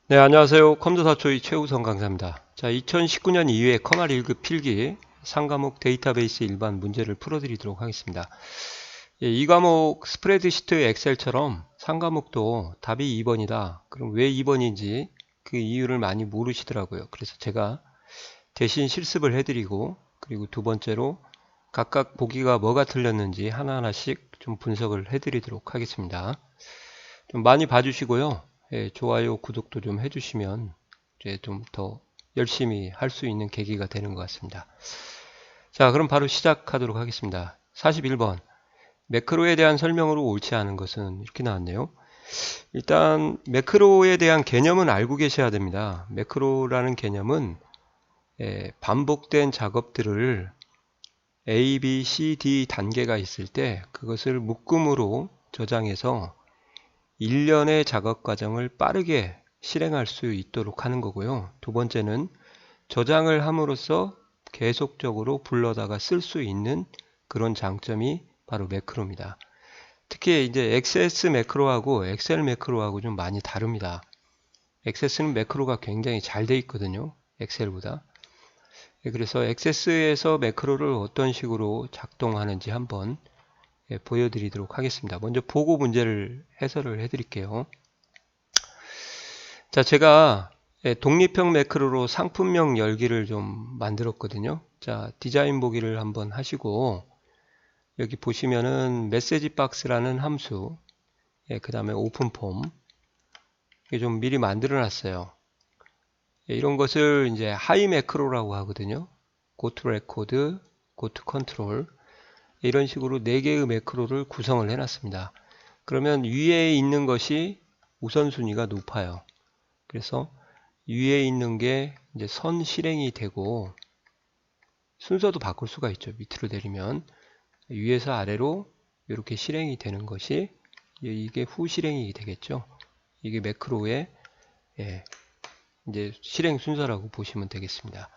네, 안녕하세요. 컴퓨터사초의 최우성 강사입니다. 자, 2019년 2회 커말 1급 필기 상과목 데이터베이스 일반 문제를 풀어드리도록 하겠습니다. 예, 이 과목 스프레드시트 엑셀처럼 상과목도 답이 2번이다. 그럼 왜 2번인지 그 이유를 많이 모르시더라고요. 그래서 제가 대신 실습을 해드리고, 그리고 두 번째로 각각 보기가 뭐가 틀렸는지 하나하나씩 좀 분석을 해드리도록 하겠습니다. 좀 많이 봐주시고요. 예, 좋아요, 구독도 좀 해주시면 이제 좀 더 열심히 할 수 있는 계기가 되는 것 같습니다. 자, 그럼 바로 시작하도록 하겠습니다. 41번. 매크로에 대한 설명으로 옳지 않은 것은 이렇게 나왔네요. 일단 매크로에 대한 개념은 알고 계셔야 됩니다. 매크로라는 개념은 반복된 작업들을 A, B, C, D 단계가 있을 때 그것을 묶음으로 저장해서 일련의 작업 과정을 빠르게 실행할 수 있도록 하는 거고요. 두 번째는 저장을 함으로써 계속적으로 불러다가 쓸 수 있는 그런 장점이 바로 매크로입니다. 특히 이제 XS 매크로하고 엑셀 매크로하고 좀 많이 다릅니다. XS는 매크로가 굉장히 잘 돼 있거든요. 엑셀보다. 그래서 XS에서 매크로를 어떤 식으로 작동하는지 한번 보여드리도록 하겠습니다. 먼저 보고 문제를 해설을 해드릴게요. 자, 제가 독립형 매크로로 상품명 열기를 좀 만들었거든요. 자, 디자인 보기를 한번 하시고 여기 보시면은 메시지 박스라는 함수, 그 다음에 오픈폼 이게 좀 미리 만들어 놨어요. 이런 것을 이제 하이 매크로라고 하거든요. 고투 레코드, 고투 컨트롤 이런 식으로 4개의 매크로를 구성을 해 놨습니다. 그러면 위에 있는 것이 우선순위가 높아요. 그래서 위에 있는 게 이제 선 실행이 되고 순서도 바꿀 수가 있죠. 밑으로 내리면 위에서 아래로 이렇게 실행이 되는 것이 이게 후 실행이 되겠죠. 이게 매크로의 이제 실행 순서라고 보시면 되겠습니다.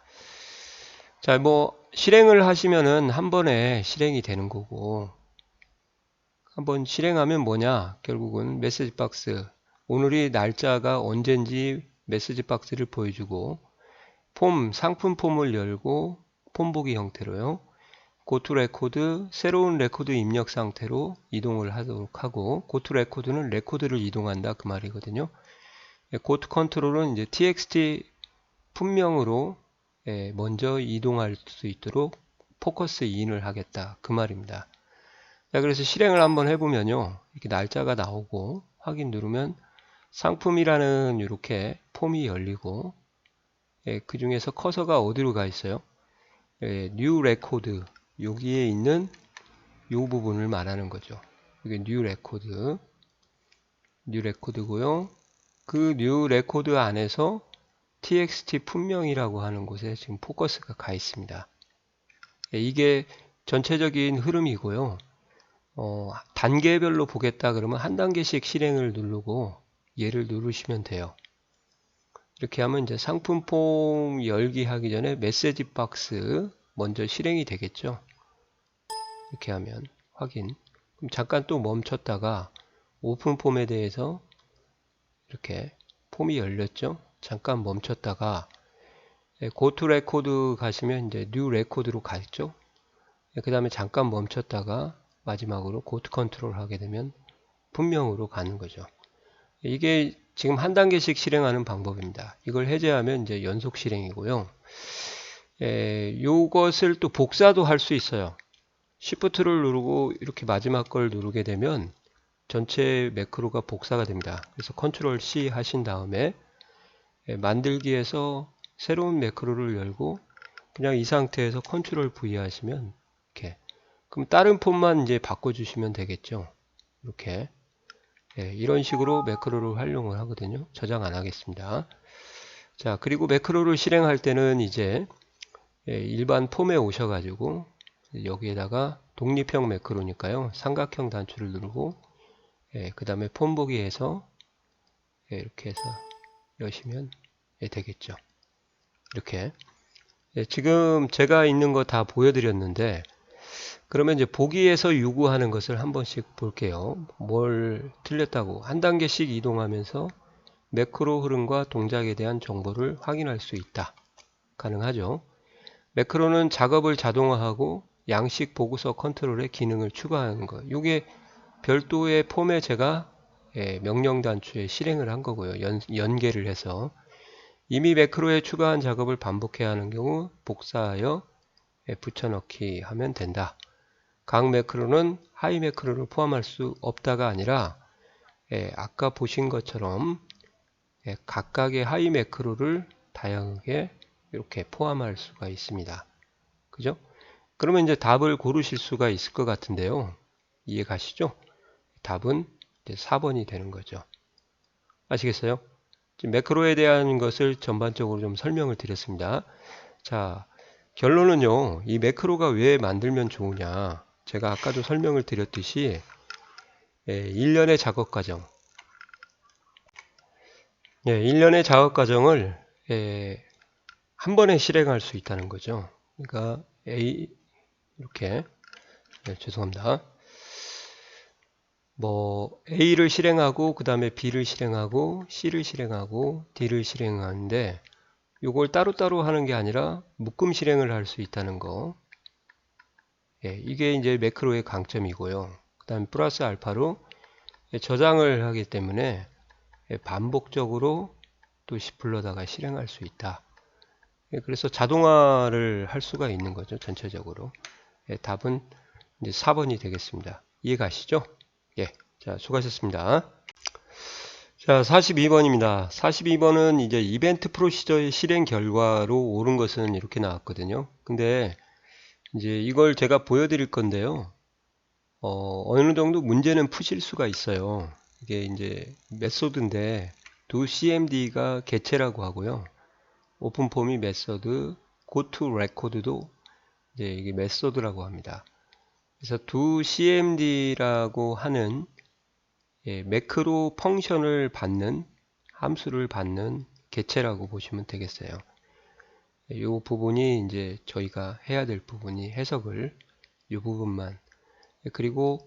자, 뭐 실행을 하시면은 한 번에 실행이 되는 거고 한번 실행하면 뭐냐? 결국은 메시지 박스 오늘이 날짜가 언젠지 메시지 박스를 보여주고 폼, 상품 폼을 열고 폼 보기 형태로요. 고투 레코드, 새로운 레코드 입력 상태로 이동을 하도록 하고 고투 레코드는 레코드를 이동한다 그 말이거든요. 고투 컨트롤은 이제 txt 품명으로 먼저 이동할 수 있도록 포커스 인을 하겠다 그 말입니다. 자, 그래서 실행을 한번 해보면요. 이렇게 날짜가 나오고 확인 누르면 상품이라는 이렇게 폼이 열리고 그 중에서 커서가 어디로 가 있어요? 뉴 레코드 여기에 있는 이 부분을 말하는 거죠. 이게 뉴 레코드고요. 그 뉴 레코드 안에서 txt 품명이라고 하는 곳에 지금 포커스가 가 있습니다. 이게 전체적인 흐름이고요. 단계별로 보겠다 그러면 한 단계씩 실행을 누르고 얘를 누르시면 돼요. 이렇게 하면 이제 상품 폼 열기 하기 전에 메시지 박스 먼저 실행이 되겠죠. 이렇게 하면 확인. 그럼 잠깐 또 멈췄다가 오픈 폼에 대해서 이렇게 폼이 열렸죠. 잠깐 멈췄다가 고투 레코드 가시면 이제 뉴 레코드로 가죠. 그 다음에 잠깐 멈췄다가 마지막으로 고투 컨트롤 하게 되면 분명으로 가는 거죠. 이게 지금 한 단계씩 실행하는 방법입니다. 이걸 해제하면 이제 연속 실행이고요. 요것을 또 복사도 할 수 있어요. Shift를 누르고 이렇게 마지막 걸 누르게 되면 전체 매크로가 복사가 됩니다. 그래서 Ctrl C 하신 다음에 만들기에서 새로운 매크로를 열고 그냥 이 상태에서 Ctrl V 하시면 이렇게 그럼 다른 폼만 이제 바꿔주시면 되겠죠. 이렇게 이런 식으로 매크로를 활용을 하거든요. 저장 안 하겠습니다. 자, 그리고 매크로를 실행할 때는 이제 일반 폼에 오셔가지고 여기에다가 독립형 매크로니까요. 삼각형 단추를 누르고 그 다음에 폼 보기에서 이렇게 해서 여시면 되겠죠. 이렇게 지금 제가 있는 거 다 보여드렸는데 그러면 이제 보기에서 요구하는 것을 한 번씩 볼게요. 뭘 틀렸다고 한 단계씩 이동하면서 매크로 흐름과 동작에 대한 정보를 확인할 수 있다. 가능하죠. 매크로는 작업을 자동화하고 양식 보고서 컨트롤의 기능을 추가하는 것. 이게 별도의 폼에 제가 명령 단추에 실행을 한 거고요. 연계를 해서 이미 매크로에 추가한 작업을 반복해야 하는 경우 복사하여 붙여넣기 하면 된다. 각 매크로는 하이 매크로를 포함할 수 없다가 아니라 아까 보신 것처럼 각각의 하이 매크로를 다양하게 이렇게 포함할 수가 있습니다. 그죠? 그러면 이제 답을 고르실 수가 있을 것 같은데요. 이해 가시죠? 답은 이제 4번이 되는 거죠. 아시겠어요? 지금 매크로에 대한 것을 전반적으로 좀 설명을 드렸습니다. 자, 결론은요. 이 매크로가 왜 만들면 좋으냐. 제가 아까도 설명을 드렸듯이 1년의 작업 과정. 1년의 작업 과정을 한 번에 실행할 수 있다는 거죠. 그러니까 A 이렇게 죄송합니다. 뭐 A를 실행하고 그 다음에 B를 실행하고 C를 실행하고 D를 실행하는데 이걸 따로따로 하는 게 아니라 묶음 실행을 할 수 있다는 거. 이게 이제 매크로의 강점이고요. 그 다음에 플러스 알파로 저장을 하기 때문에 반복적으로 또 C 불러다가 실행할 수 있다. 그래서 자동화를 할 수가 있는 거죠. 전체적으로. 답은 이제 4번이 되겠습니다. 이해 가시죠? 예. 자, 수고하셨습니다. 자, 42번입니다. 42번은 이제 이벤트 프로시저의 실행 결과로 옳은 것은 이렇게 나왔거든요. 근데 이제 이걸 제가 보여드릴 건데요. 어느 정도 문제는 푸실 수가 있어요. 이게 이제 메소드인데 doCMD가 개체라고 하고요. 오픈폼이 메소드, goToRecord도 이제 이게 메소드라고 합니다. 그래서 doCMD라고 하는 매크로 펑션을 받는 함수를 받는 개체라고 보시면 되겠어요. 이 부분이 이제 저희가 해야 될 부분이 해석을 이 부분만 그리고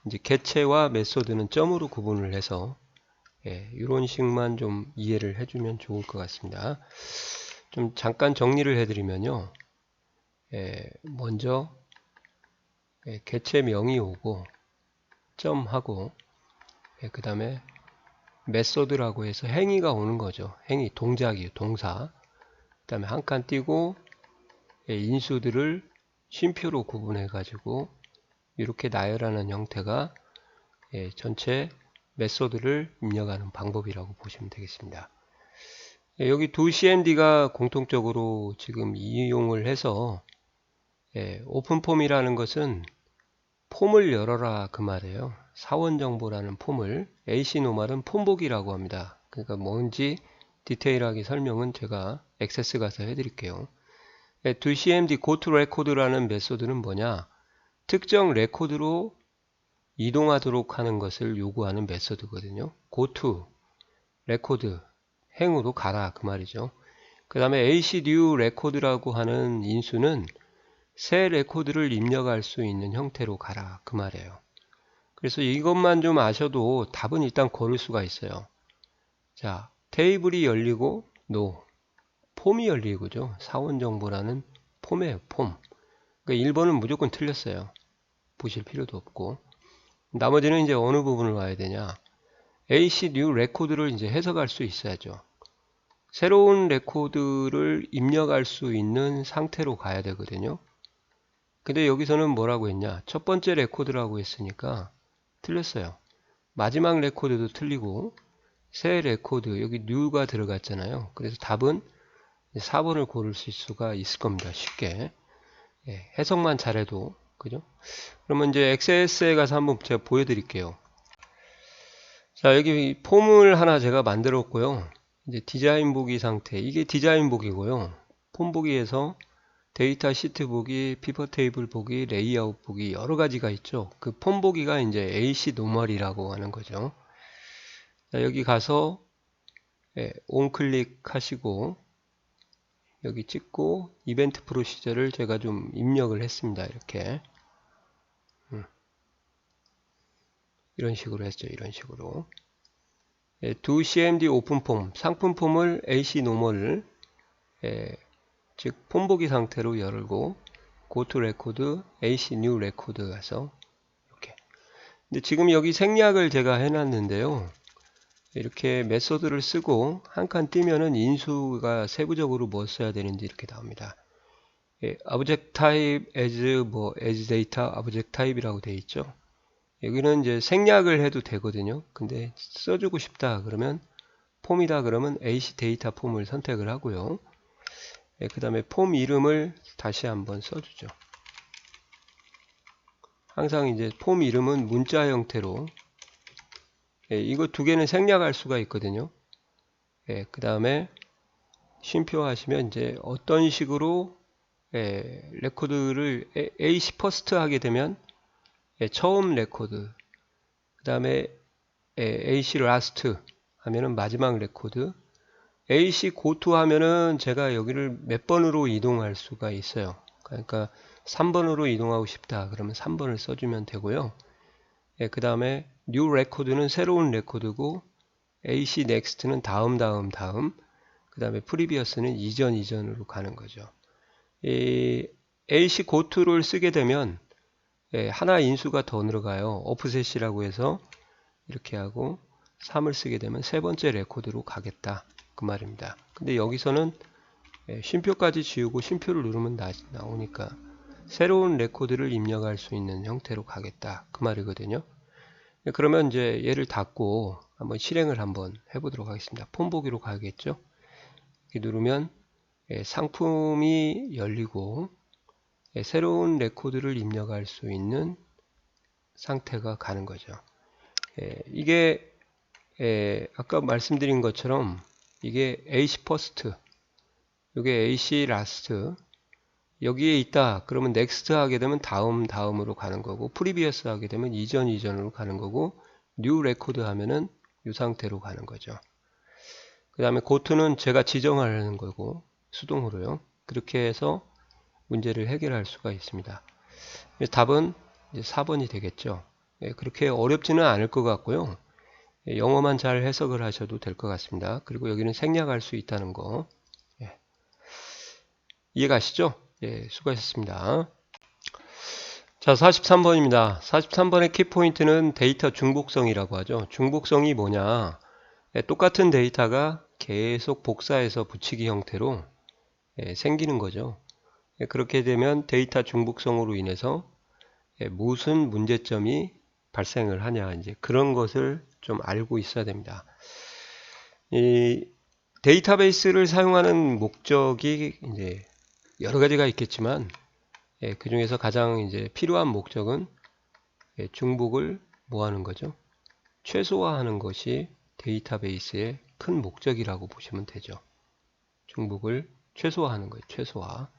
이제 개체와 메소드는 점으로 구분을 해서 이런 식만 좀 이해를 해주면 좋을 것 같습니다. 좀 잠깐 정리를 해드리면요. 먼저 개체명이 오고 점하고 그 다음에 메소드라고 해서 행위가 오는 거죠. 행위, 동작이에요. 동사. 그 다음에 한 칸 띄고 인수들을 쉼표로 구분해 가지고 이렇게 나열하는 형태가 전체 메소드를 입력하는 방법이라고 보시면 되겠습니다. 여기 doCMD가 공통적으로 지금 이용을 해서 오픈폼이라는 것은 폼을 열어라 그 말이에요. 사원정보라는 폼을 AC노멀은 폼보기라고 합니다. 그러니까 뭔지 디테일하게 설명은 제가 액세스 가서 해드릴게요. doCMD goToRecord라는 메소드는 뭐냐? 특정 레코드로 이동하도록 하는 것을 요구하는 메소드거든요. goto 레코드 행으로 가라 그 말이죠. 그 다음에 acnew 레코드라고 하는 인수는 새 레코드를 입력할 수 있는 형태로 가라 그 말이에요. 그래서 이것만 좀 아셔도 답은 일단 고를 수가 있어요. 자, 테이블이 열리고 no 폼이 열리고죠. 사원정보라는 폼이에요. 폼. 그러니까 1번은 무조건 틀렸어요. 보실 필요도 없고 나머지는 이제 어느 부분을 와야 되냐? acnew 레코드를 이제 해석할 수 있어야죠. 새로운 레코드를 입력할 수 있는 상태로 가야 되거든요. 근데 여기서는 뭐라고 했냐? 첫 번째 레코드라고 했으니까 틀렸어요. 마지막 레코드도 틀리고 새 레코드 여기 new가 들어갔잖아요. 그래서 답은 4번을 고를 수가 있을 겁니다. 쉽게. 해석만 잘해도 그죠? 그러면 이제 XS에 가서 한번 제가 보여드릴게요. 자, 여기 폼을 하나 제가 만들었고요. 이제 디자인 보기 상태. 이게 디자인 보기고요. 폼 보기에서 데이터 시트 보기, 피벗 테이블 보기, 레이아웃 보기 여러 가지가 있죠. 그 폼 보기가 이제 AC 노멀이라고 하는 거죠. 자, 여기 가서 온 클릭하시고 여기 찍고 이벤트 프로시저를 제가 좀 입력을 했습니다. 이렇게 이런 식으로 했죠. 이런 식으로 do cmd 오픈폼 상품폼을 ac 노멀을 즉 폼보기 상태로 열고 go to record ac new record 가서 이렇게. 근데 지금 여기 생략을 제가 해놨는데요. 이렇게 메소드를 쓰고 한 칸 띄면은 인수가 세부적으로 뭐 써야 되는지 이렇게 나옵니다. object type as data object type이라고 되어 있죠. 여기는 이제 생략을 해도 되거든요. 근데 써주고 싶다 그러면 폼이다 그러면 AC 데이터 폼을 선택을 하고요. 그 다음에 폼 이름을 다시 한번 써주죠. 항상 이제 폼 이름은 문자 형태로 이거 두 개는 생략할 수가 있거든요. 그 다음에 쉼표 하시면 이제 어떤 식으로 레코드를 AC 퍼스트 하게 되면 처음 레코드, 그 다음에 AC 라스트 하면은 마지막 레코드, AC 고투 하면은 제가 여기를 몇 번으로 이동할 수가 있어요. 그러니까 3번으로 이동하고 싶다 그러면 3번을 써주면 되고요. 그 다음에 new record는 새로운 레코드고 AC next는 다음, 그 다음에 previous는 이전으로 가는 거죠. 이 AC 고투를 쓰게 되면 하나 인수가 더 늘어가요. 오프셋이라고 해서 이렇게 하고 3을 쓰게 되면 세 번째 레코드로 가겠다 그 말입니다. 근데 여기서는 쉼표까지 지우고 쉼표를 누르면 나오니까 새로운 레코드를 입력할 수 있는 형태로 가겠다 그 말이거든요. 그러면 이제 얘를 닫고 한번 실행을 한번 해보도록 하겠습니다. 폼 보기로 가겠죠. 이렇게 누르면 상품이 열리고 새로운 레코드를 입력할 수 있는 상태가 가는 거죠. 이게 아까 말씀드린 것처럼 이게 AC 퍼스트, 이게 AC 라스트, 여기에 있다 그러면 넥스트 하게 되면 다음으로 가는 거고, 프리비어스 하게 되면 이전으로 가는 거고, 뉴 레코드 하면은 이 상태로 가는 거죠. 그 다음에 고투는 제가 지정하는 거고 수동으로요. 그렇게 해서 문제를 해결할 수가 있습니다. 답은 이제 4번이 되겠죠. 그렇게 어렵지는 않을 것 같고요. 영어만 잘 해석을 하셔도 될 것 같습니다. 그리고 여기는 생략할 수 있다는 거 이해가시죠? 수고하셨습니다. 자, 43번입니다. 43번의 키포인트는 데이터 중복성이라고 하죠. 중복성이 뭐냐? 똑같은 데이터가 계속 복사해서 붙이기 형태로 생기는 거죠. 그렇게 되면 데이터 중복성으로 인해서 무슨 문제점이 발생을 하냐, 이제 그런 것을 좀 알고 있어야 됩니다. 이 데이터베이스를 사용하는 목적이 이제 여러 가지가 있겠지만 그 중에서 가장 이제 필요한 목적은 중복을 뭐 하는 거죠? 최소화하는 것이 데이터베이스의 큰 목적이라고 보시면 되죠. 중복을 최소화하는 거예요. 최소화.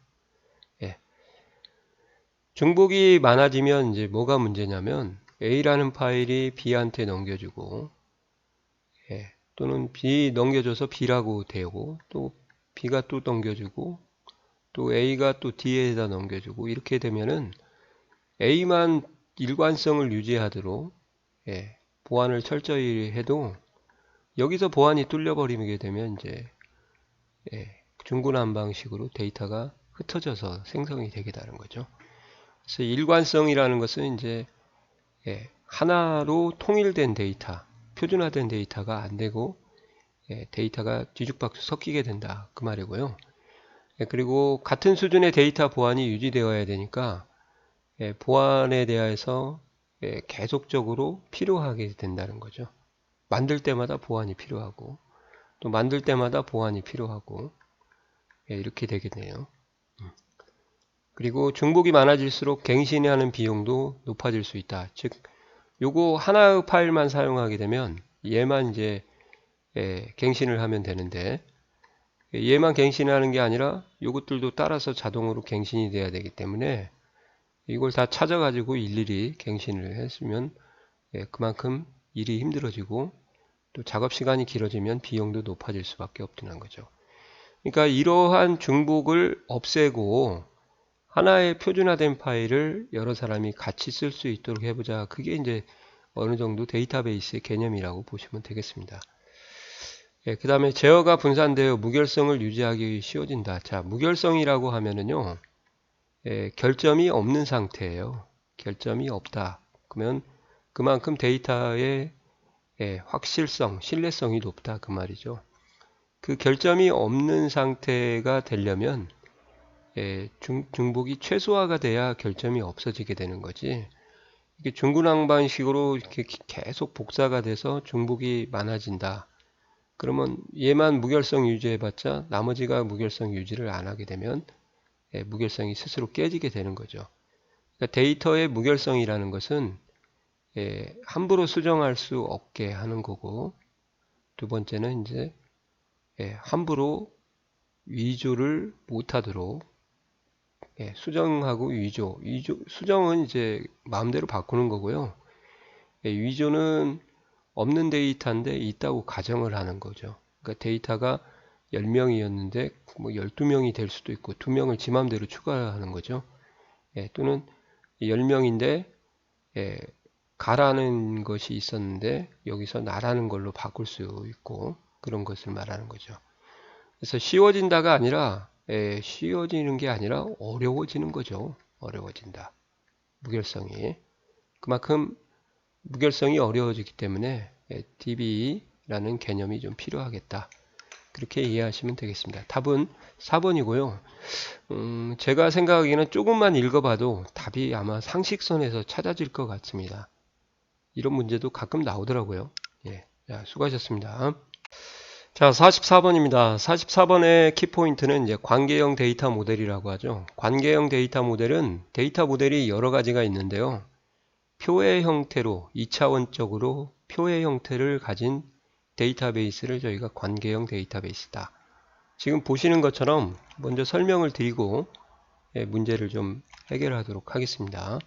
중복이 많아지면 이제 뭐가 문제냐면 A라는 파일이 B한테 넘겨주고 또는 B 넘겨줘서 B라고 되고 또 B가 또 넘겨주고 또 A가 또 D에다 넘겨주고 이렇게 되면은 A만 일관성을 유지하도록 보안을 철저히 해도 여기서 보안이 뚫려버리게 되면 이제 중구난방식으로 데이터가 흩어져서 생성이 되게 되는 거죠. 그래서 일관성이라는 것은 이제 하나로 통일된 데이터, 표준화된 데이터가 안 되고 데이터가 뒤죽박죽 섞이게 된다 그 말이고요. 그리고 같은 수준의 데이터 보안이 유지되어야 되니까 보안에 대해서 계속적으로 필요하게 된다는 거죠. 만들 때마다 보안이 필요하고 또 만들 때마다 보안이 필요하고 이렇게 되겠네요. 그리고 중복이 많아질수록 갱신하는 비용도 높아질 수 있다. 즉, 요거 하나의 파일만 사용하게 되면 얘만 이제 갱신을 하면 되는데 얘만 갱신하는 게 아니라 요것들도 따라서 자동으로 갱신이 돼야 되기 때문에 이걸 다 찾아가지고 일일이 갱신을 했으면 그만큼 일이 힘들어지고 또 작업 시간이 길어지면 비용도 높아질 수밖에 없다는 거죠. 그러니까 이러한 중복을 없애고 하나의 표준화된 파일을 여러 사람이 같이 쓸 수 있도록 해보자. 그게 이제 어느 정도 데이터베이스의 개념이라고 보시면 되겠습니다. 그 다음에 제어가 분산되어 무결성을 유지하기 쉬워진다. 자, 무결성이라고 하면은요, 결점이 없는 상태예요. 결점이 없다. 그러면 그만큼 데이터의 확실성, 신뢰성이 높다. 그 말이죠. 그 결점이 없는 상태가 되려면 중복이 최소화가 돼야 결점이 없어지게 되는 거지. 이게 중구난방식으로 이렇게 계속 복사가 돼서 중복이 많아진다. 그러면 얘만 무결성 유지해봤자 나머지가 무결성 유지를 안 하게 되면 무결성이 스스로 깨지게 되는 거죠. 그러니까 데이터의 무결성이라는 것은 함부로 수정할 수 없게 하는 거고, 두 번째는 이제 함부로 위조를 못하도록 수정하고 위조, 수정은 이제 마음대로 바꾸는 거고요. 위조는 없는 데이터인데 있다고 가정을 하는 거죠. 그러니까 데이터가 10명이었는데 뭐 12명이 될 수도 있고 2명을 지 맘대로 추가하는 거죠. 또는 10명인데 가라는 것이 있었는데 여기서 나라는 걸로 바꿀 수 있고 그런 것을 말하는 거죠. 그래서 쉬워진다가 아니라 쉬워지는 게 아니라 어려워지는 거죠. 어려워진다. 무결성이. 그만큼 무결성이 어려워지기 때문에 DB라는 개념이 좀 필요하겠다. 그렇게 이해하시면 되겠습니다. 답은 4번이고요. 제가 생각하기에는 조금만 읽어봐도 답이 아마 상식선에서 찾아질 것 같습니다. 이런 문제도 가끔 나오더라고요. 예, 자, 수고하셨습니다. 자, 44번입니다. 44번의 키포인트는 이제 관계형 데이터 모델이라고 하죠. 관계형 데이터 모델은 데이터 모델이 여러 가지가 있는데요. 표의 형태로 2차원적으로 표의 형태를 가진 데이터베이스를 저희가 관계형 데이터베이스다. 지금 보시는 것처럼 먼저 설명을 드리고 문제를 좀 해결하도록 하겠습니다.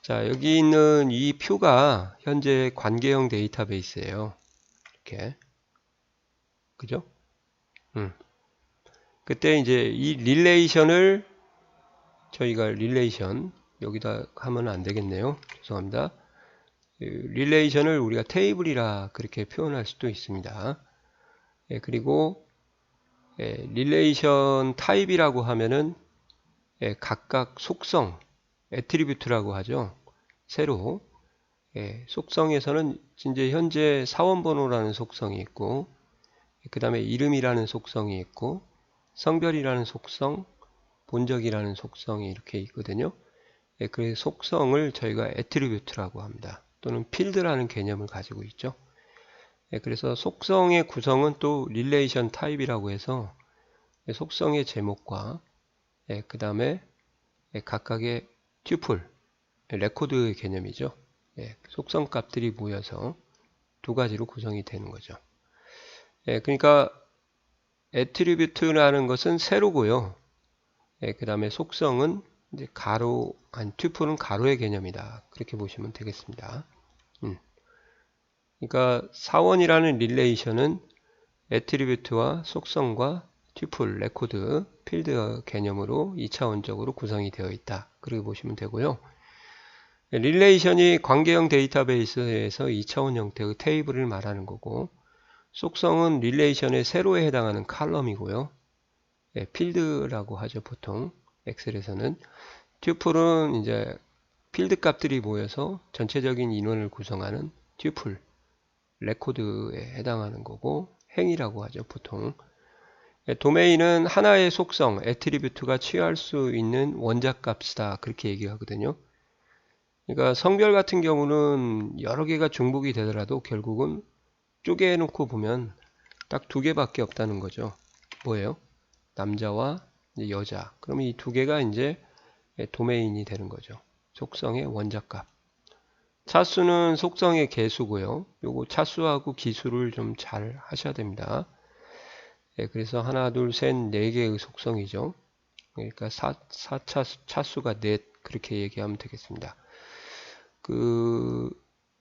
자, 여기 있는 이 표가 현재 관계형 데이터베이스예요. 이렇게. 그죠? 그때 이제 이 릴레이션을 저희가 릴레이션 여기다 하면 안 되겠네요. 죄송합니다. 릴레이션을 우리가 테이블이라 그렇게 표현할 수도 있습니다. 그리고 릴레이션 타입이라고 하면은 각각 속성, 애트리뷰트라고 하죠. 새로 속성에서는 이제 현재 사원번호라는 속성이 있고 그 다음에 이름이라는 속성이 있고 성별이라는 속성, 본적이라는 속성이 이렇게 있거든요. 그 속성을 저희가 애트리뷰트라고 합니다. 또는 필드라는 개념을 가지고 있죠. 그래서 속성의 구성은 또 릴레이션 타입이라고 해서 속성의 제목과 그 다음에 각각의 튜플, 레코드의 개념이죠. 속성 값들이 모여서 두 가지로 구성이 되는 거죠. 그러니까 애트리뷰트라는 것은 세로고요. 그 다음에 속성은 이제 가로, 튜플은 가로의 개념이다. 그렇게 보시면 되겠습니다. 그러니까 사원이라는 릴레이션은 애트리뷰트와 속성과 튜플, 레코드, 필드 개념으로 2차원적으로 구성이 되어 있다. 그렇게 보시면 되고요. 릴레이션이 관계형 데이터베이스에서 2차원 형태의 테이블을 말하는 거고 속성은 릴레이션의 세로에 해당하는 칼럼이고요. 필드라고 하죠. 보통 엑셀에서는 튜플은 이제 필드 값들이 모여서 전체적인 인원을 구성하는 튜플, 레코드에 해당하는 거고 행이라고 하죠. 보통 도메인은 하나의 속성, 애트리뷰트가 취할 수 있는 원작 값이다. 그렇게 얘기하거든요. 그러니까 성별 같은 경우는 여러 개가 중복이 되더라도 결국은 쪼개놓고 보면 딱 두 개밖에 없다는 거죠. 뭐예요? 남자와 여자. 그러면 이 두 개가 이제 도메인이 되는 거죠. 속성의 원작값. 차수는 속성의 개수고요. 요거 차수하고 기수를 좀 잘 하셔야 됩니다. 그래서 하나, 둘, 셋, 네 개의 속성이죠. 그러니까 차수가 넷 그렇게 얘기하면 되겠습니다.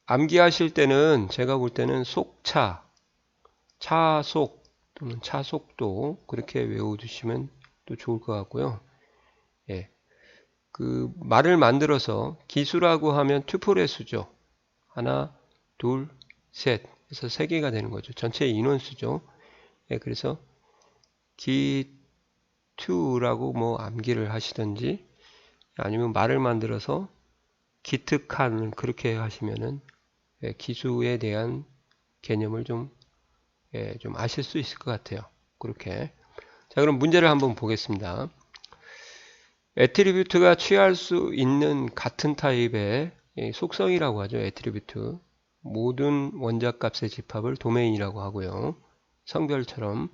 암기하실 때는 제가 볼 때는 속차, 차속 또는 차속도 그렇게 외워두시면 또 좋을 것 같고요. 말을 만들어서 기수라고 하면 튜플의 수죠. 하나, 둘, 셋. 그래서 3개가 되는 거죠. 전체 인원수죠. 예, 그래서 git2라고 뭐 암기를 하시든지 아니면 말을 만들어서 git칸 그렇게 하시면은 예, 기수에 대한 개념을 좀 아실 수 있을 것 같아요. 그렇게. 자, 그럼 문제를 한번 보겠습니다. 애트리뷰트가 취할 수 있는 같은 타입의 속성이라고 하죠. 애트리뷰트. 모든 원자값의 집합을 도메인이라고 하고요. 성별처럼.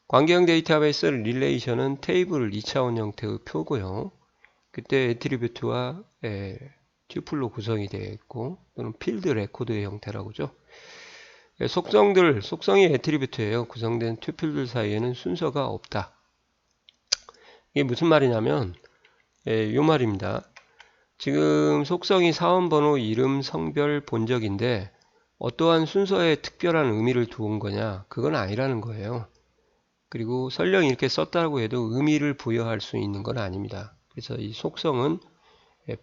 관계형 데이터베이스 릴레이션은 테이블 2차원 형태의 표고요. 그때 애트리뷰트와 튜플로 구성이 되어 있고 또는 필드 레코드의 형태라고 하죠. 속성이 애트리뷰트예요. 구성된 튜플들 사이에는 순서가 없다. 이게 무슨 말이냐면 이 말입니다. 지금 속성이 사원번호, 이름, 성별, 본적인데 어떠한 순서에 특별한 의미를 두은 거냐? 그건 아니라는 거예요. 그리고 설령 이렇게 썼다고 해도 의미를 부여할 수 있는 건 아닙니다. 그래서 이 속성은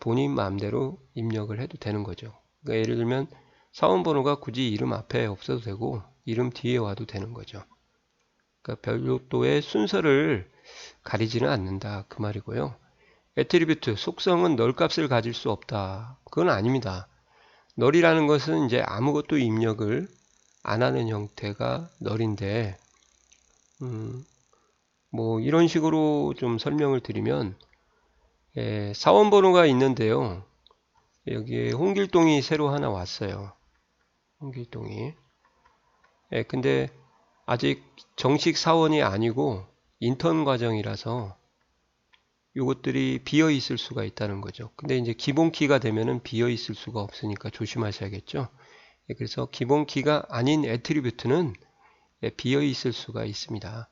본인 마음대로 입력을 해도 되는 거죠. 그러니까 예를 들면 사원번호가 굳이 이름 앞에 없어도 되고 이름 뒤에 와도 되는 거죠. 그러니까 별도의 순서를 가리지는 않는다 그 말이고요. 애트리뷰트 속성은 널 값을 가질 수 없다. 그건 아닙니다. 널이라는 것은 이제 아무것도 입력을 안 하는 형태가 널인데 뭐 이런 식으로 좀 설명을 드리면 사원번호가 있는데요. 여기에 홍길동이 새로 하나 왔어요. 홍길동이. 근데 아직 정식 사원이 아니고 인턴 과정이라서 요것들이 비어 있을 수가 있다는 거죠. 근데 이제 기본 키가 되면은 비어 있을 수가 없으니까 조심하셔야겠죠. 그래서 기본 키가 아닌 애트리뷰트는 비어 있을 수가 있습니다.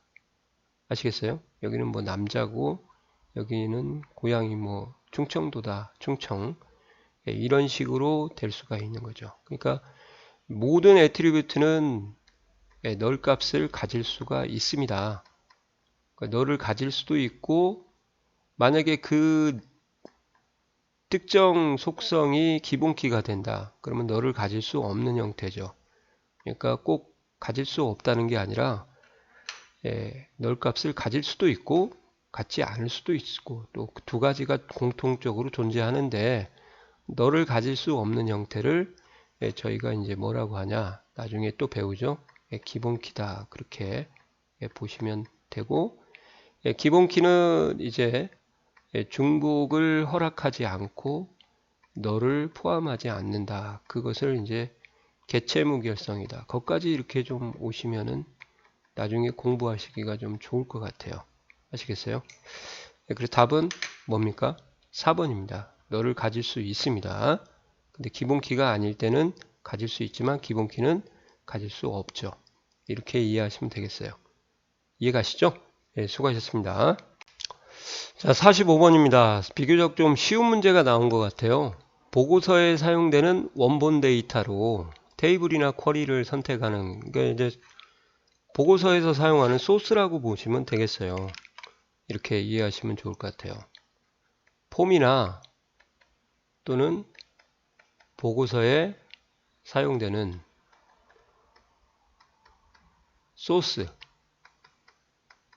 아시겠어요? 여기는 뭐 남자고 여기는 고향이 뭐 충청도다. 충청. 이런 식으로 될 수가 있는 거죠. 그러니까 모든 애트리뷰트는 널 값을 가질 수가 있습니다. 그러니까 널을 가질 수도 있고 만약에 그 특정 속성이 기본키가 된다. 그러면 널을 가질 수 없는 형태죠. 그러니까 꼭 가질 수 없다는 게 아니라 널 값을 가질 수도 있고 갖지 않을 수도 있고 또 두 가지가 공통적으로 존재하는데 널을 가질 수 없는 형태를 저희가 이제 뭐라고 하냐 나중에 또 배우죠. 기본키다 그렇게 보시면 되고 기본키는 이제 중복을 허락하지 않고 너를 포함하지 않는다. 그것을 이제 개체무결성이다. 거기까지 이렇게 좀 오시면은 나중에 공부하시기가 좀 좋을 것 같아요. 아시겠어요? 그래서 답은 뭡니까? 4번입니다. 너를 가질 수 있습니다. 근데 기본키가 아닐 때는 가질 수 있지만 기본키는 가질 수 없죠. 이렇게 이해하시면 되겠어요. 이해가시죠? 네, 수고하셨습니다. 자, 45번입니다. 비교적 좀 쉬운 문제가 나온 것 같아요. 보고서에 사용되는 원본 데이터로 테이블이나 쿼리를 선택하는 게 이제 보고서에서 사용하는 소스라고 보시면 되겠어요. 이렇게 이해하시면 좋을 것 같아요. 폼이나 또는 보고서에 사용되는 소스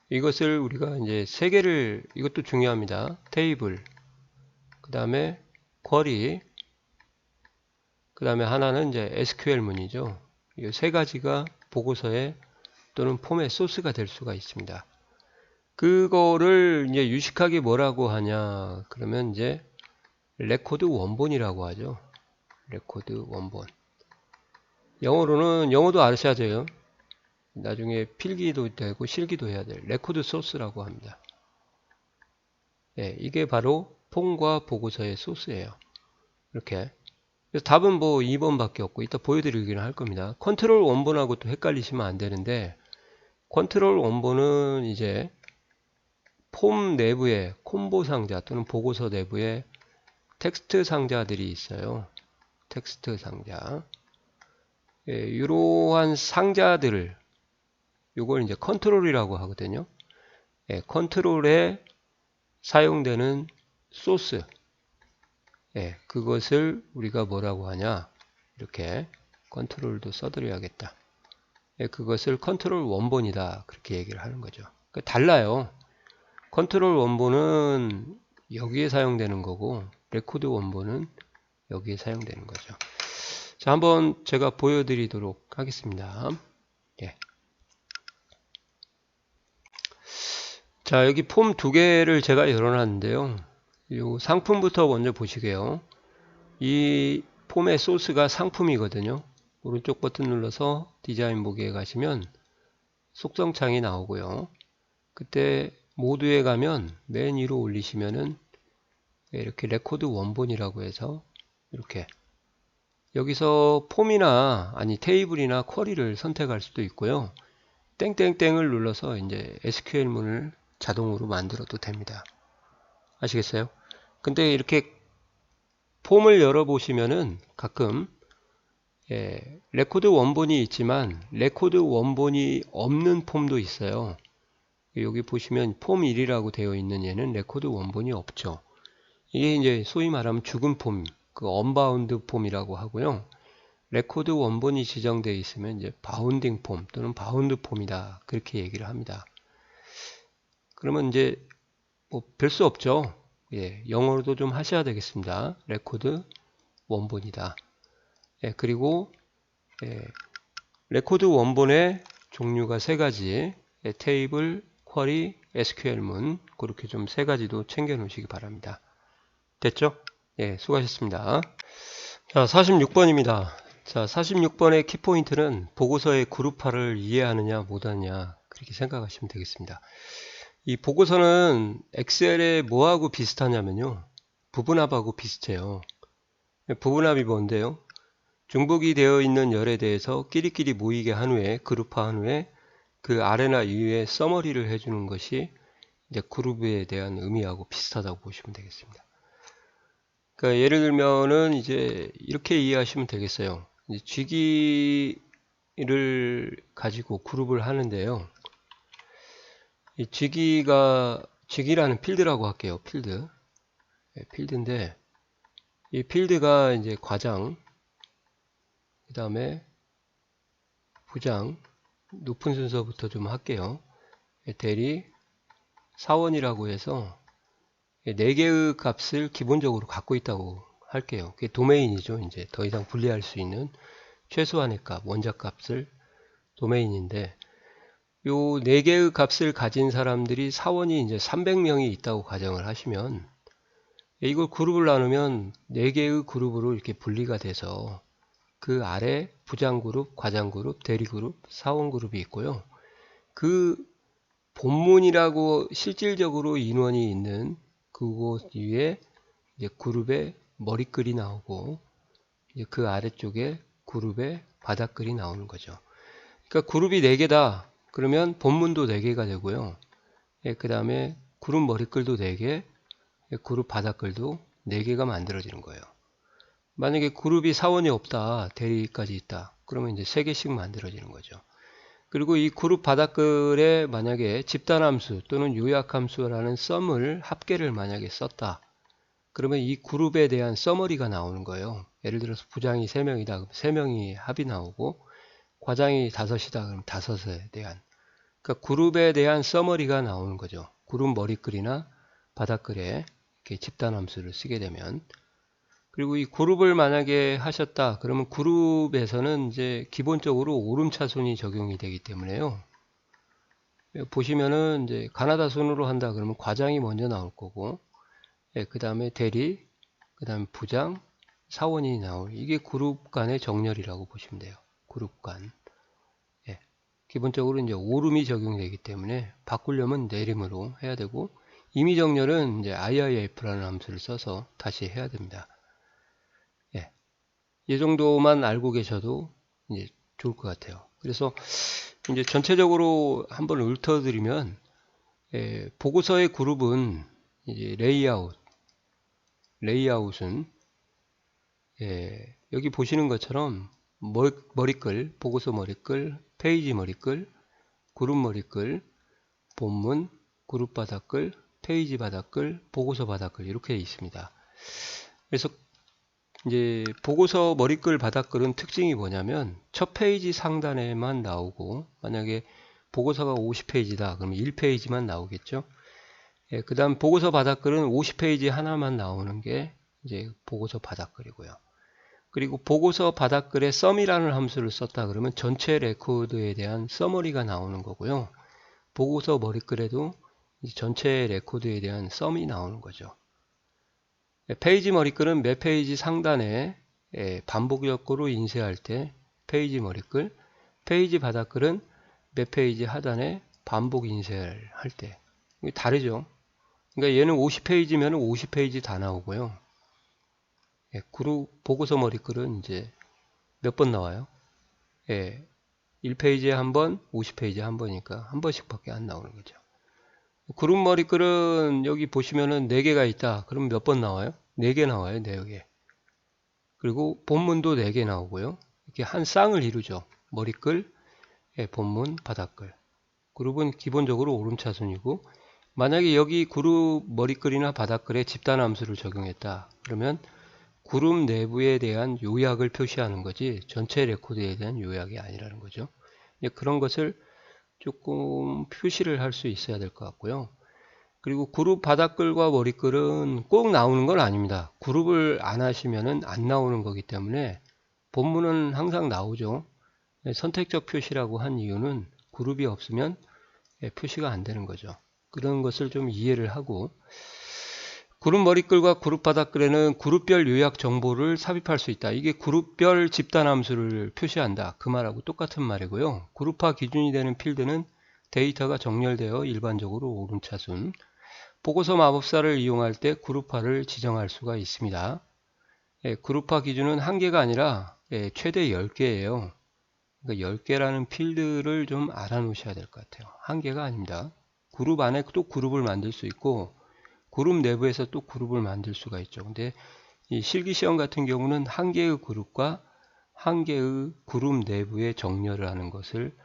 이것을 우리가 이제 세 개를 이것도 중요합니다. 테이블 그 다음에 쿼리 그 다음에 하나는 이제 SQL 문이죠. 이 세 가지가 보고서에 또는 폼의 소스가 될 수가 있습니다. 그거를 이제 유식하게 뭐라고 하냐 그러면 이제 레코드 원본이라고 하죠. 레코드 원본. 영어로는 영어도 아셔야 돼요. 나중에 필기도 되고 실기도 해야 돼요. 레코드 소스라고 합니다. 이게 바로 폼과 보고서의 소스예요. 이렇게. 그래서 답은 뭐 2번밖에 없고 이따 보여드리기는 할 겁니다. 컨트롤 원본하고 또 헷갈리시면 안 되는데 컨트롤 원본은 이제 폼 내부에 콤보 상자 또는 보고서 내부에 텍스트 상자들이 있어요. 텍스트 상자. 이러한 상자들을 이걸 이제 컨트롤이라고 하거든요. 컨트롤에 사용되는 소스. 그것을 우리가 뭐라고 하냐. 이렇게 컨트롤도 써드려야겠다. 예, 그것을 컨트롤 원본이다. 그렇게 얘기를 하는 거죠. 그러니까 달라요. 컨트롤 원본은 여기에 사용되는 거고, 레코드 원본은 여기에 사용되는 거죠. 자, 한번 제가 보여드리도록 하겠습니다. 예. 자, 여기 폼 두 개를 제가 열어놨는데요. 이 상품부터 먼저 보시게요. 이 폼의 소스가 상품이거든요. 오른쪽 버튼 눌러서 디자인 보기에 가시면 속성창이 나오고요. 그때 모드에 가면 맨 위로 올리시면은 이렇게 레코드 원본이라고 해서 이렇게 여기서 폼이나 아니 테이블이나 쿼리를 선택할 수도 있고요. 땡땡땡을 눌러서 이제 SQL문을 자동으로 만들어도 됩니다. 아시겠어요? 근데 이렇게 폼을 열어보시면은 가끔 레코드 원본이 있지만 레코드 원본이 없는 폼도 있어요. 여기 보시면 폼 1이라고 되어 있는 얘는 레코드 원본이 없죠. 이게 이제 소위 말하면 죽은 폼, 그 언바운드 폼이라고 하고요. 레코드 원본이 지정되어 있으면 이제 바운딩 폼 또는 바운드 폼이다. 그렇게 얘기를 합니다. 그러면 이제 뭐 별 수 없죠. 예, 영어로도 좀 하셔야 되겠습니다. 레코드 원본이다. 예, 그리고 레코드 원본의 종류가 세 가지, 테이블, 쿼리, SQL문 그렇게 좀 세 가지도 챙겨 놓으시기 바랍니다. 됐죠? 예, 수고하셨습니다. 자, 46번입니다. 자, 46번의 키포인트는 보고서의 그룹화를 이해하느냐 못하느냐 그렇게 생각하시면 되겠습니다. 이 보고서는 엑셀에 뭐하고 비슷하냐면요. 부분합하고 비슷해요. 부분합이 뭔데요? 중복이 되어 있는 열에 대해서 끼리끼리 모이게 한 후에 그룹화한 후에 그 아래나 위에 서머리를 해주는 것이 이제 그룹에 대한 의미하고 비슷하다고 보시면 되겠습니다. 그러니까 예를 들면은 이제 이렇게 이해하시면 되겠어요. 이제 쥐기를 가지고 그룹을 하는데요. 이 쥐기라는 필드라고 할게요. 필드. 필드인데 이 필드가 이제 과장, 그 다음에 부장, 높은 순서부터 좀 할게요. 대리, 사원이라고 해서 4개의 값을 기본적으로 갖고 있다고 할게요. 그게 도메인이죠. 이제 더 이상 분리할 수 있는 최소한의 값, 원작 값을 도메인인데 요 4개의 값을 가진 사람들이 사원이 이제 300명이 있다고 가정을 하시면 이걸 그룹을 나누면 4개의 그룹으로 이렇게 분리가 돼서 그 아래 부장 그룹, 과장 그룹, 대리 그룹, 사원 그룹이 있고요. 그 본문이라고 실질적으로 인원이 있는 그곳 위에 이제 그룹의 머리글이 나오고 이제 그 아래쪽에 그룹의 바닥글이 나오는 거죠. 그러니까 그룹이 4개다. 그러면 본문도 4개가 되고요. 그 다음에 그룹 머리글도 4개, 그룹 바닥글도 4개가 만들어지는 거예요. 만약에 그룹이 사원이 없다, 대리까지 있다. 그러면 이제 3개씩 만들어지는 거죠. 그리고 이 그룹 바닥글에 만약에 집단함수 또는 요약함수라는 썸을 합계를 만약에 썼다. 그러면 이 그룹에 대한 서머리가 나오는 거예요. 예를 들어서 부장이 3명이다. 그럼 3명이 합이 나오고 과장이 5이다. 그럼 5에 대한 그러니까 그룹에 대한 서머리가 나오는 거죠. 그룹 머리글이나 바닥글에 이렇게 집단함수를 쓰게 되면 그리고 이 그룹을 만약에 하셨다. 그러면 그룹에서는 이제 기본적으로 오름차순이 적용이 되기 때문에요. 보시면은 이제 가나다 순으로 한다. 그러면 과장이 먼저 나올 거고, 그 다음에 대리, 그 다음에 부장, 사원이 나올. 이게 그룹 간의 정렬이라고 보시면 돼요. 그룹 간. 기본적으로 이제 오름이 적용되기 때문에 바꾸려면 내림으로 해야 되고, 임의 정렬은 이제 IIF라는 함수를 써서 다시 해야 됩니다. 이 정도만 알고 계셔도 이제 좋을 것 같아요. 그래서 이제 전체적으로 한번 읊어드리면 보고서의 그룹은 이제 레이아웃은 여기 보시는 것처럼 머리글, 보고서 머리글, 페이지 머리글, 그룹 머리글, 본문, 그룹 바닥글, 페이지 바닥글, 보고서 바닥글 이렇게 있습니다. 그래서 이제 보고서 머리글 바닥글은 특징이 뭐냐면 첫 페이지 상단에만 나오고, 만약에 보고서가 50페이지다 그러면 1페이지만 나오겠죠. 예, 그 다음 보고서 바닥글은 50페이지 하나만 나오는 게 이제 보고서 바닥글이고요. 그리고 보고서 바닥글에 썸이라는 함수를 썼다 그러면 전체 레코드에 대한 서머리가 나오는 거고요. 보고서 머리글에도 전체 레코드에 대한 썸이 나오는 거죠. 페이지 머리글은 몇 페이지 상단에 반복 격구로 인쇄할 때 페이지 머리글, 페이지 바닥글은 몇 페이지 하단에 반복 인쇄를 할 때 다르죠. 그러니까 얘는 50페이지면 50페이지 다 나오고요. 그룹 보고서 머리글은 이제 몇 번 나와요? 1페이지에 한 번, 50페이지에 한 번이니까 한 번씩밖에 안 나오는 거죠. 그룹 머리글은 여기 보시면은 4개가 있다. 그럼 몇 번 나와요? 4개 나와요. 4개. 그리고 본문도 4개 나오고요. 이렇게 한 쌍을 이루죠. 머리글, 본문, 바닥글. 그룹은 기본적으로 오름차순이고, 만약에 여기 그룹 머리글이나 바닥글에 집단 함수를 적용했다. 그러면 그룹 내부에 대한 요약을 표시하는 거지 전체 레코드에 대한 요약이 아니라는 거죠. 그런 것을 조금 표시를 할 수 있어야 될 것 같고요. 그리고 그룹 바닥글과 머리글은 꼭 나오는 건 아닙니다. 그룹을 안 하시면은 안 나오는 거기 때문에 본문은 항상 나오죠. 선택적 표시라고 한 이유는 그룹이 없으면 표시가 안 되는 거죠. 그런 것을 좀 이해를 하고, 그룹 머리글과 그룹 바닥글에는 그룹별 요약 정보를 삽입할 수 있다. 이게 그룹별 집단 함수를 표시한다. 그 말하고 똑같은 말이고요. 그룹화 기준이 되는 필드는 데이터가 정렬되어 일반적으로 오름차순. 보고서 마법사를 이용할 때 그룹화를 지정할 수가 있습니다. 그룹화 기준은 1개가 아니라 최대 10개예요. 그러니까 10개라는 필드를 좀 알아놓으셔야 될 것 같아요. 1개가 아닙니다. 그룹 안에 또 그룹을 만들 수 있고 그룹 내부에서 또 그룹을 만들 수가 있죠. 근데 이 실기시험 같은 경우는 1개의 그룹과 1개의 그룹 내부에 정렬을 하는 것을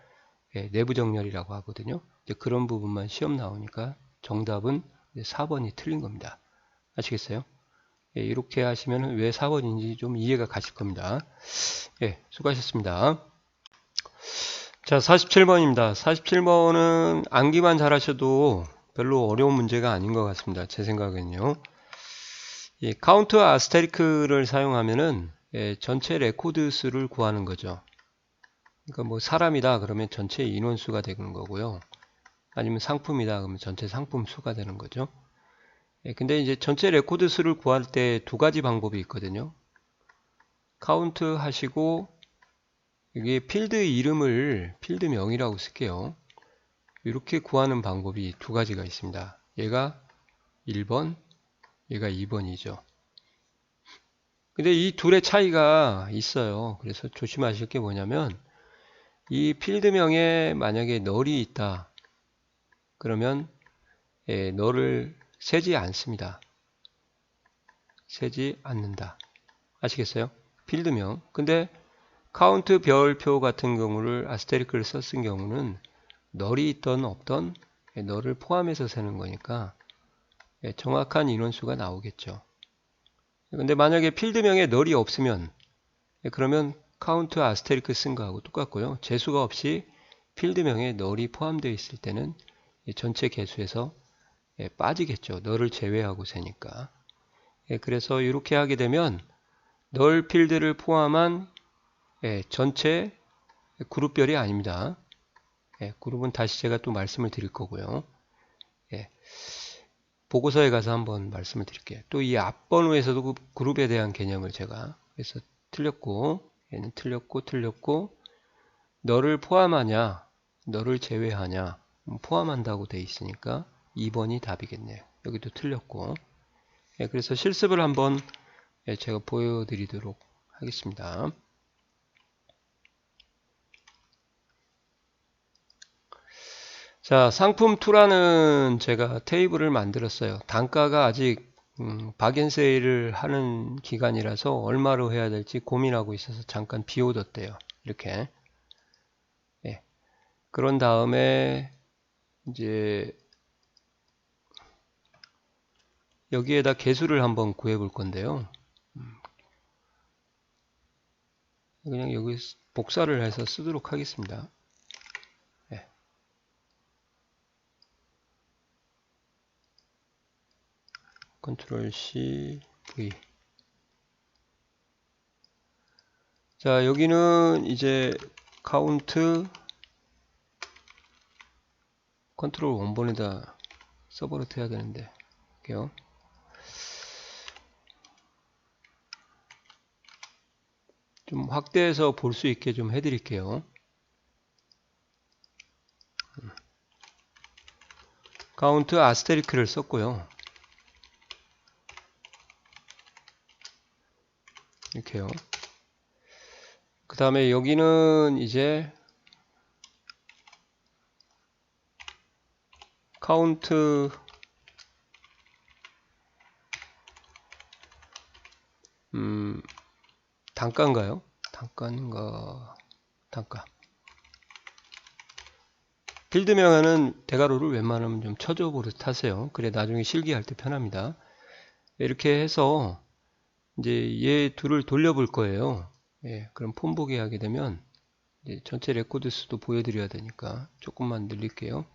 내부 정렬이라고 하거든요. 그런 부분만 시험 나오니까 정답은 4번이 틀린 겁니다. 아시겠어요? 이렇게 하시면 왜 4번인지 좀 이해가 가실 겁니다. 수고하셨습니다. 자, 47번입니다. 47번은 암기만 잘하셔도 별로 어려운 문제가 아닌 것 같습니다. 제 생각엔요. 이 카운트 아스테리크를 사용하면은 전체 레코드 수를 구하는 거죠. 그러니까 뭐 사람이다 그러면 전체 인원수가 되는 거고요. 아니면 상품이다 그러면 전체 상품 수가 되는 거죠. 근데 이제 전체 레코드 수를 구할 때 2가지 방법이 있거든요. 카운트 하시고 여기 필드 이름을 필드명이라고 쓸게요. 이렇게 구하는 방법이 2가지가 있습니다. 얘가 1번, 얘가 2번이죠. 근데 이 둘의 차이가 있어요. 그래서 조심하실 게 뭐냐면 이 필드명에 만약에 널이 있다. 그러면 널을 세지 않습니다. 세지 않는다. 아시겠어요? 필드명. 근데 카운트 별표 같은 경우를 아스테리크를 썼은 경우는 널이 있던 없던 널을 포함해서 세는 거니까 정확한 인원수가 나오겠죠. 근데 만약에 필드명에 널이 없으면 그러면 카운트 아스테리크 쓴 거하고 똑같고요. 재수가 없이 필드명에 널이 포함되어 있을 때는 전체 개수에서 빠지겠죠. 널을 제외하고 세니까. 그래서 이렇게 하게 되면 널 필드를 포함한 전체 그룹별이 아닙니다. 그룹은 다시 제가 또 말씀을 드릴 거고요. 보고서에 가서 한번 말씀을 드릴게요. 또 이 앞번호에서도 그 그룹에 대한 개념을 제가 그래서 틀렸고 얘는 틀렸고 너를 포함하냐 너를 제외하냐 포함한다고 돼 있으니까 2번이 답이겠네요. 여기도 틀렸고 그래서 실습을 한번 제가 보여드리도록 하겠습니다. 자, 상품2라는 제가 테이블을 만들었어요. 단가가 아직 박앤세일을 하는 기간이라서 얼마로 해야 될지 고민하고 있어서 잠깐 비워뒀대요. 이렇게. 그런 다음에 이제 여기에다 개수를 한번 구해 볼 건데요. 그냥 여기 복사를 해서 쓰도록 하겠습니다. 네. 컨트롤 C, V. 자, 여기는 이제 카운트 컨트롤 원본에다 서버로트 해야 되는데, 할게요. 좀 확대해서 볼 수 있게 좀 해드릴게요. 카운트 아스테리크를 썼고요. 이렇게요. 그 다음에 여기는 이제 카운트 단가인가요? 단가인가? 단가. 필드명은 대괄호를 웬만하면 좀 쳐줘 버릇 하세요. 그래 나중에 실기할 때 편합니다. 이렇게 해서 이제 얘 둘을 돌려볼 거예요. 예, 그럼 폼 보기 하게 되면 이제 전체 레코드 수도 보여드려야 되니까 조금만 늘릴게요.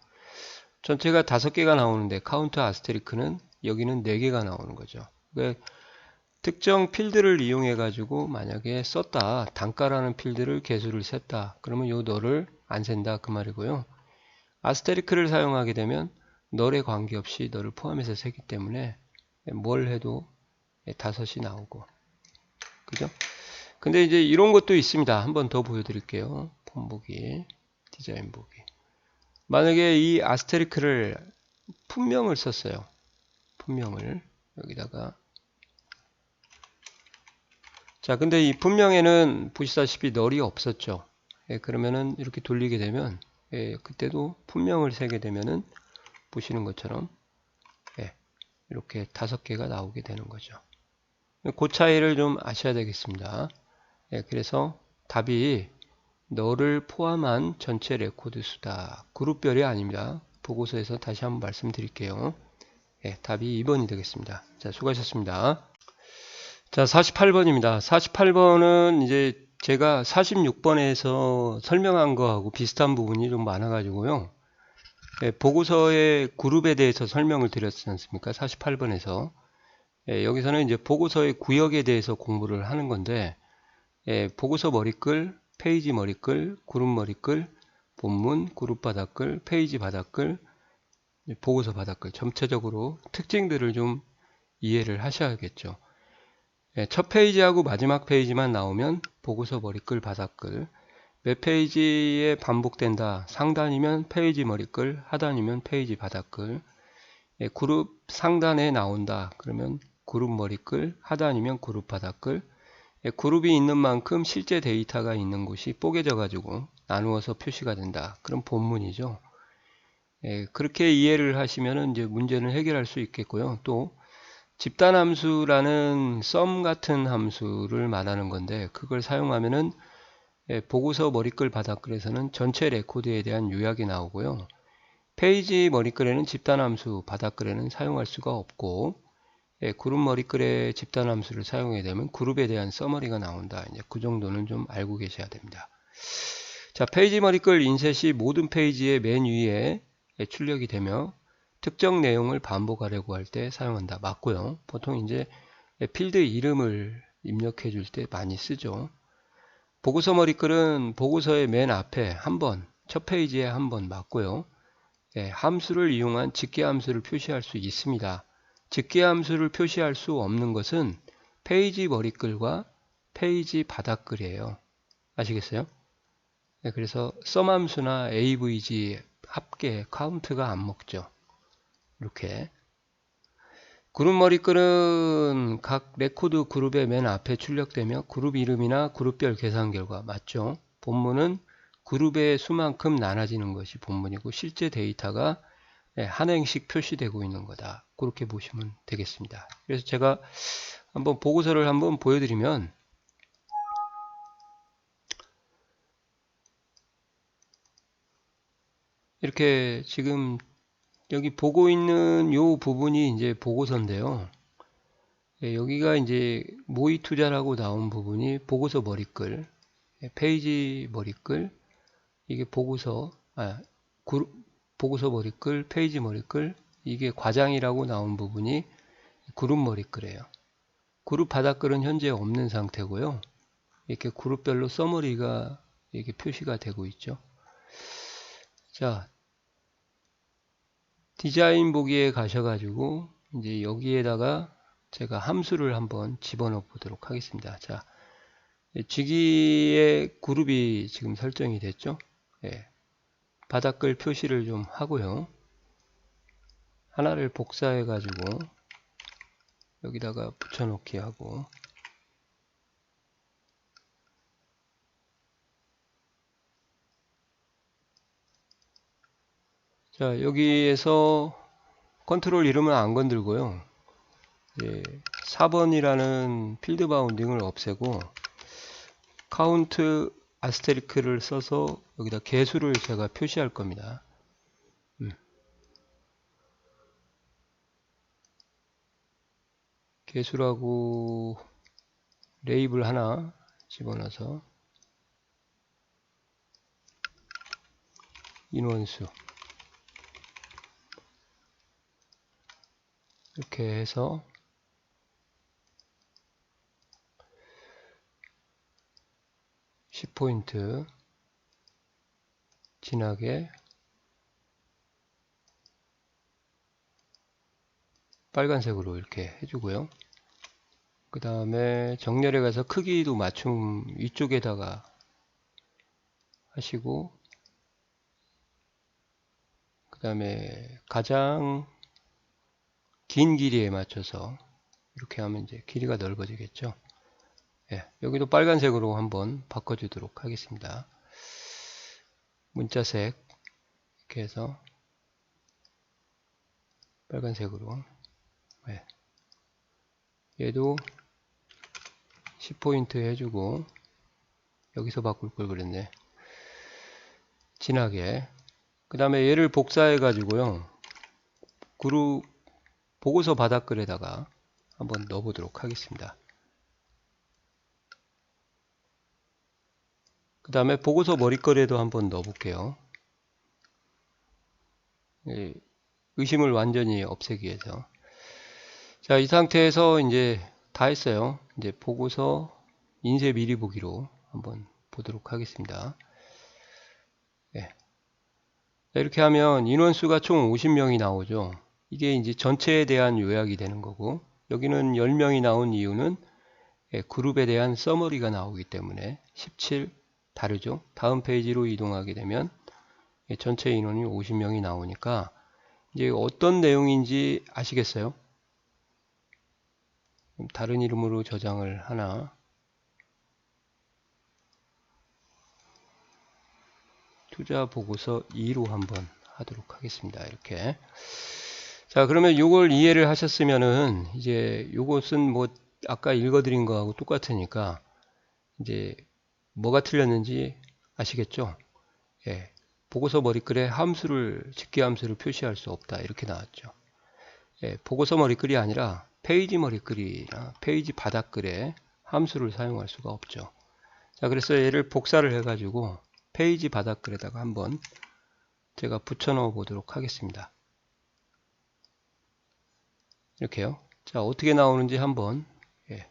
전체가 5개가 나오는데 카운트 아스테리크는 여기는 4개가 나오는 거죠. 그러니까 특정 필드를 이용해 가지고 만약에 썼다, 단가라는 필드를 개수를 셌다, 그러면 요 널을 안 센다 그 말이고요. 아스테리크를 사용하게 되면 널에 관계없이 널을 포함해서 세기 때문에 뭘 해도 5이 나오고, 그죠? 근데 이제 이런 것도 있습니다. 한 번 더 보여드릴게요. 폼 보기, 디자인 보기. 만약에 이 아스테리크를 품명을 썼어요. 품명을 여기다가, 자, 근데 이 품명에는 보시다시피 널이 없었죠. 예, 그러면은 이렇게 돌리게 되면, 예, 그때도 품명을 세게 되면은 보시는 것처럼, 예, 이렇게 5개가 나오게 되는 거죠. 그 차이를 좀 아셔야 되겠습니다. 예, 그래서 답이 너를 포함한 전체 레코드 수다. 그룹별이 아닙니다. 보고서에서 다시 한번 말씀드릴게요. 예, 답이 2번이 되겠습니다. 자, 수고하셨습니다. 자, 48번입니다. 48번은 이제 제가 46번에서 설명한 거하고 비슷한 부분이 좀 많아가지고요. 예, 보고서의 그룹에 대해서 설명을 드렸지 않습니까? 48번에서. 예, 여기서는 이제 보고서의 구역에 대해서 공부를 하는 건데, 예, 보고서 머리글, 페이지 머리글, 그룹 머리글, 본문, 그룹 바닥글, 페이지 바닥글, 보고서 바닥글, 전체적으로 특징들을 좀 이해를 하셔야겠죠. 예, 첫 페이지하고 마지막 페이지만 나오면 보고서 머리글, 바닥글, 몇 페이지에 반복된다, 상단이면 페이지 머리글, 하단이면 페이지 바닥글, 예, 그룹 상단에 나온다, 그러면 그룹 머리글, 하단이면 그룹 바닥글, 예, 그룹이 있는 만큼 실제 데이터가 있는 곳이 뽀개져 가지고 나누어서 표시가 된다. 그럼 본문이죠. 예, 그렇게 이해를 하시면 이제 문제는 해결할 수 있겠고요. 또 집단함수라는 sum 같은 함수를 말하는 건데 그걸 사용하면은 예, 보고서 머리글 바닥글에서는 전체 레코드에 대한 요약이 나오고요. 페이지 머리글에는 집단함수 바닥글에는 사용할 수가 없고 예, 그룹 머리글에 집단함수를 사용하게 되면 그룹에 대한 서머리가 나온다. 이제 그 정도는 좀 알고 계셔야 됩니다. 자, 페이지 머리글 인셋이 모든 페이지의 맨 위에 출력이 되며 특정 내용을 반복하려고 할 때 사용한다. 맞고요. 보통 이제 필드 이름을 입력해 줄 때 많이 쓰죠. 보고서 머리글은 보고서의 맨 앞에 한 번, 첫 페이지에 한 번 맞고요. 예, 함수를 이용한 집계 함수를 표시할 수 있습니다. 집계 함수를 표시할 수 없는 것은 페이지 머리글과 페이지 바닥글이에요. 아시겠어요? 네, 그래서 sum 함수나 avg 합계 카운트가 안 먹죠. 이렇게 그룹 머리글은 각 레코드 그룹의 맨 앞에 출력되며 그룹 이름이나 그룹별 계산 결과 맞죠. 본문은 그룹의 수만큼 나눠지는 것이 본문이고 실제 데이터가 한 행씩 표시되고 있는 거다. 그렇게 보시면 되겠습니다. 그래서 제가 한번 보고서를 한번 보여드리면 이렇게 지금 여기 보고 있는 요 부분이 이제 보고서인데요. 여기가 이제 모의 투자라고 나온 부분이 보고서 머리글. 페이지 머리글, 이게 보고서, 보고서 머리글, 페이지 머리글, 이게 과장이라고 나온 부분이 그룹 머리글이에요. 그룹 바닥글은 현재 없는 상태고요. 이렇게 그룹별로 서머리가 이렇게 표시가 되고 있죠. 자, 디자인 보기에 가셔가지고 이제 여기에다가 제가 함수를 한번 집어넣어 보도록 하겠습니다. 자, 쥐기의 그룹이 지금 설정이 됐죠. 예, 바닥글 표시를 좀 하고요. 하나를 복사해 가지고 여기다가 붙여넣기 하고, 자, 여기에서 컨트롤 이름은 안 건들고요. 예, 4번이라는 필드 바운딩을 없애고 카운트 아스테리크를 써서 여기다 개수를 제가 표시할 겁니다. 개수라고 레이블 하나 집어넣어서 인원수 이렇게 해서 10포인트 진하게 빨간색으로 이렇게 해주고요. 그 다음에 정렬해 가서 크기도 맞춤 위쪽에다가 하시고, 그 다음에 가장 긴 길이에 맞춰서 이렇게 하면 이제 길이가 넓어지겠죠. 예, 여기도 빨간색으로 한번 바꿔주도록 하겠습니다. 문자색 이렇게 해서 빨간색으로, 예, 얘도 10포인트 해주고, 여기서 바꿀 걸 그랬네. 진하게. 그 다음에 얘를 복사해 가지고요, 그룹 보고서 바닥글에다가 한번 넣어 보도록 하겠습니다. 그 다음에 보고서 머리글에도 한번 넣어 볼게요. 의심을 완전히 없애기 위해서. 자, 이 상태에서 이제 다 했어요. 이제 보고서 인쇄 미리 보기로 한번 보도록 하겠습니다. 네. 이렇게 하면 인원수가 총 50명이 나오죠. 이게 이제 전체에 대한 요약이 되는 거고, 여기는 10명이 나온 이유는 그룹에 대한 서머리가 나오기 때문에 17 다르죠. 다음 페이지로 이동하게 되면 전체 인원이 50명이 나오니까 이제 어떤 내용인지 아시겠어요? 다른 이름으로 저장을 하나, 투자 보고서 2로 한번 하도록 하겠습니다. 이렇게. 자, 그러면 이걸 이해를 하셨으면은 이제 이것은 뭐 아까 읽어드린 거하고 똑같으니까 이제 뭐가 틀렸는지 아시겠죠? 예. 보고서 머리글에 함수를, 직계함수를 표시할 수 없다. 이렇게 나왔죠. 예, 보고서 머리글이 아니라 페이지 머리글이나 페이지 바닥글에 함수를 사용할 수가 없죠. 자, 그래서 얘를 복사를 해가지고 페이지 바닥글에다가 한번 제가 붙여 넣어 보도록 하겠습니다. 이렇게요. 자, 어떻게 나오는지 한번, 예,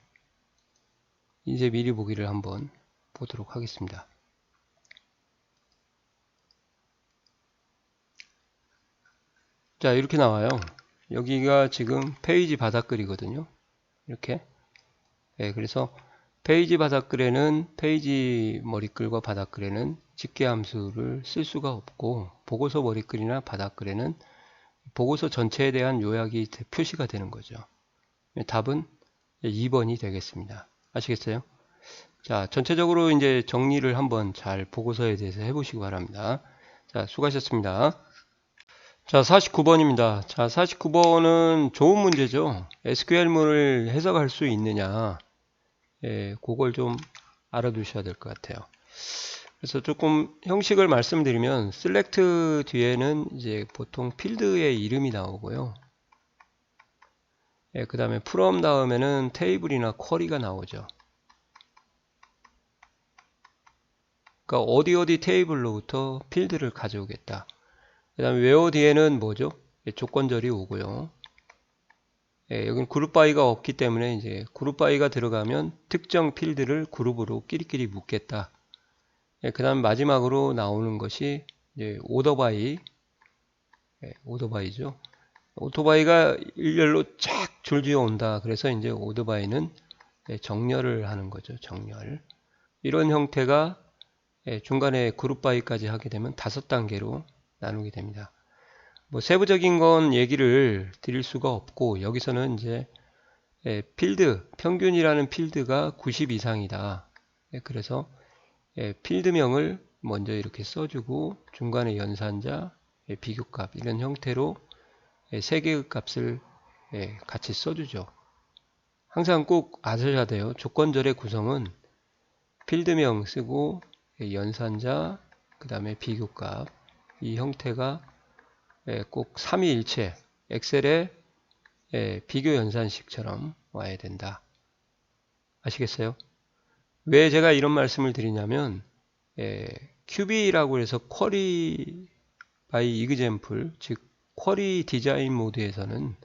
인쇄 미리 보기를 한번 보도록 하겠습니다. 자, 이렇게 나와요. 여기가 지금 페이지 바닥글이거든요. 이렇게. 예, 그래서 페이지 바닥글에는 페이지 머리글과 바닥글에는 직계함수를 쓸 수가 없고, 보고서 머리글이나 바닥글에는 보고서 전체에 대한 요약이 표시가 되는 거죠. 답은 2번이 되겠습니다. 아시겠어요? 자, 전체적으로 이제 정리를 한번 잘 보고서에 대해서 해보시기 바랍니다. 자, 수고하셨습니다. 자, 49번입니다. 자, 49번은 좋은 문제죠. SQL문을 해석할 수 있느냐. 예, 그걸 좀 알아두셔야 될 것 같아요. 그래서 조금 형식을 말씀드리면, select 뒤에는 이제 보통 필드의 이름이 나오고요. 예, 그 다음에 from 다음에는 테이블이나 쿼리가 나오죠. 그러니까 어디 테이블로부터 필드를 가져오겠다. 그 다음에 where 뒤에는 뭐죠? 조건절이 오고요. 여기는 그룹 바이가 없기 때문에 이제 그룹 바이가 들어가면 특정 필드를 그룹으로 끼리끼리 묶겠다. 그 다음 마지막으로 나오는 것이 이제 오더 바이, 오더 바이죠. 오토바이가 일렬로 쫙 줄지어 온다. 그래서 이제 오토바이는 정렬을 하는 거죠. 정렬. 이런 형태가 중간에 그룹 바이까지 하게 되면 5단계로 나누게 됩니다. 뭐 세부적인 건 얘기를 드릴 수가 없고 여기서는 이제 필드, 평균이라는 필드가 90 이상이다. 그래서 필드명을 먼저 이렇게 써주고 중간에 연산자, 비교값 이런 형태로 세 개의 값을 같이 써주죠. 항상 꼭 아셔야 돼요. 조건절의 구성은 필드명 쓰고 연산자, 그 다음에 비교값 이 형태가 꼭 삼위일체, 엑셀의 비교 연산식처럼 와야 된다. 아시겠어요? 왜 제가 이런 말씀을 드리냐면 QB라고 해서 쿼리 바이 이그젬플, 즉 쿼리 디자인 모드에서는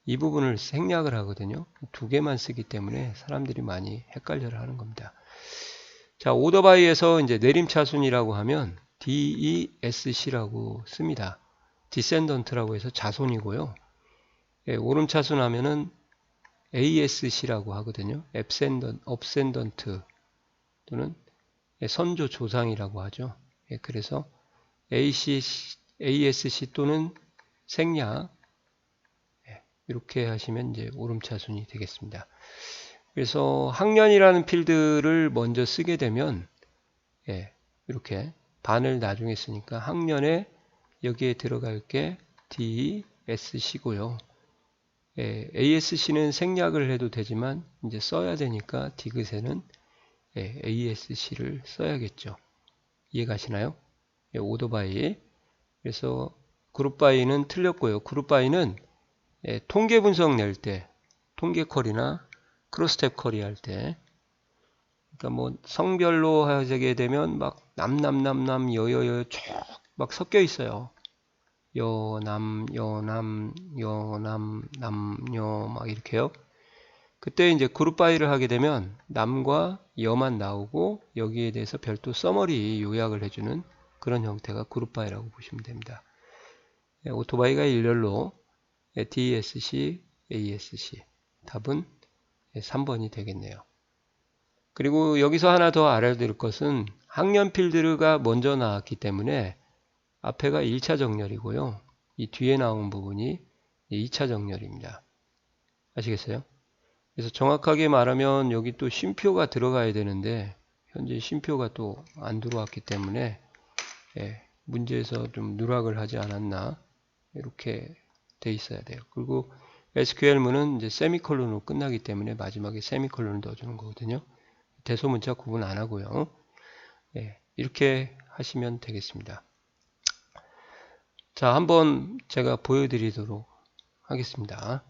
이 부분을 생략을 하거든요. 2개만 쓰기 때문에 사람들이 많이 헷갈려 하는 겁니다. 자, 오더바이에서 이제 내림차순이라고 하면 DESC라고 씁니다. 디센던트라고 해서 자손이고요. 오름차순 하면은 ASC라고 하거든요. 업센던트 또는 선조 조상이라고 하죠. 그래서 ASC 또는 생략 이렇게 하시면 이제 오름차순이 되겠습니다. 그래서 학년이라는 필드를 먼저 쓰게 되면 이렇게 반을 나중에 쓰니까 학년에 여기에 들어갈 게 DSC고요. ASC는 생략을 해도 되지만 이제 써야 되니까 디귿에는 ASC를 써야겠죠. 이해가시나요? 오더바이. 그래서 그룹바이는 틀렸고요. 그룹바이는 통계 분석 낼 때, 통계 쿼리나 크로스탭 쿼리 할 때, 그러니까 뭐 성별로 하게 되면 막 남남남남 여여여 쭉 막 섞여 있어요. 여남 여남 여남 남여 막 이렇게요. 그때 이제 그룹 바이를 하게 되면 남과 여만 나오고 여기에 대해서 별도 서머리 요약을 해주는 그런 형태가 그룹 바이라고 보시면 됩니다. 오토바이가 일렬로 DSC, ASC 답은 3번이 되겠네요. 그리고 여기서 하나 더 알아야 될 것은 학년 필드가 먼저 나왔기 때문에 앞에가 1차 정렬이고요. 이 뒤에 나온 부분이 2차 정렬입니다. 아시겠어요? 그래서 정확하게 말하면 여기 또 쉼표가 들어가야 되는데 현재 쉼표가 또 안 들어왔기 때문에 문제에서 좀 누락을 하지 않았나 이렇게 돼 있어야 돼요. 그리고 SQL문은 이제 세미콜론으로 끝나기 때문에 마지막에 세미콜론을 넣어주는 거거든요. 대소문자 구분 안 하고요. 이렇게 하시면 되겠습니다. 자, 한번 제가 보여드리도록 하겠습니다.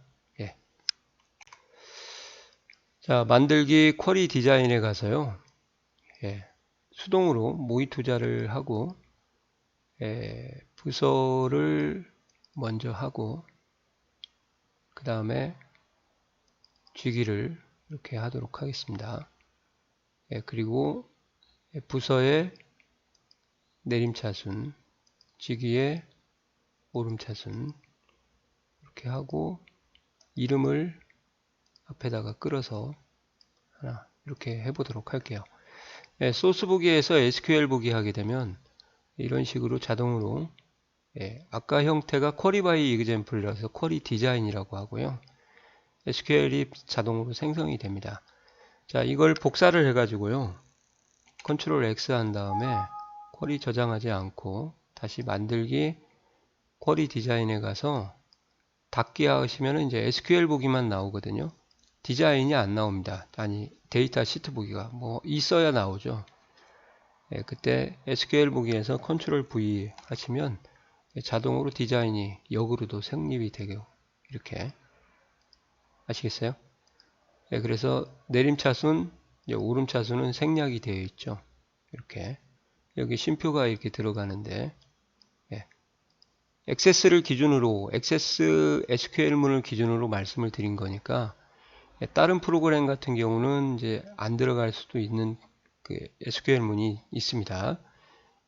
자, 만들기 쿼리 디자인에 가서요. 수동으로 모의 투자를 하고 부서를 먼저 하고 그 다음에 쥐기를 이렇게 하도록 하겠습니다. 그리고 부서의 내림차순, 쥐기의 오름차순 이렇게 하고 이름을 앞에다가 끌어서 하나 이렇게 해보도록 할게요. 소스 보기에서 SQL 보기 하게 되면 이런 식으로 자동으로 아까 형태가 쿼리 바이 이그젬플이라서 쿼리 디자인이라고 하고요. SQL이 자동으로 생성이 됩니다. 자, 이걸 복사를 해가지고요. 컨트롤 X 한 다음에 쿼리 저장하지 않고 다시 만들기 쿼리 디자인에 가서 닫기 하시면 이제 SQL 보기만 나오거든요. 디자인이 안 나옵니다. 아니, 데이터 시트 보기가 뭐 있어야 나오죠. 그때 SQL 보기에서 컨트롤 V 하시면 자동으로 디자인이 역으로도 성립이 되고 이렇게 아시겠어요? 그래서 내림차순, 오름차순은 생략이 되어 있죠. 이렇게 여기 쉼표가 이렇게 들어가는데, 예. 액세스를 기준으로, 액세스 SQL문을 기준으로 말씀을 드린 거니까, 예, 다른 프로그램 같은 경우는 이제 안 들어갈 수도 있는 그 SQL문이 있습니다.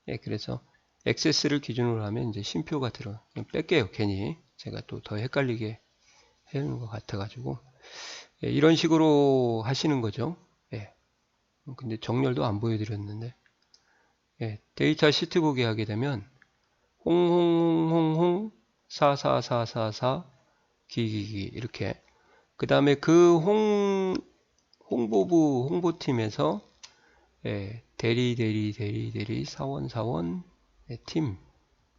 예, 그래서 액세스를 기준으로 하면 이제 쉼표가 들어. 뺄게요. 괜히 제가 또 더 헷갈리게 해놓은 것 같아가지고. 예, 이런 식으로 하시는 거죠. 예. 근데 정렬도 안 보여드렸는데. 예, 데이터 시트 보기 하게 되면 홍홍홍홍 44444 기기기 이렇게 그 다음에 그 홍보부 홍보팀에서 예, 대리 사원 예, 팀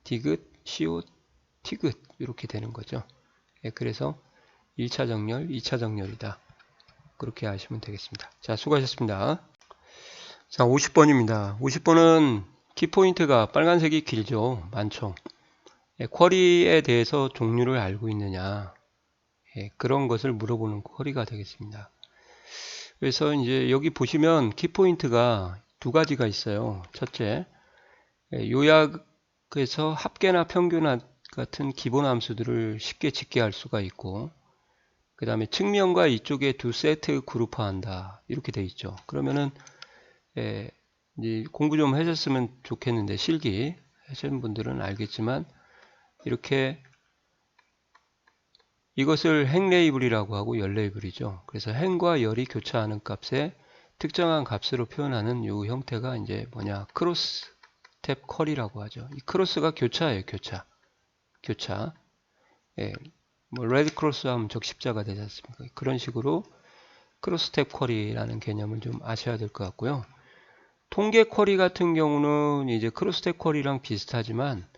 디귿 CO 티귿 이렇게 되는 거죠. 예, 그래서 1차 정렬 2차 정렬이다 그렇게 하시면 되겠습니다. 자, 수고하셨습니다. 자, 50번입니다. 50번은 키포인트가 빨간색이 길죠. 많죠. 예, 쿼리에 대해서 종류를 알고 있느냐. 예, 그런 것을 물어보는 쿼리가 되겠습니다. 그래서 이제 여기 보시면 키포인트가 두 가지가 있어요. 첫째, 예, 요약에서 합계나 평균 같은 기본 함수들을 쉽게 짓게 할 수가 있고, 그 다음에 측면과 이쪽에 두 세트 그룹화한다. 이렇게 돼 있죠. 그러면은 예, 이제 공부 좀 하셨으면 좋겠는데 실기 하시는 분들은 알겠지만 이렇게 이것을 행 레이블이라고 하고 열 레이블이죠. 그래서 행과 열이 교차하는 값에 특정한 값으로 표현하는 이 형태가 이제 뭐냐 크로스 탭 컬이라고 하죠. 이 크로스가 교차예요. 교차. 예, 뭐 레드 크로스 하면 적십자가 되지 않습니까? 그런 식으로 크로스 탭 컬이라는 개념을 좀 아셔야 될 것 같고요. 통계 쿼리 같은 경우는 이제 크로스탭 쿼리랑 비슷하지만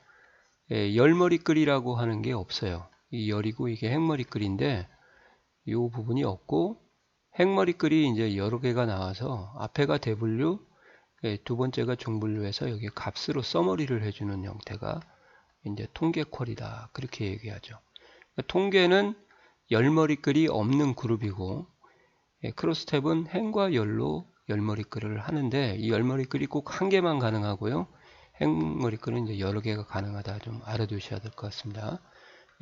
예, 열머리글이라고 하는 게 없어요. 이 열이고 이게 행머리글인데 이 부분이 없고 행머리글이 이제 여러 개가 나와서 앞에가 대분류, 예, 두 번째가 중분류해서 여기 값으로 써머리를 해주는 형태가 이제 통계 쿼리다 그렇게 얘기하죠. 통계는 열머리글이 없는 그룹이고 예, 크로스탭은 행과 열로 열머리글을 하는데 이 열머리글이 꼭 한 개만 가능하고요. 행머리글은 이제 여러 개가 가능하다 좀 알아두셔야 될 것 같습니다.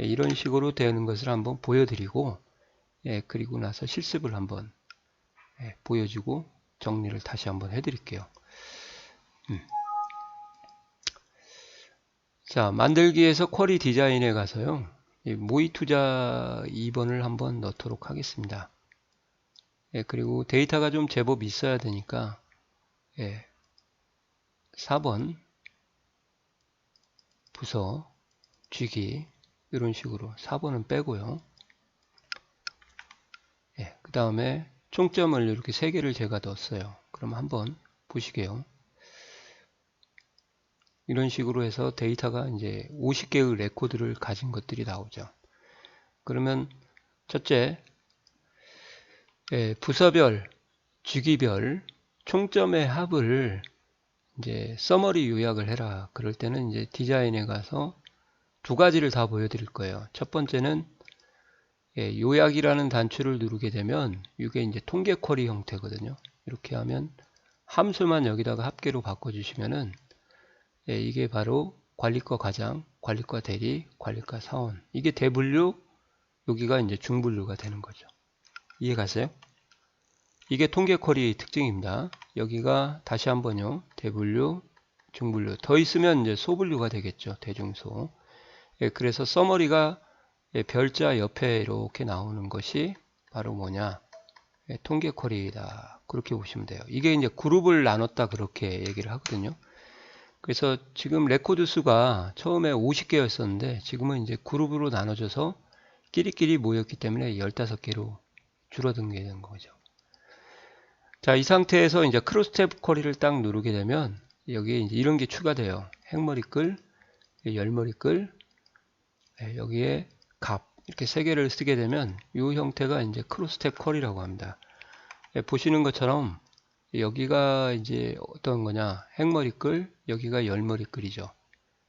예, 이런 식으로 되는 것을 한번 보여드리고 예, 그리고 나서 실습을 한번 예, 보여주고 정리를 다시 한번 해드릴게요. 자, 만들기에서 쿼리 디자인에 가서요. 모의 투자 2번을 한번 넣도록 하겠습니다. 예, 그리고 데이터가 좀 제법 있어야 되니까 예, 4번 부서 쥐기 이런 식으로 4번은 빼고요. 예, 그 다음에 총점을 이렇게 3개를 제가 넣었어요. 그럼 한번 보시게요. 이런 식으로 해서 데이터가 이제 50개의 레코드를 가진 것들이 나오죠. 그러면 첫째, 예, 부서별, 주기별, 총점의 합을 이제 서머리 요약을 해라. 그럴 때는 이제 디자인에 가서 두 가지를 다 보여드릴 거예요. 첫 번째는 예, 요약이라는 단추를 누르게 되면 이게 이제 통계 쿼리 형태거든요. 이렇게 하면 함수만 여기다가 합계로 바꿔주시면은 예, 이게 바로 관리과 과장, 관리과 대리, 관리과 사원. 이게 대분류, 여기가 이제 중분류가 되는 거죠. 이해 가세요? 이게 통계 쿼리 특징입니다. 여기가 다시 한번요. 대분류, 중분류. 더 있으면 이제 소분류가 되겠죠. 대중소. 예, 그래서 서머리가 예, 별자 옆에 이렇게 나오는 것이 바로 뭐냐? 예, 통계 쿼리이다. 그렇게 보시면 돼요. 이게 이제 그룹을 나눴다 그렇게 얘기를 하거든요. 그래서 지금 레코드 수가 처음에 50개였었는데 지금은 이제 그룹으로 나눠져서 끼리끼리 모였기 때문에 15개로 줄어든 게 되는 거죠. 자, 이 상태에서 이제 크로스탭 쿼리를 딱 누르게 되면 여기에 이제 이런 게 추가돼요. 행머리글, 열머리글, 여기에 값 이렇게 3개를 쓰게 되면 이 형태가 이제 크로스탭 쿼리라고 합니다. 보시는 것처럼 여기가 이제 어떤 거냐 행머리글, 여기가 열머리글이죠.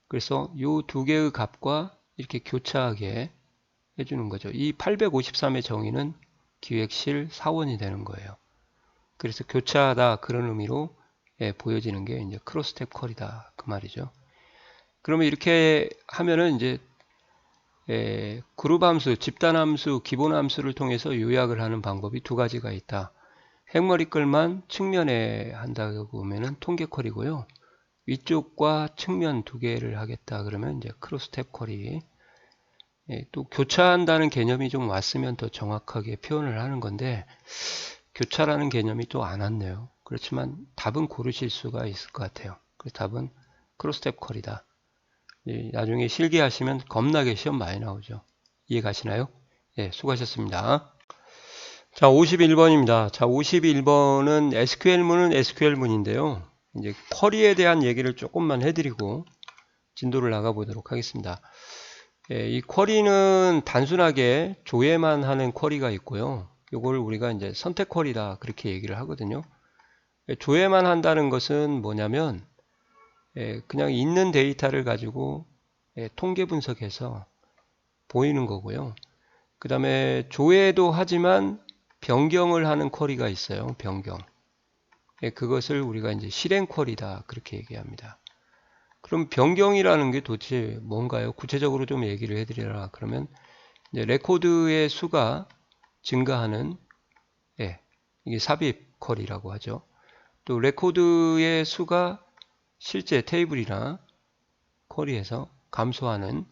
그래서 이 두 개의 값과 이렇게 교차하게 해주는 거죠. 이 853의 정의는 기획실 사원이 되는 거예요. 그래서 교차하다 그런 의미로 보여지는 게 이제 크로스탭 쿼리다 그 말이죠. 그러면 이렇게 하면은 이제 그룹 함수, 집단 함수, 기본 함수를 통해서 요약을 하는 방법이 두 가지가 있다. 핵머리글만 측면에 한다고 보면은 통계 쿼리고요. 위쪽과 측면 두 개를 하겠다 그러면 이제 크로스탭 쿼리. 또 교차한다는 개념이 좀 왔으면 더 정확하게 표현을 하는 건데 교차라는 개념이 또 안 왔네요. 그렇지만 답은 고르실 수가 있을 것 같아요. 그래서 답은 크로스탭 쿼리다. 나중에 실기하시면 겁나게 시험 많이 나오죠. 이해 가시나요? 예, 수고하셨습니다. 자, 51번입니다. 자, 51번은 SQL문은 SQL문인데요. 이제 쿼리에 대한 얘기를 조금만 해드리고 진도를 나가 보도록 하겠습니다. 이 쿼리는 단순하게 조회만 하는 쿼리가 있고요. 이걸 우리가 이제 선택 쿼리다 그렇게 얘기를 하거든요. 조회만 한다는 것은 뭐냐면 그냥 있는 데이터를 가지고 통계 분석해서 보이는 거고요. 그 다음에 조회도 하지만 변경을 하는 쿼리가 있어요. 변경. 그것을 우리가 이제 실행 쿼리다 그렇게 얘기합니다. 그럼 변경이라는 게 도대체 뭔가요? 구체적으로 좀 얘기를 해드리라. 그러면 이제 레코드의 수가 증가하는 이게 삽입 쿼리라고 하죠. 또 레코드의 수가 실제 테이블이나 쿼리에서 감소하는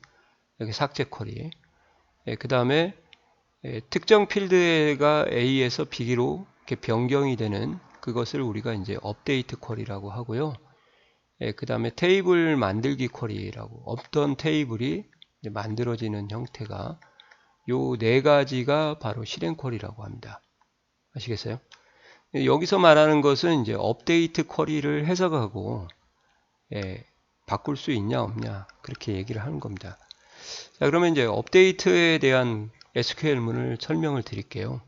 여기 삭제 쿼리. 그 다음에 특정 필드가 A에서 B로 이렇게 변경이 되는 그것을 우리가 이제 업데이트 쿼리라고 하고요. 그 다음에 테이블 만들기 쿼리라고 없던 테이블이 만들어지는 형태가 요 네 가지가 바로 실행 쿼리라고 합니다. 아시겠어요? 여기서 말하는 것은 이제 업데이트 쿼리를 해석하고 바꿀 수 있냐 없냐 그렇게 얘기를 하는 겁니다. 자, 그러면 이제 업데이트에 대한 SQL문을 설명을 드릴게요.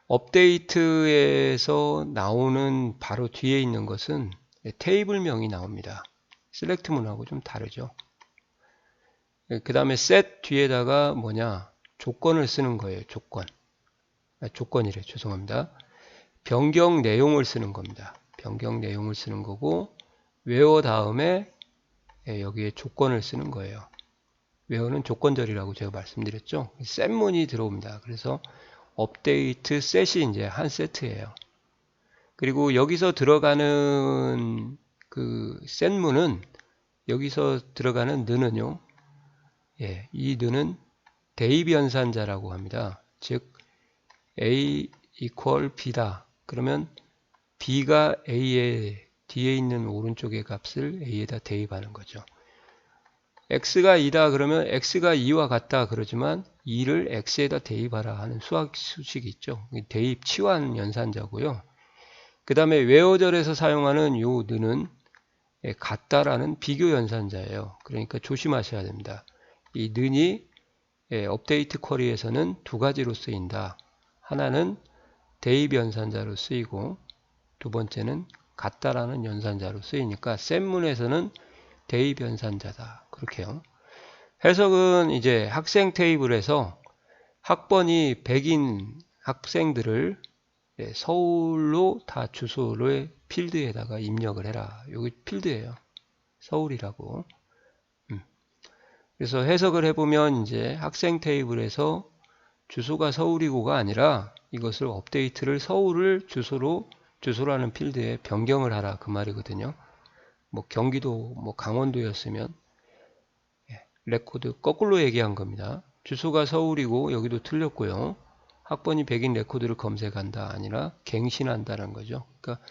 업데이트에서 나오는 바로 뒤에 있는 것은 테이블명이 나옵니다. 셀렉트문하고 좀 다르죠. 그 다음에 set 뒤에다가 뭐냐 조건을 쓰는 거예요. 조건이래 죄송합니다. 변경 내용을 쓰는 겁니다. 변경 내용을 쓰는 거고 where 다음에 여기에 조건을 쓰는 거예요. where는 조건절이라고 제가 말씀드렸죠. set문이 들어옵니다. 그래서 업데이트 set이 이제 한 세트예요. 그리고 여기서 들어가는 그 set문은 여기서 들어가는 는은요. 이 는은 대입 연산자라고 합니다. 즉 A equal B다. 그러면 B가 A의 뒤에 있는 오른쪽의 값을 A에다 대입하는 거죠. X가 2다 그러면 X가 2와 같다 그러지만 2를 X에다 대입하라 하는 수학 수식이 있죠. 대입 치환 연산자고요. 그 다음에 웨어절에서 사용하는 요 는은 같다라는 비교 연산자예요. 그러니까 조심하셔야 됩니다. 이 는이 업데이트 쿼리에서는 두 가지로 쓰인다. 하나는 대입 연산자로 쓰이고 두 번째는 같다라는 연산자로 쓰이니까 셋문에서는 대입 연산자다. 그렇게요. 해석은 이제 학생 테이블에서 학번이 100인 학생들을 서울로 다 주소의 필드에다가 입력을 해라. 여기 필드예요. 서울이라고. 그래서 해석을 해보면 이제 학생 테이블에서 주소가 서울이고가 아니라 이것을 업데이트를 서울을 주소라는 필드에 변경을 하라 그 말이거든요. 뭐 경기도 뭐 강원도였으면 레코드 거꾸로 얘기한 겁니다. 주소가 서울이고 여기도 틀렸고요. 학번이 100인 레코드를 검색한다 아니라 갱신한다는 거죠. 그러니까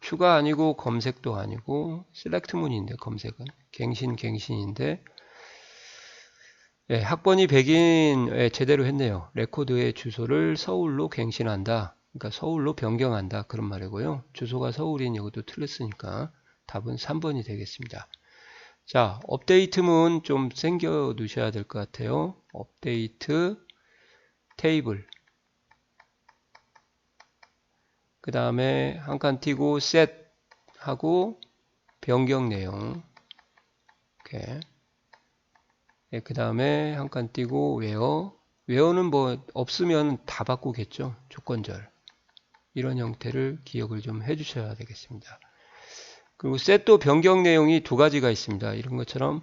휴가 아니고 검색도 아니고 셀렉트문인데 검색은 갱신인데 학번이 100인 제대로 했네요. 레코드의 주소를 서울로 갱신한다. 그러니까 서울로 변경한다. 그런 말이고요. 주소가 서울인 여기도 틀렸으니까 답은 3번이 되겠습니다. 자, 업데이트문 좀 챙겨 두셔야 될 것 같아요. 업데이트 테이블. 그 다음에 한 칸 띄고 set 하고 변경 내용. 이렇게. 그 다음에 한 칸 띄고 where는 뭐 없으면 다 바꾸겠죠. 조건절. 이런 형태를 기억을 좀 해주셔야 되겠습니다. 그리고 셋도 변경 내용이 두 가지가 있습니다. 이런 것처럼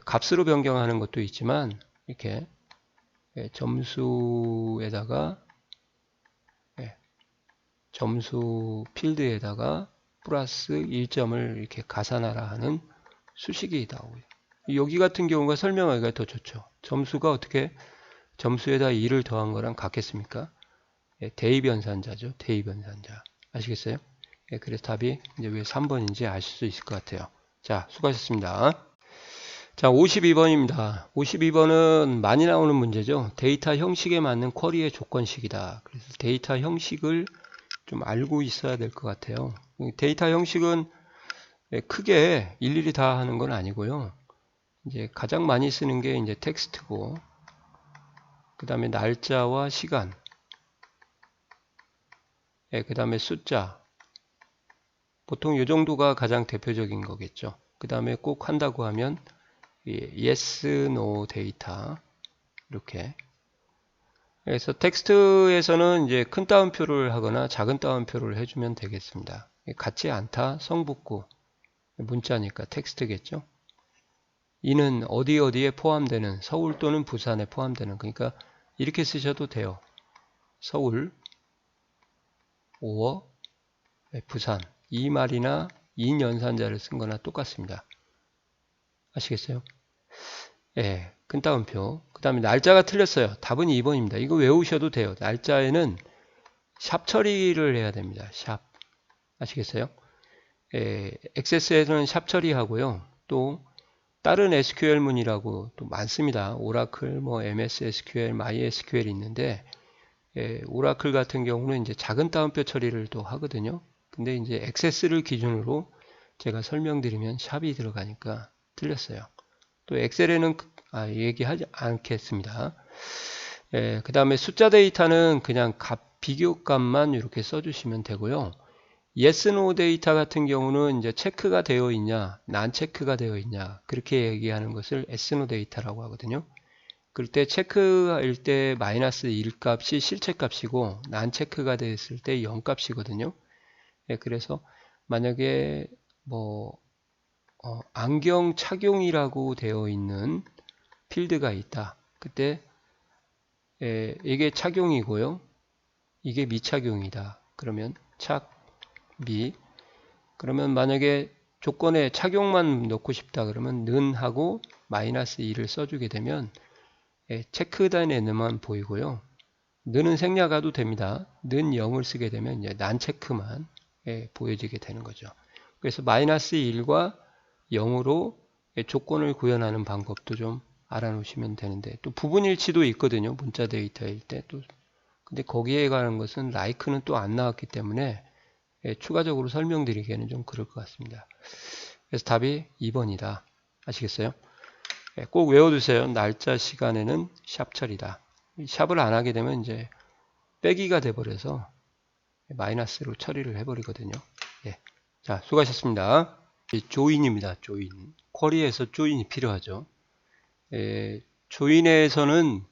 값으로 변경하는 것도 있지만 이렇게 점수에다가 점수 필드에다가 플러스 1점을 이렇게 가산하라 하는 수식이 나오고요. 여기 같은 경우가 설명하기가 더 좋죠. 점수가 어떻게 점수에다 2를 더한 거랑 같겠습니까? 대입연산자죠. 대입연산자. 아시겠어요? 그래서 답이 이제 왜 3번인지 아실 수 있을 것 같아요. 자, 수고하셨습니다. 자, 52번입니다. 52번은 많이 나오는 문제죠. 데이터 형식에 맞는 쿼리의 조건식이다. 그래서 데이터 형식을 좀 알고 있어야 될 것 같아요. 데이터 형식은 크게 일일이 다 하는 건 아니고요. 이제 가장 많이 쓰는 게 이제 텍스트고, 그 다음에 날짜와 시간, 그 다음에 숫자. 보통 이 정도가 가장 대표적인 거겠죠. 그 다음에 꼭 한다고 하면 yes, no 데이터 이렇게. 그래서 텍스트에서는 이제 큰 따옴표를 하거나 작은 따옴표를 해주면 되겠습니다. 같지 않다 성북구 문자니까 텍스트겠죠. 이는 어디 어디에 포함되는 서울 또는 부산에 포함되는, 그러니까 이렇게 쓰셔도 돼요. 서울 5억 부산 이 말이나 인 연산자를 쓴 거나 똑같습니다. 아시겠어요? 예, 큰 따옴표. 그 다음에 날짜가 틀렸어요. 답은 2번입니다. 이거 외우셔도 돼요. 날짜에는 샵 처리를 해야 됩니다. 샵. 아시겠어요? 예, 액세스에서는 샵 처리하고요. 또 다른 SQL문이라고 또 많습니다. 오라클, 뭐 MS SQL, MySQL 있는데 오라클 같은 경우는 이제 작은 따옴표 처리를 또 하거든요. 근데 이제 액세스를 기준으로 제가 설명드리면 샵이 들어가니까 틀렸어요. 또 엑셀에는 얘기하지 않겠습니다. 그 다음에 숫자 데이터는 그냥 비교값만 이렇게 써주시면 되고요. yes, no 데이터 같은 경우는 이제 체크가 되어 있냐, 난 체크가 되어 있냐, 그렇게 얘기하는 것을 yes, no 데이터라고 하거든요. 그럴 때 체크할 때 마이너스 1값이 실체 값이고, 난 체크가 됐을 때 0값이거든요. 그래서 만약에 뭐 안경 착용이라고 되어 있는 필드가 있다. 그때 이게 착용이고요. 이게 미착용이다. 그러면 미. 그러면 만약에 조건에 착용만 넣고 싶다 그러면 는 하고 마이너스 2를 써주게 되면 체크단에만 보이고요. 는은 생략해도 됩니다. 는 0을 쓰게 되면 이제 난 체크만 보여지게 되는 거죠. 그래서 마이너스 1과 0으로 조건을 구현하는 방법도 좀 알아놓으시면 되는데, 또 부분일치도 있거든요. 문자 데이터일 때 또. 근데 거기에 관한 것은 like는 또 안 나왔기 때문에 추가적으로 설명드리기에는 좀 그럴 것 같습니다. 그래서 답이 2번이다. 아시겠어요? 꼭 외워두세요. 날짜 시간에는 샵 처리다. 샵을 안 하게 되면 이제 빼기가 돼버려서 마이너스로 처리를 해버리거든요. 예. 자, 수고하셨습니다. 조인입니다. 조인. 쿼리에서 조인이 필요하죠. 조인에서는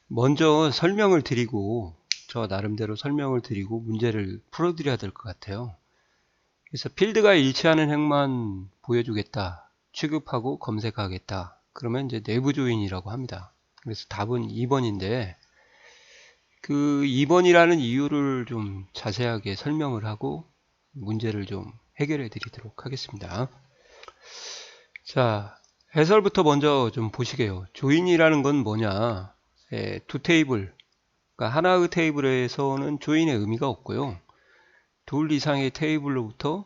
먼저 설명을 드리고, 저 나름대로 설명을 드리고 문제를 풀어드려야 될 것 같아요. 그래서 필드가 일치하는 행만 보여주겠다. 취급하고 검색하겠다. 그러면 이제 내부 조인이라고 합니다. 그래서 답은 2번인데, 그 2번이라는 이유를 좀 자세하게 설명을 하고 문제를 좀 해결해 드리도록 하겠습니다. 자, 해설부터 먼저 좀 보시게요. 조인이라는 건 뭐냐? 두 테이블, 그러니까 하나의 테이블에서는 조인의 의미가 없고요. 둘 이상의 테이블로부터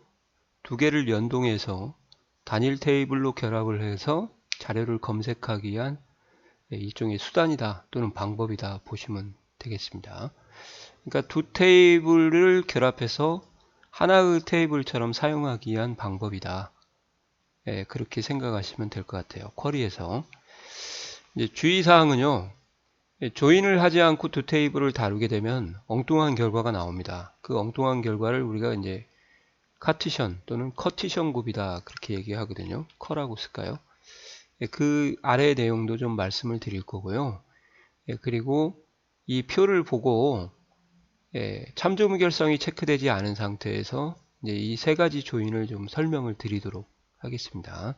두 개를 연동해서 단일 테이블로 결합을 해서 자료를 검색하기 위한 일종의 수단이다 또는 방법이다 보시면 되겠습니다. 그러니까 두 테이블을 결합해서 하나의 테이블처럼 사용하기 위한 방법이다. 그렇게 생각하시면 될 것 같아요. 쿼리에서. 이제 주의사항은요. 조인을 하지 않고 두 테이블을 다루게 되면 엉뚱한 결과가 나옵니다. 그 엉뚱한 결과를 우리가 이제 카티션 또는 커티션 곱이다 그렇게 얘기하거든요. 커라고 쓸까요? 그 아래 내용도 좀 말씀을 드릴 거고요. 그리고 이 표를 보고 참조 무결성이 체크되지 않은 상태에서 이제 이 세 가지 조인을 좀 설명을 드리도록 하겠습니다.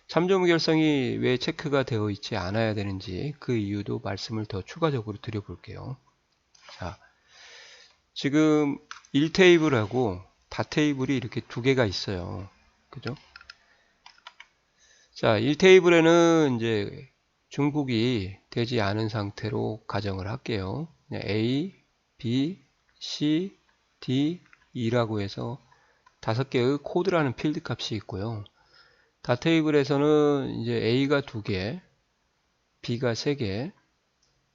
참조 무결성이 왜 체크가 되어 있지 않아야 되는지 그 이유도 말씀을 더 추가적으로 드려볼게요. 자, 지금 1테이블하고 다테이블이 이렇게 두 개가 있어요. 그죠? 자, 1테이블에는 이제 중복이 되지 않은 상태로 가정을 할게요. A, B, C, D, E라고 해서 5개의 코드라는 필드 값이 있고요. 다테이블에서는 이제 A가 2개, B가 3개,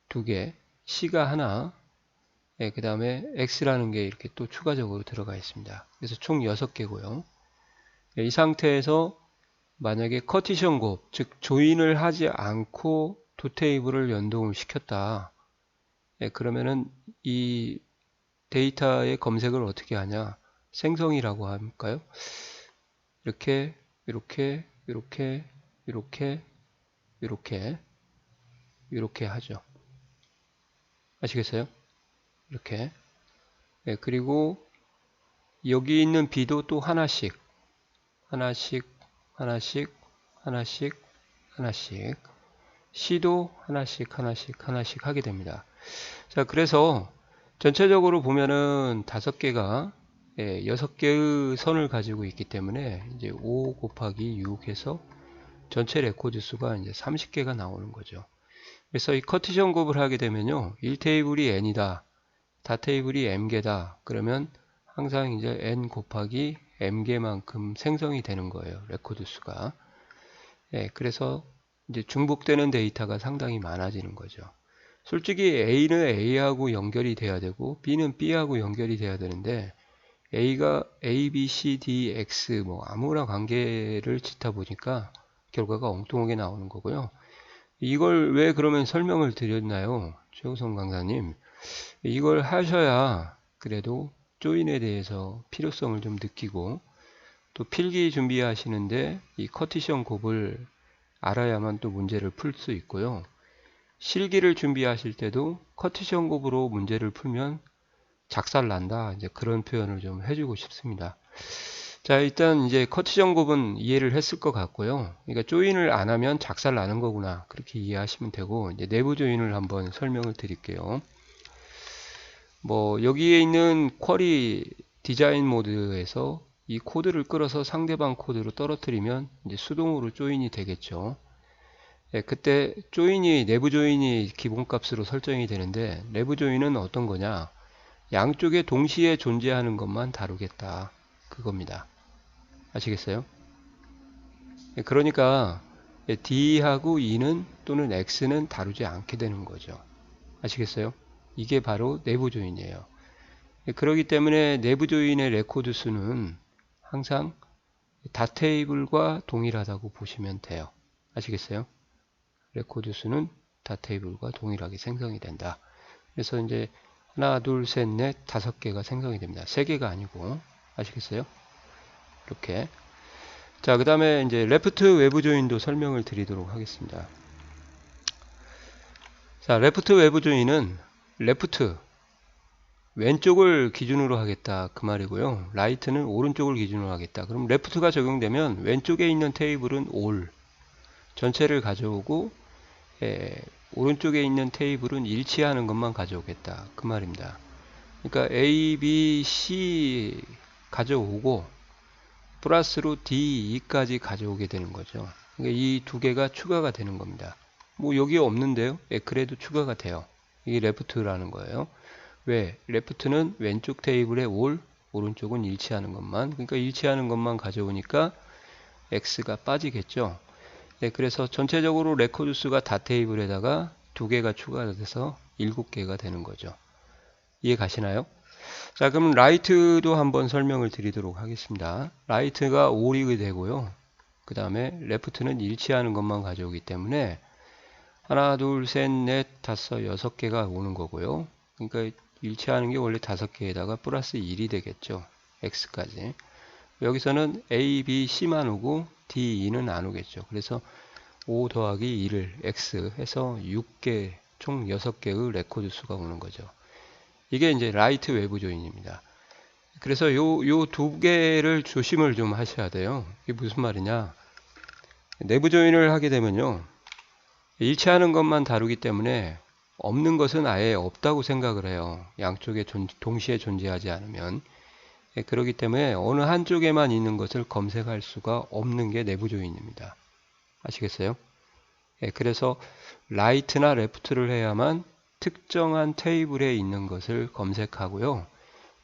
2개, C가 하나, 그 다음에 X라는 게 이렇게 또 추가적으로 들어가 있습니다. 그래서 총 6개고요. 이 상태에서 만약에 커티션 곱, 즉 조인을 하지 않고 두 테이블을 연동을 시켰다. 그러면은 이 데이터의 검색을 어떻게 하냐? 생성이라고 할까요? 이렇게, 이렇게, 이렇게, 이렇게, 이렇게, 이렇게 하죠. 아시겠어요? 이렇게. 그리고 여기 있는 B도 또 하나씩, 하나씩, 하나씩, 하나씩, 하나씩. C도 하나씩, 하나씩, 하나씩 하게 됩니다. 자, 그래서 전체적으로 보면은 5개가 6개의 선을 가지고 있기 때문에 이제 5 곱하기 6 해서 전체 레코드 수가 이제 30개가 나오는 거죠. 그래서 이 커티션 곱을 하게 되면요. 1테이블이 n이다. 다테이블이 m개다. 그러면 항상 이제 n 곱하기 m개만큼 생성이 되는 거예요. 레코드 수가. 그래서 이제 중복되는 데이터가 상당히 많아지는 거죠. 솔직히 A는 A하고 연결이 돼야 되고 B는 B하고 연결이 돼야 되는데 A가 A, B, C, D, X 뭐 아무나 관계를 짓다 보니까 결과가 엉뚱하게 나오는 거고요. 이걸 왜 그러면 설명을 드렸나요? 최우성 강사님. 이걸 하셔야 그래도 조인에 대해서 필요성을 좀 느끼고 또 필기 준비하시는데 이 커티션 곱을 알아야만 또 문제를 풀 수 있고요. 실기를 준비하실 때도 커티션 곱으로 문제를 풀면 작살 난다. 이제 그런 표현을 좀 해주고 싶습니다. 자, 일단 이제 커티션 곱은 이해를 했을 것 같고요. 그러니까 조인을 안 하면 작살 나는 거구나. 그렇게 이해하시면 되고, 이제 내부 조인을 한번 설명을 드릴게요. 뭐, 여기에 있는 쿼리 디자인 모드에서 이 코드를 끌어서 상대방 코드로 떨어뜨리면 이제 수동으로 조인이 되겠죠. 그때 조인이 내부 조인이 기본값으로 설정이 되는데 내부 조인은 어떤 거냐? 양쪽에 동시에 존재하는 것만 다루겠다. 그겁니다. 아시겠어요? 그러니까 D하고 E는 또는 X는 다루지 않게 되는 거죠. 아시겠어요? 이게 바로 내부 조인이에요. 그렇기 때문에 내부 조인의 레코드 수는 항상 다테이블과 동일하다고 보시면 돼요. 아시겠어요? 레코드 수는 다테이블과 동일하게 생성이 된다. 그래서 이제 하나, 둘, 셋, 넷, 5개가 생성이 됩니다. 3개가 아니고. 아시겠어요? 이렇게. 자, 그 다음에 이제 레프트 외부 조인도 설명을 드리도록 하겠습니다. 자, 레프트 외부 조인은 레프트 왼쪽을 기준으로 하겠다 그 말이고요. 라이트는 오른쪽을 기준으로 하겠다. 그럼 레프트가 적용되면 왼쪽에 있는 테이블은 all 전체를 가져오고 오른쪽에 있는 테이블은 일치하는 것만 가져오겠다 그 말입니다. 그러니까 A, B, C 가져오고 플러스로 D, E까지 가져오게 되는 거죠. 그러니까 이 두 개가 추가가 되는 겁니다. 뭐 여기에 없는데요. 그래도 추가가 돼요. 이게 레프트라는 거예요. 왜? 레프트는 왼쪽 테이블에 all, 오른쪽은 일치하는 것만. 그러니까 일치하는 것만 가져오니까 X가 빠지겠죠. 그래서 전체적으로 레코드 수가 다 테이블에다가 2개가 추가돼서 7개가 되는 거죠. 이해 가시나요? 자, 그럼 라이트도 한번 설명을 드리도록 하겠습니다. 라이트가 5릭이 되고요. 그 다음에 레프트는 일치하는 것만 가져오기 때문에 하나, 둘, 셋, 넷, 다섯, 6개가 오는 거고요. 그러니까 일치하는 게 원래 5개에다가 플러스 1이 되겠죠. X까지. 여기서는 A, B, C만 오고 D, E는 안 오겠죠. 그래서 5 더하기 2를 X 해서 6개, 총 6개의 레코드 수가 오는 거죠. 이게 이제 라이트 외부 조인입니다. 그래서 요 두 개를 조심을 좀 하셔야 돼요. 이게 무슨 말이냐. 내부 조인을 하게 되면요. 일치하는 것만 다루기 때문에 없는 것은 아예 없다고 생각을 해요. 양쪽에 동시에 존재하지 않으면. 그렇기 때문에 어느 한쪽에만 있는 것을 검색할 수가 없는 게 내부 조인입니다. 아시겠어요? 그래서 라이트나 레프트를 해야만 특정한 테이블에 있는 것을 검색하고요.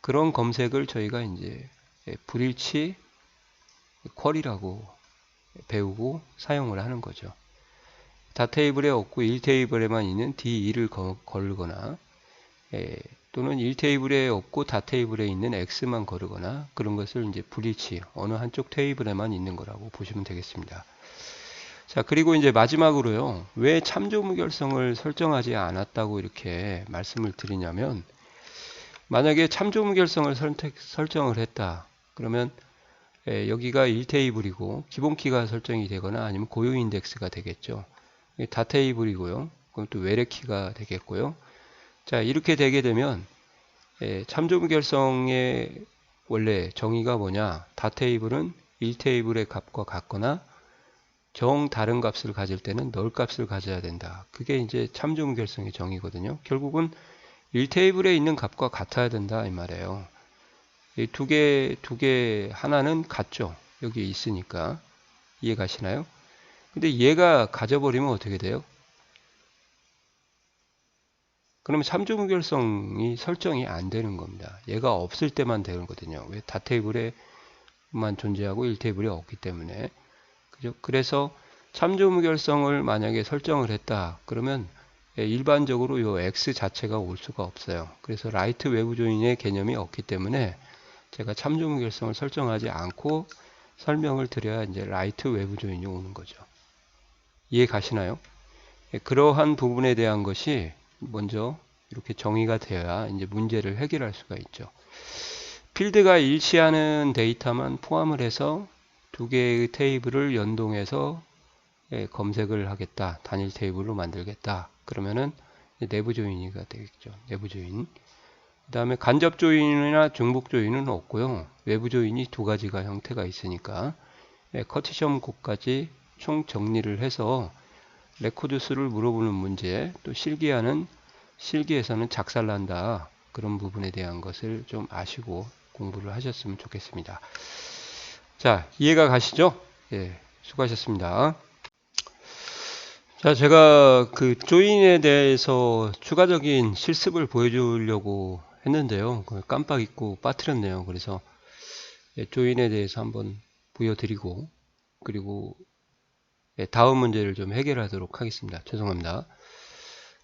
그런 검색을 저희가 이제 불일치 쿼리라고 배우고 사용을 하는 거죠. 다 테이블에 없고 1테이블에만 있는 D2를 걸거나 또는 1테이블에 없고 다 테이블에 있는 X만 거르거나 그런 것을 이제 불일치 어느 한쪽 테이블에만 있는 거라고 보시면 되겠습니다. 자, 그리고 이제 마지막으로요. 왜 참조 무결성을 설정하지 않았다고 이렇게 말씀을 드리냐면 만약에 참조 무결성을 설정을 했다. 그러면 여기가 1테이블이고 기본 키가 설정이 되거나 아니면 고유 인덱스가 되겠죠. 다 테이블이고요. 그럼 또 외래 키가 되겠고요. 자, 이렇게 되게 되면 참조 무결성의 원래 정의가 뭐냐? 다 테이블은 1테이블의 값과 같거나 정 다른 값을 가질 때는 널 값을 가져야 된다. 그게 이제 참조 무결성의 정의거든요. 결국은 1테이블에 있는 값과 같아야 된다 이 말이에요. 이 두 개 하나는 같죠. 여기 있으니까 이해 가시나요? 근데 얘가 가져버리면 어떻게 돼요? 그러면 참조 무결성이 설정이 안 되는 겁니다. 얘가 없을 때만 되는 거거든요. 왜 다 테이블에만 존재하고 1테이블이 없기 때문에. 그죠? 그래서 참조 무결성을 만약에 설정을 했다. 그러면 일반적으로 요 X 자체가 올 수가 없어요. 그래서 라이트 외부 조인의 개념이 없기 때문에 제가 참조 무결성을 설정하지 않고 설명을 드려야 이제 라이트 외부 조인이 오는 거죠. 이해 가시나요? 그러한 부분에 대한 것이 먼저 이렇게 정의가 되어야 이제 문제를 해결할 수가 있죠. 필드가 일치하는 데이터만 포함을 해서 두 개의 테이블을 연동해서 검색을 하겠다. 단일 테이블로 만들겠다. 그러면은 내부 조인이가 되겠죠. 내부 조인. 그 다음에 간접 조인이나 중복 조인은 없고요. 외부 조인이 두 가지가 형태가 있으니까 커티션 곱까지 총 정리를 해서 레코드 수를 물어보는 문제, 또 실기에서는 작살난다. 그런 부분에 대한 것을 좀 아시고 공부를 하셨으면 좋겠습니다. 자, 이해가 가시죠? 예, 수고하셨습니다. 자, 제가 그 조인에 대해서 추가적인 실습을 보여주려고 했는데요. 깜빡 잊고 빠뜨렸네요. 그래서 조인에 대해서 한번 보여드리고, 그리고 다음 문제를 좀 해결하도록 하겠습니다. 죄송합니다.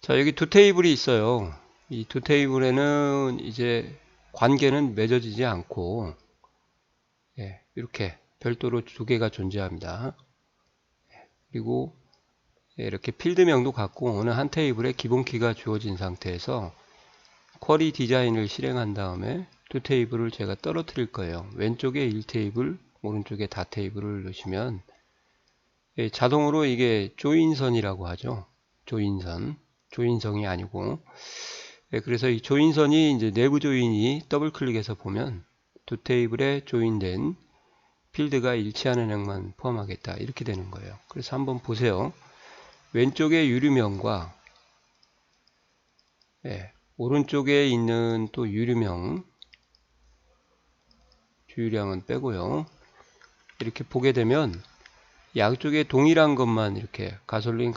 자, 여기 두 테이블이 있어요. 이 두 테이블에는 이제 관계는 맺어지지 않고, 이렇게 별도로 두 개가 존재합니다. 그리고 이렇게 필드명도 갖고 어느 한 테이블에 기본 키가 주어진 상태에서 쿼리 디자인을 실행한 다음에 두 테이블을 제가 떨어뜨릴 거예요. 왼쪽에 1테이블, 오른쪽에 다 테이블을 넣으시면 자동으로 이게 조인선이라고 하죠. 조인성이 아니고. 그래서 이 조인선이 이제 내부 조인이 더블 클릭해서 보면 두 테이블에 조인된 필드가 일치하는 행만 포함하겠다. 이렇게 되는 거예요. 그래서 한번 보세요. 왼쪽에 유류명과 오른쪽에 있는 또 유류명, 주유량은 빼고요. 이렇게 보게 되면 양쪽에 동일한 것만 이렇게 가솔린,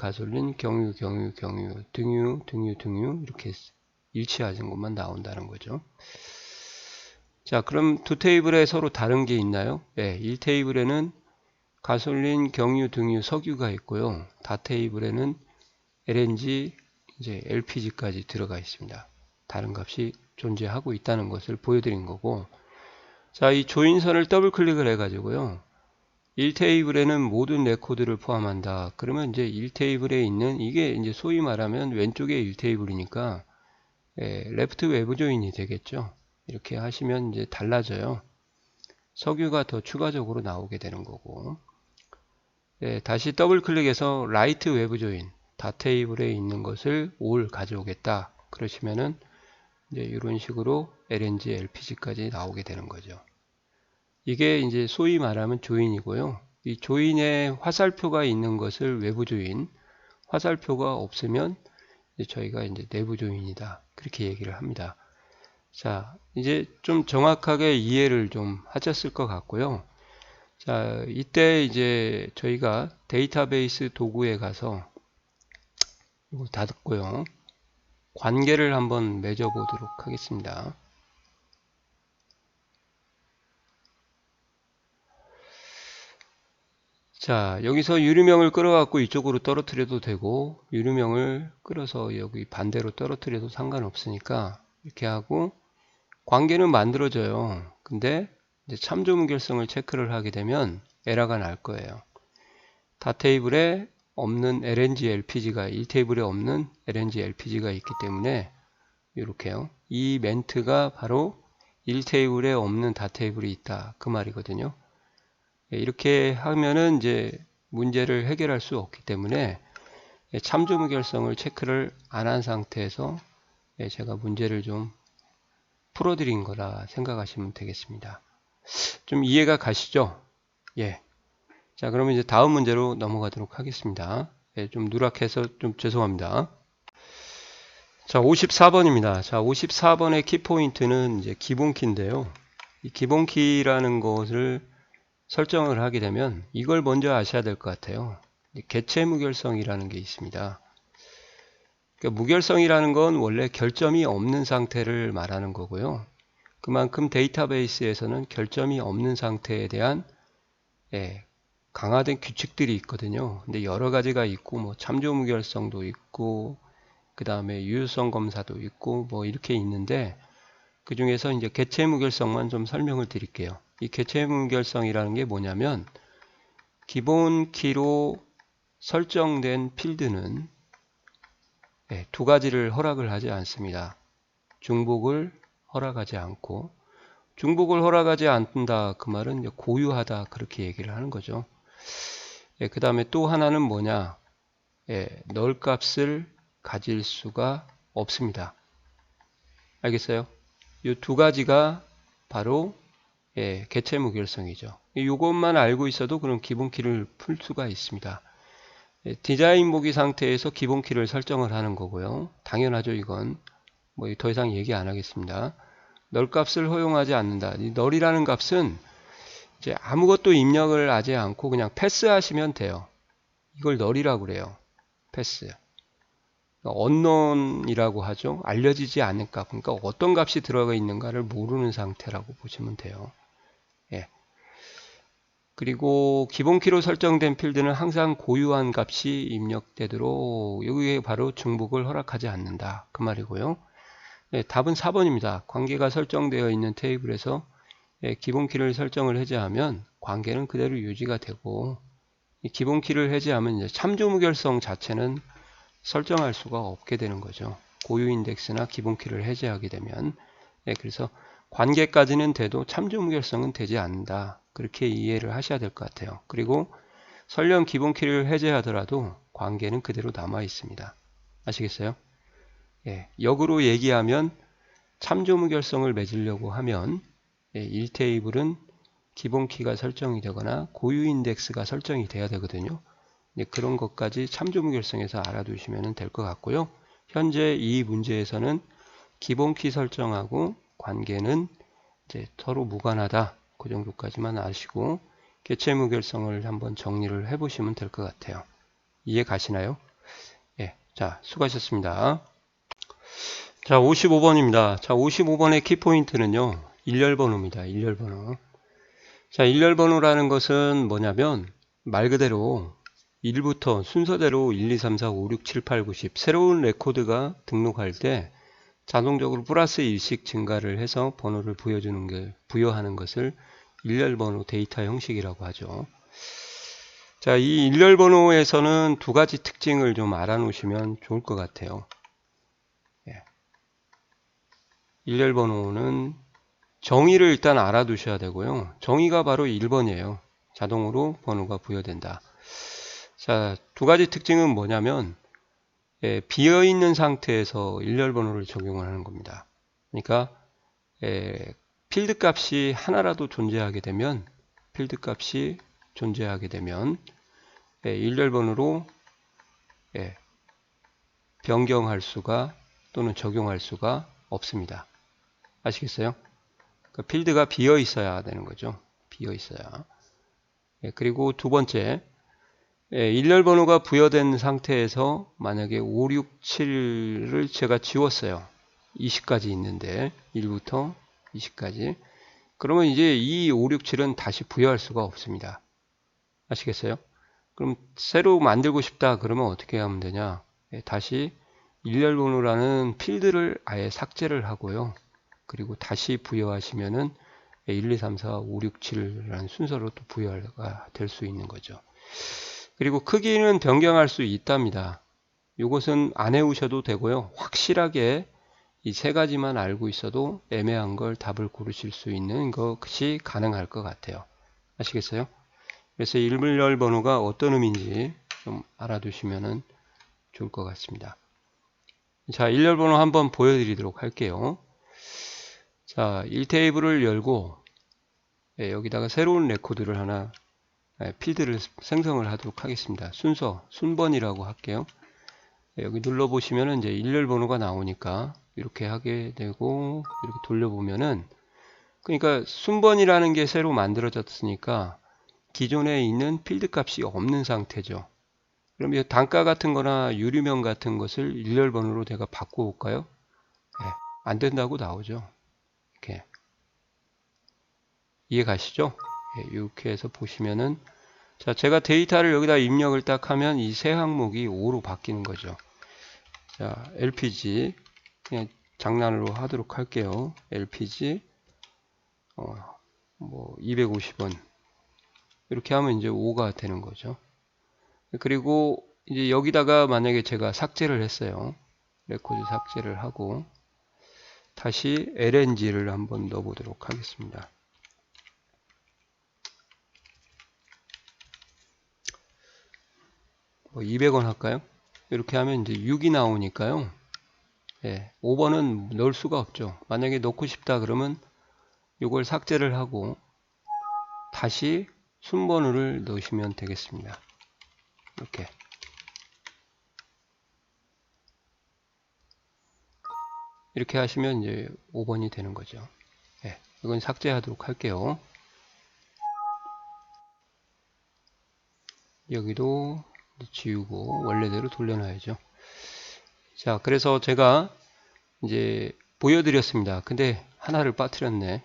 경유, 등유 이렇게 일치하는 것만 나온다는 거죠. 자, 그럼 두 테이블에 서로 다른 게 있나요? 1테이블에는 가솔린, 경유, 등유, 석유가 있고요. 다 테이블에는 LNG, 이제 LPG까지 들어가 있습니다. 다른 값이 존재하고 있다는 것을 보여드린 거고, 자, 이 조인선을 더블 클릭을 해가지고요. 1테이블에는 모든 레코드를 포함한다. 그러면 이제 1테이블에 있는 이게 이제 소위 말하면 왼쪽에 1테이블이니까 레프트 외부 조인이 되겠죠. 이렇게 하시면 이제 달라져요. 석유가 더 추가적으로 나오게 되는 거고. 다시 더블 클릭해서 라이트 외부 조인 다 테이블에 있는 것을 올 가져오겠다. 그러시면은 이제 이런 식으로 LNG, LPG까지 나오게 되는 거죠. 이게 이제 소위 말하면 조인이고요. 이 조인에 화살표가 있는 것을 외부 조인, 화살표가 없으면 이제 저희가 이제 내부 조인이다. 그렇게 얘기를 합니다. 자, 이제 좀 정확하게 이해를 좀 하셨을 것 같고요. 자, 이때 이제 저희가 데이터베이스 도구에 가서 이거 닫았고요. 관계를 한번 맺어보도록 하겠습니다. 자, 여기서 유리명을 끌어갖고 이쪽으로 떨어뜨려도 되고, 유리명을 끌어서 여기 반대로 떨어뜨려도 상관없으니까, 이렇게 하고, 관계는 만들어져요. 근데, 이제 참조 무결성을 체크를 하게 되면, 에러가 날 거예요. 다 테이블에 없는 LNG, LPG가, 이 테이블에 없는 LNG, LPG가 있기 때문에, 이렇게요. 이 멘트가 바로 1테이블에 없는 다 테이블이 있다. 그 말이거든요. 이렇게 하면은 이제 문제를 해결할 수 없기 때문에 참조 무결성을 체크를 안 한 상태에서 제가 문제를 좀 풀어드린 거라 생각하시면 되겠습니다. 좀 이해가 가시죠? 예. 자, 그러면 이제 다음 문제로 넘어가도록 하겠습니다. 예, 좀 누락해서 좀 죄송합니다. 자, 54번입니다. 자, 54번의 키포인트는 이제 기본키인데요. 이 기본키라는 것을 설정을 하게 되면 이걸 먼저 아셔야 될 것 같아요. 개체 무결성이라는 게 있습니다. 그러니까 무결성이라는 건 원래 결점이 없는 상태를 말하는 거고요. 그만큼 데이터베이스에서는 결점이 없는 상태에 대한 강화된 규칙들이 있거든요. 근데 여러 가지가 있고 뭐 참조 무결성도 있고 그 다음에 유효성 검사도 있고 뭐 이렇게 있는데 그 중에서 이제 개체 무결성만 좀 설명을 드릴게요. 이 개체 무결성이라는 게 뭐냐면 기본 키로 설정된 필드는 두 가지를 허락을 하지 않습니다. 중복을 허락하지 않고 중복을 허락하지 않는다 그 말은 이제 고유하다 그렇게 얘기를 하는 거죠. 그 다음에 또 하나는 뭐냐 널 값을 가질 수가 없습니다. 알겠어요? 이 두 가지가 바로 개체 무결성이죠. 이것만 알고 있어도 그럼 기본키를 풀 수가 있습니다. 디자인 보기 상태에서 기본키를 설정을 하는 거고요. 당연하죠. 이건 뭐 더 이상 얘기 안 하겠습니다. 널 값을 허용하지 않는다. 이 널이라는 값은 이제 아무것도 입력을 하지 않고 그냥 패스하시면 돼요. 이걸 널이라고 그래요. 패스. 언론이라고 하죠. 알려지지 않는 값. 그러니까 어떤 값이 들어가 있는가를 모르는 상태라고 보시면 돼요. 예. 그리고 기본키로 설정된 필드는 항상 고유한 값이 입력되도록 여기에 바로 중복을 허락하지 않는다. 그 말이고요. 네, 답은 4번입니다. 관계가 설정되어 있는 테이블에서 기본키를 설정을 해제하면 관계는 그대로 유지가 되고 이 기본키를 해제하면 이제 참조무결성 자체는 설정할 수가 없게 되는 거죠. 고유 인덱스나 기본키를 해제하게 되면 그래서 관계까지는 돼도 참조무결성은 되지 않는다. 그렇게 이해를 하셔야 될 것 같아요. 그리고 설령 기본키를 해제하더라도 관계는 그대로 남아 있습니다. 아시겠어요? 역으로 얘기하면 참조무결성을 맺으려고 하면 1테이블은 기본키가 설정이 되거나 고유 인덱스가 설정이 돼야 되거든요. 그런 것까지 참조무결성에서 알아두시면 될 것 같고요. 현재 이 문제에서는 기본키 설정하고 관계는 이제 서로 무관하다. 그 정도까지만 아시고 개체 무결성을 한번 정리를 해보시면 될 것 같아요. 이해 가시나요? 자, 수고하셨습니다. 자, 55번입니다. 자, 55번의 키포인트는요, 일렬번호입니다. 일렬번호. 자, 일렬번호라는 것은 뭐냐면 말 그대로 1부터 순서대로 1, 2, 3, 4, 5, 6, 7, 8, 9, 10 새로운 레코드가 등록할 때 자동적으로 플러스 1씩 증가를 해서 번호를 부여하는 것을 일렬번호 데이터 형식이라고 하죠. 자, 이 일렬번호에서는 두 가지 특징을 좀 알아놓으시면 좋을 것 같아요. 일렬번호는 정의를 일단 알아두셔야 되고요. 정의가 바로 1번이에요. 자동으로 번호가 부여된다. 자, 두 가지 특징은 뭐냐면 비어있는 상태에서 일렬번호를 적용을 하는 겁니다. 그러니까 필드 값이 하나라도 존재하게 되면 일렬번호로 변경할 수가 또는 적용할 수가 없습니다. 아시겠어요? 그 필드가 비어 있어야 되는 거죠. 비어 있어야. 그리고 두 번째, 일렬번호가 부여된 상태에서 만약에 5, 6, 7을 제가 지웠어요. 20까지 있는데 1부터 20까지. 그러면 이제 이 5, 6, 7은 다시 부여할 수가 없습니다. 아시겠어요? 그럼 새로 만들고 싶다 그러면 어떻게 하면 되냐? 다시 일렬번호라는 필드를 아예 삭제를 하고요. 그리고 다시 부여하시면은 1, 2, 3, 4, 5, 6, 7이라는 순서로 또 부여가 될 수 있는 거죠. 그리고 크기는 변경할 수 있답니다. 이것은 안 해오셔도 되고요. 확실하게 이 세 가지만 알고 있어도 애매한 걸 답을 고르실 수 있는 것이 가능할 것 같아요. 아시겠어요? 그래서 일렬 번호가 어떤 의미인지 좀 알아두시면 좋을 것 같습니다. 자, 일렬 번호 한번 보여드리도록 할게요. 자, 1테이블을 열고 여기다가 새로운 레코드를 하나 필드를 생성을 하도록 하겠습니다. 순번이라고 할게요. 여기 눌러보시면은 이제 일렬 번호가 나오니까 이렇게 하게 되고 이렇게 돌려보면은 그러니까 순번이라는 게 새로 만들어졌으니까 기존에 있는 필드 값이 없는 상태죠. 그럼 이 단가 같은 거나 유리명 같은 것을 일렬 번호로 내가 바꿔볼까요? 안 된다고 나오죠. 이렇게 이해 가시죠? 이렇게 해서 보시면은 자, 제가 데이터를 여기다 입력을 딱 하면 이 세 항목이 5로 바뀌는 거죠. 자, LPG 그냥 장난으로 하도록 할게요. LPG 250원 이렇게 하면 이제 5가 되는 거죠. 그리고 이제 여기다가 만약에 제가 삭제를 했어요. 레코드 삭제를 하고 다시 LNG를 한번 넣어 보도록 하겠습니다. 뭐 200원 할까요? 이렇게 하면 이제 6이 나오니까요. 5번은 넣을 수가 없죠. 만약에 넣고 싶다 그러면 이걸 삭제를 하고 다시 순번호를 넣으시면 되겠습니다. 이렇게 하시면 이제 5번이 되는 거죠. 이건 삭제하도록 할게요. 여기도 지우고 원래대로 돌려놔야죠. 자, 그래서 제가 이제 보여드렸습니다. 근데 하나를 빠뜨렸네.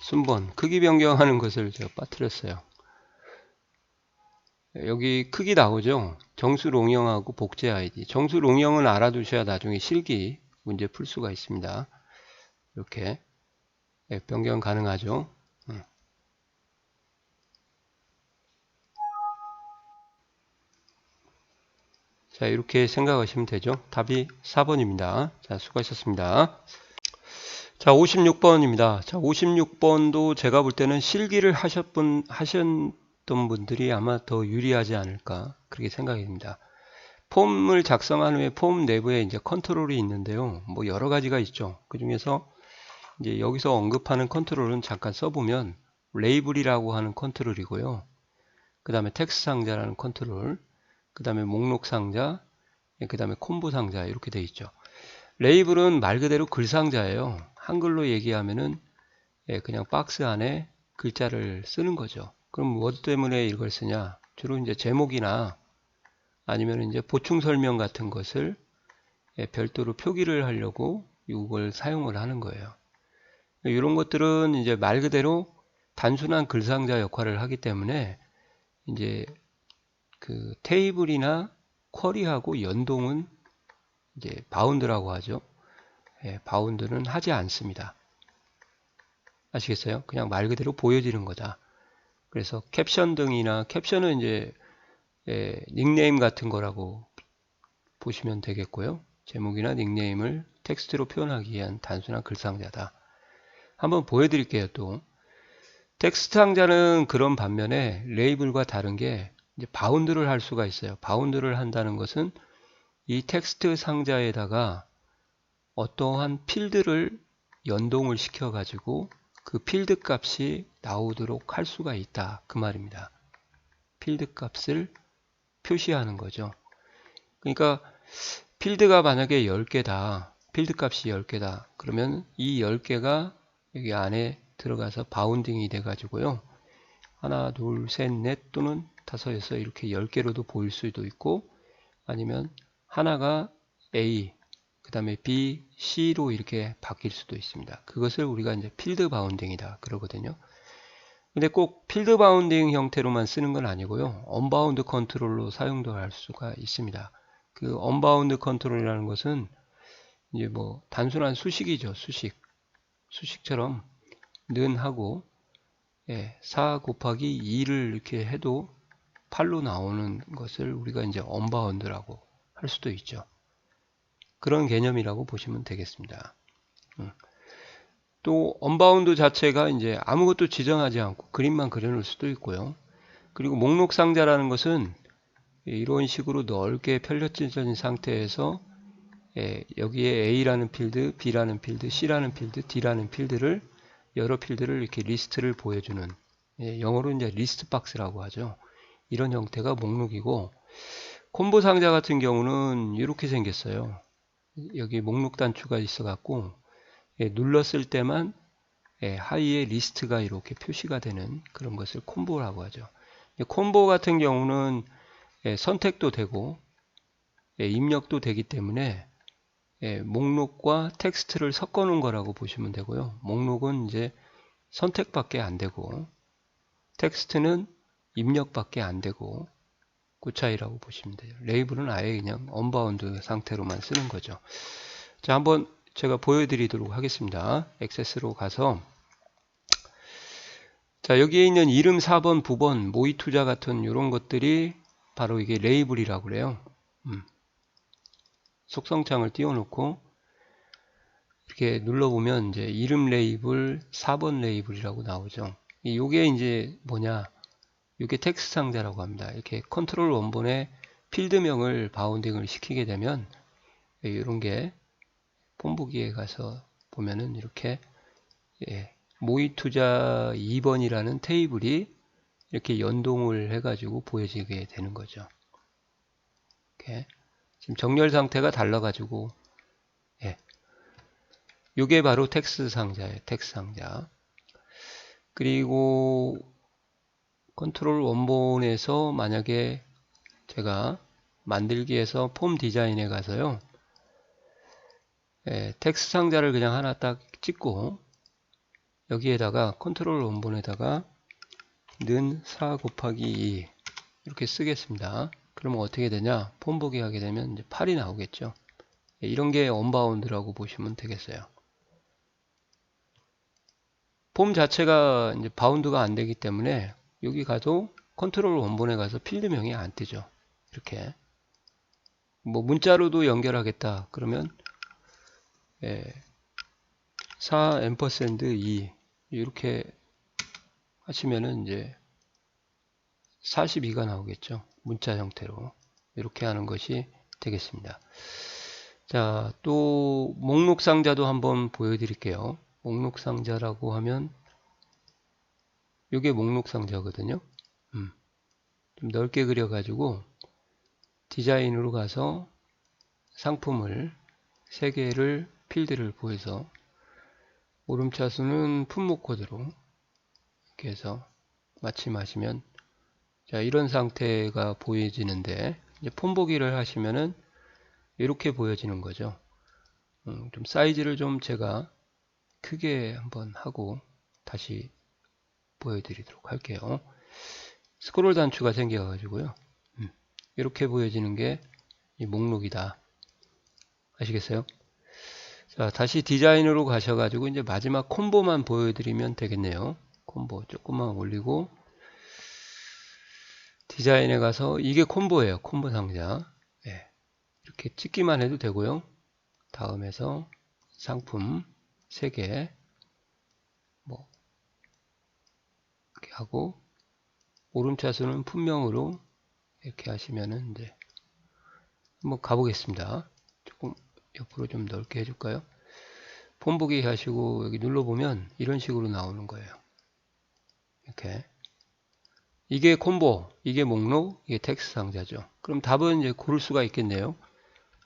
순번 크기 변경하는 것을 제가 빠뜨렸어요. 여기 크기 나오죠. 정수롱형하고 복제 아이디. 정수롱형은 알아두셔야 나중에 실기 문제 풀 수가 있습니다. 이렇게 변경 가능하죠. 자, 이렇게 생각하시면 되죠. 답이 4번입니다. 자, 수고하셨습니다. 자, 56번입니다. 자, 56번도 제가 볼 때는 실기를 하셨던 분들이 아마 더 유리하지 않을까 그렇게 생각이 듭니다. 폼을 작성한 후에 폼 내부에 이제 컨트롤이 있는데요. 뭐 여러 가지가 있죠. 그 중에서 이제 여기서 언급하는 컨트롤은 잠깐 써보면 레이블이라고 하는 컨트롤이고요. 그 다음에 텍스트 상자라는 컨트롤, 그 다음에 목록 상자, 그 다음에 콤보 상자 이렇게 되어 있죠. 레이블은 말 그대로 글 상자예요. 한글로 얘기하면은 그냥 박스 안에 글자를 쓰는 거죠. 그럼 무엇 때문에 이걸 쓰냐? 주로 이제 제목이나 아니면 이제 보충 설명 같은 것을 별도로 표기를 하려고 이걸 사용을 하는 거예요. 이런 것들은 이제 말 그대로 단순한 글상자 역할을 하기 때문에 이제 그 테이블이나 쿼리하고 연동은 이제 바운드라고 하죠. 바운드는 하지 않습니다. 아시겠어요? 그냥 말 그대로 보여지는 거다. 그래서 캡션 등이나 캡션은 이제 닉네임 같은 거라고 보시면 되겠고요. 제목이나 닉네임을 텍스트로 표현하기 위한 단순한 글상자다. 한번 보여드릴게요. 또 텍스트 상자는 그런 반면에 레이블과 다른 게 이제 바운드를 할 수가 있어요. 바운드를 한다는 것은 이 텍스트 상자에다가 어떠한 필드를 연동을 시켜 가지고 그 필드 값이 나오도록 할 수가 있다, 그 말입니다. 필드 값을 표시하는 거죠. 그러니까 필드가 만약에 10개다, 필드 값이 10개다 그러면 이 10개가 여기 안에 들어가서 바운딩이 돼 가지고요, 하나 둘 셋 넷 또는 다섯 여섯 이렇게 10개로도 보일 수도 있고, 아니면 하나가 A 그 다음에 B, C로 이렇게 바뀔 수도 있습니다. 그것을 우리가 이제 필드 바운딩이다 그러거든요. 근데 꼭 필드 바운딩 형태로만 쓰는 건 아니고요, 언바운드 컨트롤로 사용도 할 수가 있습니다. 그 언바운드 컨트롤이라는 것은 이제 뭐 단순한 수식이죠. 수식처럼 는 하고 4 곱하기 2를 이렇게 해도 8로 나오는 것을 우리가 이제 언바운드라고 할 수도 있죠. 그런 개념이라고 보시면 되겠습니다. 또 언바운드 자체가 이제 아무것도 지정하지 않고 그림만 그려놓을 수도 있고요. 그리고 목록 상자라는 것은 이런 식으로 넓게 펼쳐진 상태에서 여기에 A라는 필드, B라는 필드, C라는 필드, D라는 필드를 여러 필드를 이렇게 리스트를 보여주는, 영어로 이제 리스트 박스라고 하죠. 이런 형태가 목록이고, 콤보 상자 같은 경우는 이렇게 생겼어요. 여기 목록 단추가 있어 갖고 눌렀을 때만 하위에 리스트가 이렇게 표시가 되는 그런 것을 콤보라고 하죠. 콤보 같은 경우는 선택도 되고 입력도 되기 때문에 목록과 텍스트를 섞어 놓은 거라고 보시면 되고요. 목록은 이제 선택밖에 안 되고 텍스트는 입력밖에 안 되고 그 차이라고 보시면 돼요. 레이블은 아예 그냥 언바운드 상태로만 쓰는 거죠. 자, 한번 제가 보여드리도록 하겠습니다. 액세스로 가서, 자, 여기에 있는 이름 4번, 9번, 모의 투자 같은 이런 것들이 바로 이게 레이블이라고 그래요. 속성창을 띄워놓고 이렇게 눌러보면 이제 이름 레이블, 4번 레이블이라고 나오죠. 이게 이제 뭐냐? 이게 텍스트 상자라고 합니다. 이렇게 컨트롤 원본에 필드명을 바운딩을 시키게 되면 이런 게 폼보기에 가서 보면은 이렇게 모의 투자 2번이라는 테이블이 이렇게 연동을 해가지고 보여지게 되는 거죠. 이렇게 지금 정렬 상태가 달라가지고 이게 바로 텍스트 상자예요. 텍스트 상자. 그리고 컨트롤 원본에서 만약에 제가 만들기에서 폼 디자인에 가서요, 텍스트 상자를 그냥 하나 딱 찍고 여기에다가 컨트롤 원본에다가 는 4 곱하기 2 이렇게 쓰겠습니다. 그러면 어떻게 되냐? 폼 보기 하게 되면 이제 8이 나오겠죠. 이런 게 언바운드라고 보시면 되겠어요. 폼 자체가 이제 바운드가 안 되기 때문에 여기 가도 컨트롤 원본에 가서 필드명이 안 뜨죠. 이렇게 뭐 문자로도 연결하겠다 그러면 4 앰퍼샌드 2 이렇게 하시면은 이제 42가 나오겠죠. 문자 형태로 이렇게 하는 것이 되겠습니다. 자, 또 목록 상자도 한번 보여드릴게요. 목록 상자라고 하면 이게 목록 상자거든요. 좀 넓게 그려가지고 디자인으로 가서 상품을 3개를 필드를 보여서 오름차수는 품목 코드로 이렇게 해서 마침하시면, 자, 이런 상태가 보여지는데 이제 폼 보기를 하시면은 이렇게 보여지는 거죠. 좀 사이즈를 좀 제가 크게 한번 하고 다시 보여드리도록 할게요. 스크롤 단추가 생겨 가지고요, 이렇게 보여지는 게 이 목록이다. 아시겠어요? 자, 다시 디자인으로 가셔가지고 이제 마지막 콤보만 보여드리면 되겠네요. 콤보 조금만 올리고 디자인에 가서 이게 콤보예요. 콤보 상자. 이렇게 찍기만 해도 되고요. 다음에서 상품 3개 뭐 이렇게 하고 오름차수는 품명으로 이렇게 하시면은 이제 한번 가보겠습니다. 조금 옆으로 좀 넓게 해줄까요? 폰 보기 하시고 여기 눌러보면 이런 식으로 나오는 거예요. 이렇게. 이게 콤보, 이게 목록, 이게 텍스트 상자죠. 그럼 답은 이제 고를 수가 있겠네요.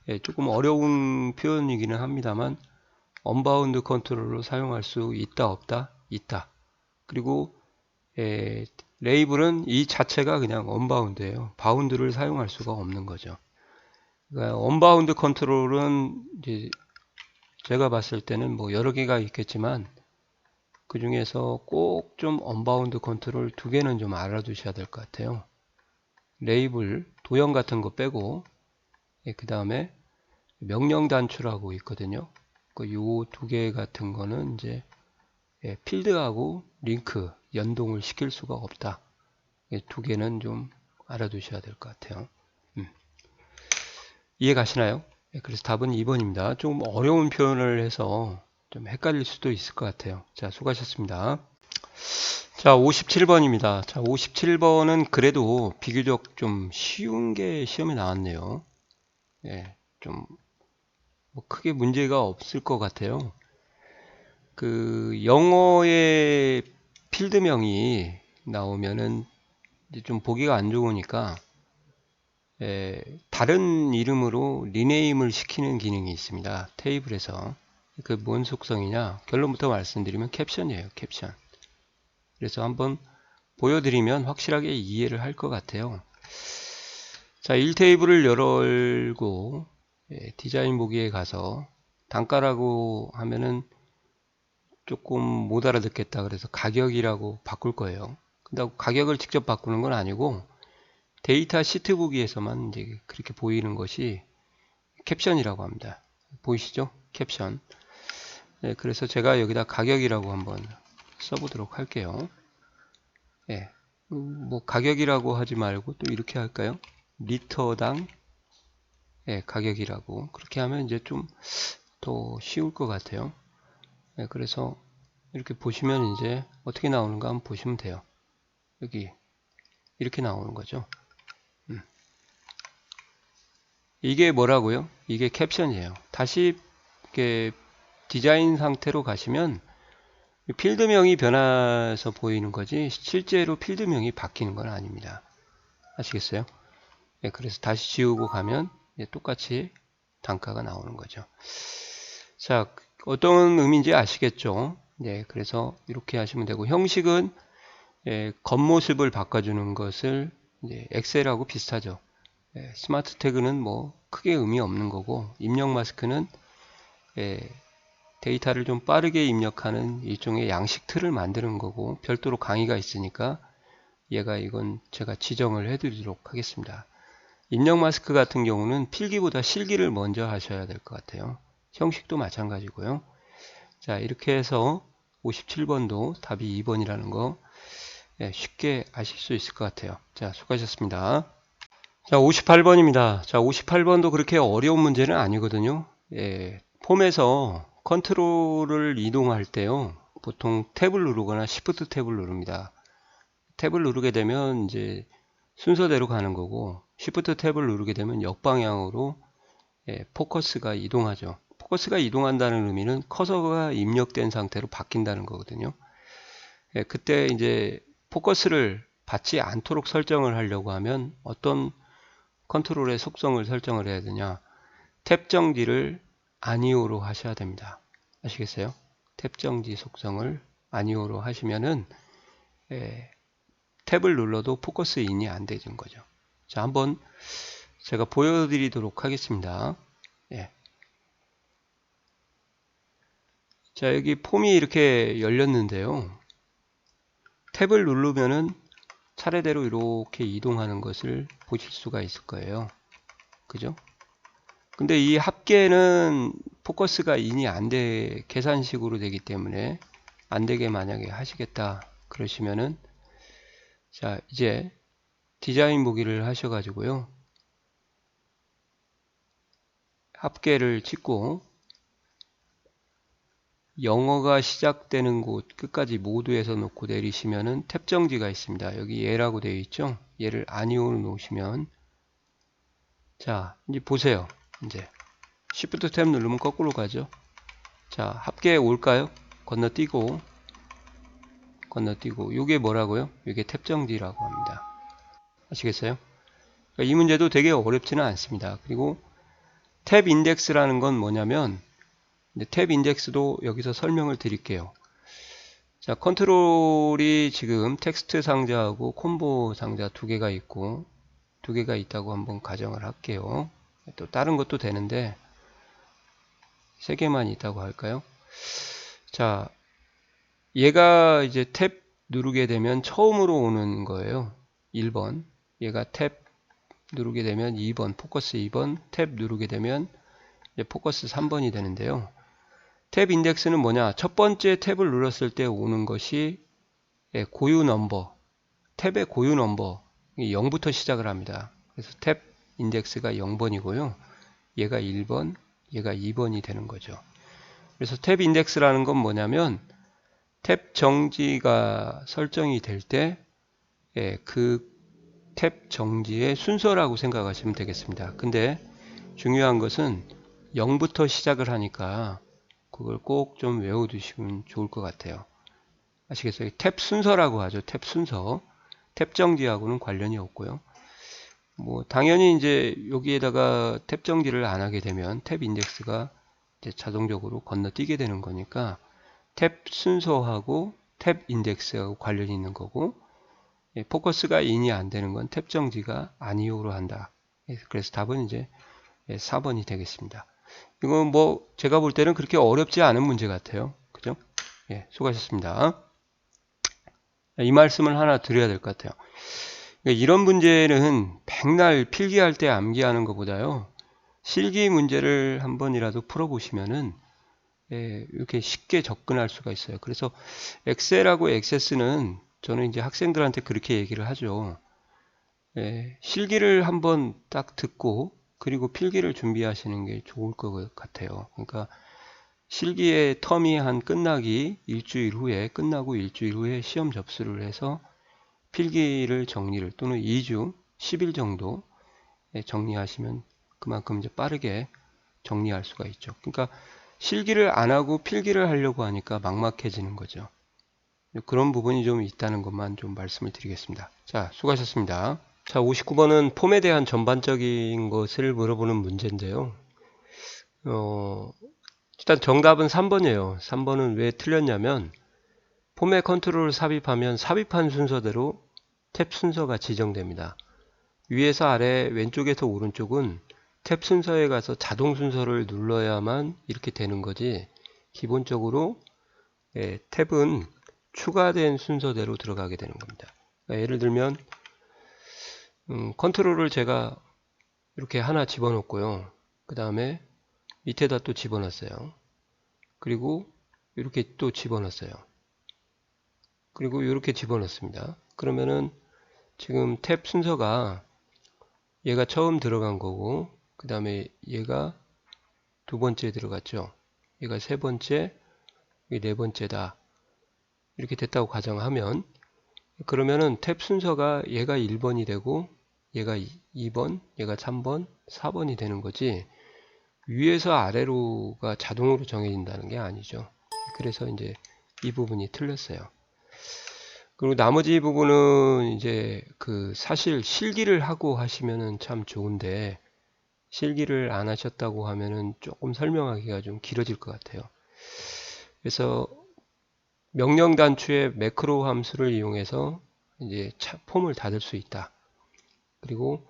예, 조금 어려운 표현이기는 합니다만 언바운드 컨트롤로 사용할 수 있다 없다? 있다. 그리고 레이블은 이 자체가 그냥 언바운드예요. 바운드를 사용할 수가 없는 거죠. 그러니까 언바운드 컨트롤은 이제 제가 봤을 때는 뭐 여러 개가 있겠지만 그 중에서 꼭 좀 언바운드 컨트롤 두 개는 좀 알아두셔야 될 것 같아요. 레이블, 도형 같은 거 빼고 그 다음에 명령 단추라고 있거든요. 요 두 개 같은 거는 이제 필드하고 링크 연동을 시킬 수가 없다. 두 개는 좀 알아두셔야 될 것 같아요. 이해 가시나요? 그래서 답은 2번입니다. 좀 어려운 표현을 해서 좀 헷갈릴 수도 있을 것 같아요. 자, 수고하셨습니다. 자, 57번입니다. 자, 57번은 그래도 비교적 좀 쉬운 게 시험에 나왔네요. 예, 좀 뭐 크게 문제가 없을 것 같아요. 그 영어의 필드명이 나오면은 이제 좀 보기가 안 좋으니까 다른 이름으로 리네임을 시키는 기능이 있습니다. 테이블에서. 그 뭔 속성이냐? 결론부터 말씀드리면 캡션이에요. 캡션. 그래서 한번 보여드리면 확실하게 이해를 할 것 같아요. 자, 1테이블을 열고 디자인 보기에 가서 단가라고 하면은 조금 못 알아듣겠다 그래서 가격이라고 바꿀 거예요. 근데 가격을 직접 바꾸는 건 아니고 데이터 시트 보기에서만 이제 그렇게 보이는 것이 캡션이라고 합니다. 보이시죠? 캡션. 네, 그래서 제가 여기다 가격이라고 한번 써보도록 할게요. 네, 뭐 가격이라고 하지 말고 또 이렇게 할까요? 리터당 가격이라고 그렇게 하면 이제 좀 더 쉬울 것 같아요. 네, 그래서 이렇게 보시면 이제 어떻게 나오는가 한번 보시면 돼요. 여기 이렇게 나오는 거죠. 이게 뭐라고요? 이게 캡션이에요. 다시 이렇게 디자인 상태로 가시면 필드명이 변해서 보이는 거지 실제로 필드명이 바뀌는 건 아닙니다. 아시겠어요? 네, 그래서 다시 지우고 가면 똑같이 단가가 나오는 거죠. 자, 어떤 의미인지 아시겠죠? 네, 그래서 이렇게 하시면 되고 형식은 겉모습을 바꿔주는 것을 엑셀하고 비슷하죠. 스마트 태그는 뭐 크게 의미 없는 거고 입력 마스크는 데이터를 좀 빠르게 입력하는 일종의 양식 틀을 만드는 거고 별도로 강의가 있으니까 이건 제가 지정을 해드리도록 하겠습니다. 입력 마스크 같은 경우는 필기보다 실기를 먼저 하셔야 될 것 같아요. 형식도 마찬가지고요. 자, 이렇게 해서 57번도 답이 2번이라는 거 쉽게 아실 수 있을 것 같아요. 자, 수고하셨습니다. 자, 58번입니다. 자, 58번도 그렇게 어려운 문제는 아니거든요. 폼에서 컨트롤을 이동할 때요. 보통 탭을 누르거나 시프트 탭을 누릅니다. 탭을 누르게 되면 이제 순서대로 가는 거고 시프트 탭을 누르게 되면 역방향으로 포커스가 이동하죠. 포커스가 이동한다는 의미는 커서가 입력된 상태로 바뀐다는 거거든요. 그때 이제 포커스를 받지 않도록 설정을 하려고 하면 어떤 컨트롤의 속성을 설정을 해야 되냐? 탭 정지를 아니오로 하셔야 됩니다. 아시겠어요? 탭 정지 속성을 아니오로 하시면은 탭을 눌러도 포커스 인이 안 되는 거죠. 자, 한번 제가 보여드리도록 하겠습니다. 자, 여기 폼이 이렇게 열렸는데요. 탭을 누르면은 차례대로 이렇게 이동하는 것을 보실 수가 있을 거예요. 그죠? 근데 이 합계는 포커스가 인이 안 돼, 계산식으로 되기 때문에 안 되게 만약에 하시겠다 그러시면은 자, 이제 디자인 보기를 하셔가지고요. 합계를 찍고 영어가 시작되는 곳 끝까지 모두에서 놓고 내리시면은 탭 정지가 있습니다. 여기 얘라고 되어 있죠. 얘를 아니오로 놓으시면 자, 이제 보세요. 이제 Shift 탭 누르면 거꾸로 가죠. 자, 합계 올까요? 건너뛰고 이게 뭐라고요? 이게 탭 정지라고 합니다. 아시겠어요? 그러니까 이 문제도 되게 어렵지는 않습니다. 그리고 탭 인덱스라는 건 뭐냐면 탭 인덱스도 여기서 설명을 드릴게요. 자, 컨트롤이 지금 텍스트 상자하고 콤보 상자 두 개가 있고 두 개가 있다고 한번 가정을 할게요. 또 다른 것도 되는데 세 개만 있다고 할까요? 자, 얘가 이제 탭 누르게 되면 처음으로 오는 거예요. 1번. 얘가 탭 누르게 되면 2번, 포커스 2번, 탭 누르게 되면 이제 포커스 3번이 되는데요. 탭 인덱스는 뭐냐? 첫 번째 탭을 눌렀을 때 오는 것이 고유 넘버, 탭의 고유 넘버 0부터 시작을 합니다. 그래서 탭 인덱스가 0번이고요. 얘가 1번, 얘가 2번이 되는 거죠. 그래서 탭 인덱스라는 건 뭐냐면 탭 정지가 설정이 될 때 그 탭 정지의 순서라고 생각하시면 되겠습니다. 근데 중요한 것은 0부터 시작을 하니까 그걸 꼭 좀 외워두시면 좋을 것 같아요. 아시겠어요? 탭 순서라고 하죠. 탭 순서. 탭 정지하고는 관련이 없고요. 뭐 당연히 이제 여기에다가 탭 정지를 안 하게 되면 탭 인덱스가 이제 자동적으로 건너뛰게 되는 거니까 탭 순서하고 탭 인덱스하고 관련이 있는 거고 포커스가 인이 안 되는 건 탭 정지가 아니오로 한다. 그래서 답은 이제 4번이 되겠습니다. 이건 뭐 제가 볼 때는 그렇게 어렵지 않은 문제 같아요. 그죠? 예, 수고하셨습니다. 이 말씀을 하나 드려야 될 것 같아요. 이런 문제는 백날 필기할 때 암기하는 것보다요. 실기 문제를 한 번이라도 풀어보시면은 이렇게 쉽게 접근할 수가 있어요. 그래서 엑셀하고 액세스는 저는 이제 학생들한테 그렇게 얘기를 하죠. 실기를 한번 딱 듣고 그리고 필기를 준비하시는 게 좋을 것 같아요. 그러니까 실기의 텀이 한 끝나기 일주일 후에 끝나고 일주일 후에 시험 접수를 해서 필기를 정리를 또는 2주 10일 정도 정리하시면 그만큼 이제 빠르게 정리할 수가 있죠. 그러니까 실기를 안 하고 필기를 하려고 하니까 막막해지는 거죠. 그런 부분이 좀 있다는 것만 좀 말씀을 드리겠습니다. 자, 수고하셨습니다. 자, 59번은 폼에 대한 전반적인 것을 물어보는 문제인데요. 일단 정답은 3번이에요. 3번은 왜 틀렸냐면 폼에 컨트롤을 삽입하면 삽입한 순서대로 탭 순서가 지정됩니다. 위에서 아래, 왼쪽에서 오른쪽은 탭 순서에 가서 자동 순서를 눌러야만 이렇게 되는 거지 기본적으로 탭은 추가된 순서대로 들어가게 되는 겁니다. 그러니까 예를 들면 컨트롤을 제가 이렇게 하나 집어넣고요. 그 다음에 밑에다 또 집어넣었어요. 그리고 이렇게 또 집어넣었어요. 그리고 이렇게 집어넣습니다. 그러면은 지금 탭 순서가 얘가 처음 들어간 거고 그 다음에 얘가 두 번째 들어갔죠. 얘가 세 번째, 이게 네 번째다. 이렇게 됐다고 가정하면 그러면은 탭 순서가 얘가 1번이 되고 얘가 2번, 얘가 3번, 4번이 되는 거지 위에서 아래로가 자동으로 정해진다는 게 아니죠. 그래서 이제 이 부분이 틀렸어요. 그리고 나머지 부분은 이제 그 사실 실기를 하고 하시면은 참 좋은데 실기를 안 하셨다고 하면은 조금 설명하기가 좀 길어질 것 같아요. 그래서 명령 단추의 매크로 함수를 이용해서 이제 폼을 닫을 수 있다. 그리고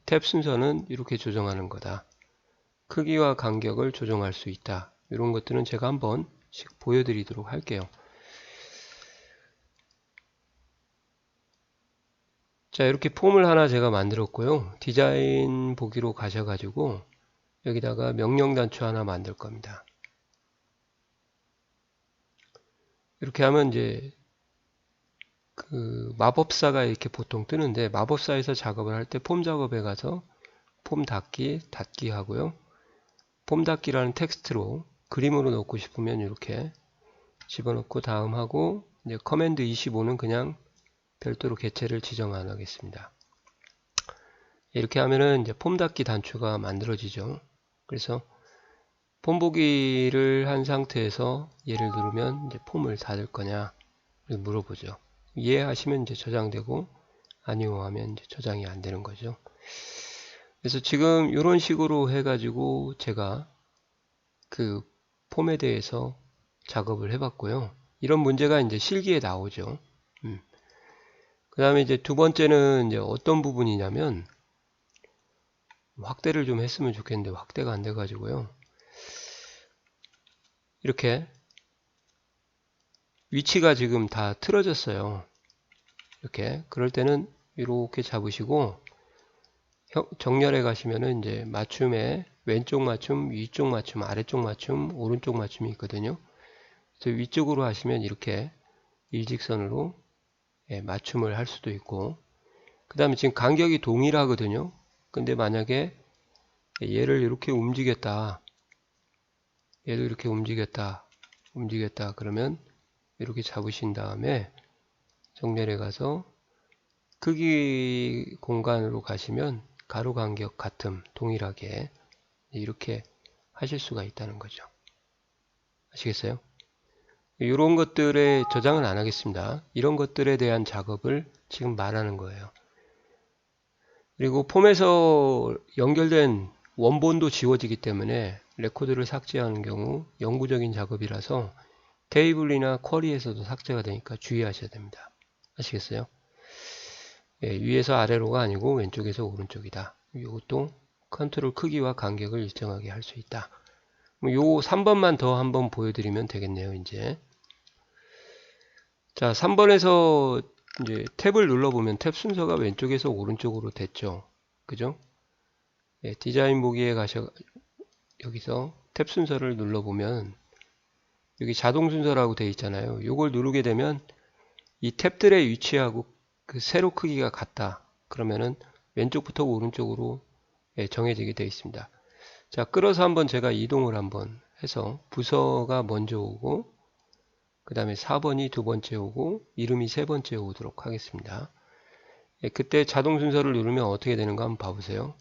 탭 순서는 이렇게 조정하는 거다. 크기와 간격을 조정할 수 있다. 이런 것들은 제가 한번 보여드리도록 할게요. 자, 이렇게 폼을 하나 제가 만들었고요. 디자인 보기로 가셔가지고 여기다가 명령 단추 하나 만들 겁니다. 이렇게 하면 이제 그 마법사가 이렇게 보통 뜨는데 마법사에서 작업을 할 때 폼 작업에 가서 폼 닫기 하고요. 폼 닫기라는 텍스트로 그림으로 넣고 싶으면 이렇게 집어넣고 다음 하고 이제 커맨드 25는 그냥 별도로 개체를 지정 안 하겠습니다. 이렇게 하면은 이제 폼 닫기 단추가 만들어지죠. 그래서 폼 보기를 한 상태에서 얘를 누르면 이제 폼을 닫을 거냐 물어보죠. 이해하시면 이제 저장되고 아니요 하면 이제 저장이 안 되는 거죠. 그래서 지금 이런 식으로 해가지고 제가 그 폼에 대해서 작업을 해봤고요. 이런 문제가 이제 실기에 나오죠. 그 다음에 이제 두 번째는 이제 어떤 부분이냐면 확대를 좀 했으면 좋겠는데 확대가 안 돼가지고요. 이렇게 위치가 지금 다 틀어졌어요. 이렇게 그럴 때는 이렇게 잡으시고 정렬해 가시면은 이제 맞춤에 왼쪽 맞춤, 위쪽 맞춤, 아래쪽 맞춤, 오른쪽 맞춤이 있거든요. 그래서 위쪽으로 하시면 이렇게 일직선으로 맞춤을 할 수도 있고, 그 다음에 지금 간격이 동일하거든요. 근데 만약에 얘를 이렇게 움직였다, 얘도 이렇게 움직였다 그러면 이렇게 잡으신 다음에 정렬해 가서 크기 공간으로 가시면 가로 간격 같음 동일하게 이렇게 하실 수가 있다는 거죠. 아시겠어요? 이런 것들에 저장은 안 하겠습니다. 이런 것들에 대한 작업을 지금 말하는 거예요. 그리고 폼에서 연결된 원본도 지워지기 때문에 레코드를 삭제하는 경우 영구적인 작업이라서 테이블이나 쿼리에서도 삭제가 되니까 주의하셔야 됩니다. 아시겠어요? 위에서 아래로가 아니고 왼쪽에서 오른쪽이다. 이것도 컨트롤 크기와 간격을 일정하게 할 수 있다. 요 3번만 더 한번 보여드리면 되겠네요. 이제 자, 3번에서 이제 탭을 눌러보면 탭 순서가 왼쪽에서 오른쪽으로 됐죠. 그죠? 디자인 보기에 가셔 여기서 탭 순서를 눌러보면 여기 자동 순서라고 되어 있잖아요. 이걸 누르게 되면 이 탭들의 위치하고 그 세로 크기가 같다. 그러면은 왼쪽부터 오른쪽으로 정해지게 되어 있습니다. 자, 끌어서 한번 제가 이동을 한번 해서 부서가 먼저 오고 그 다음에 4번이 두 번째 오고 이름이 세 번째 오도록 하겠습니다. 그때 자동 순서를 누르면 어떻게 되는가 한번 봐보세요.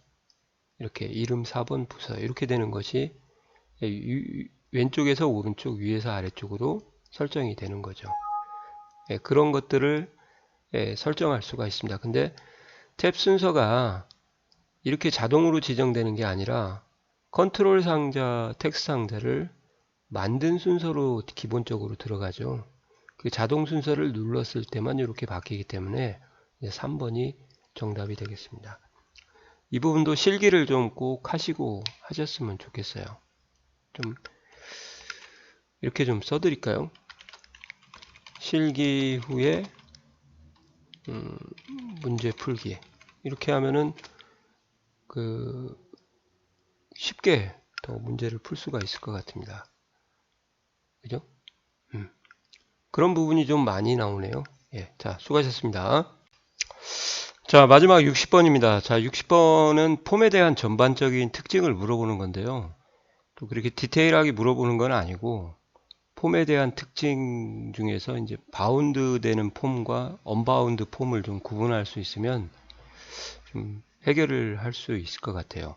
이렇게 이름 4번 부서 이렇게 되는 것이 왼쪽에서 오른쪽 위에서 아래쪽으로 설정이 되는 거죠. 그런 것들을 설정할 수가 있습니다. 근데 탭 순서가 이렇게 자동으로 지정되는 게 아니라 컨트롤 상자, 텍스트 상자를 만든 순서로 기본적으로 들어가죠. 그 자동 순서를 눌렀을 때만 이렇게 바뀌기 때문에 3번이 정답이 되겠습니다. 이 부분도 실기를 좀 꼭 하시고 하셨으면 좋겠어요. 좀 이렇게 좀 써드릴까요? 실기 후에 문제 풀기 이렇게 하면은 그 쉽게 더 문제를 풀 수가 있을 것 같습니다. 그죠? 그런 부분이 좀 많이 나오네요. 자, 수고하셨습니다. 자, 마지막 60번입니다. 자, 60번은 폼에 대한 전반적인 특징을 물어보는 건데요. 또 그렇게 디테일하게 물어보는 건 아니고 폼에 대한 특징 중에서 이제 바운드 되는 폼과 언바운드 폼을 좀 구분할 수 있으면 좀 해결을 할 수 있을 것 같아요.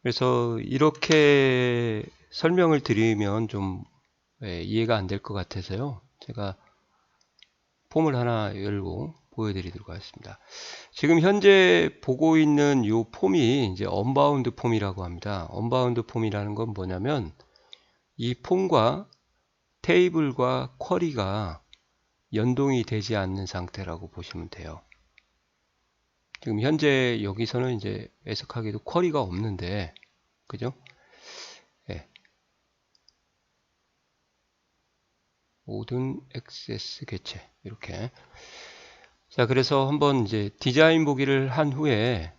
그래서 이렇게 설명을 드리면 좀 이해가 안 될 것 같아서요. 제가 폼을 하나 열고 보여드리도록 하겠습니다. 지금 현재 보고 있는 이 폼이 이제 언바운드 폼이라고 합니다. 언바운드 폼이라는 건 뭐냐면 이 폼과 테이블과 쿼리가 연동이 되지 않는 상태라고 보시면 돼요. 지금 현재 여기서는 이제 애석하게도 쿼리가 없는데, 그죠? 모든 액세스 개체 이렇게. 자, 그래서 한번 이제 디자인 보기를 한 후에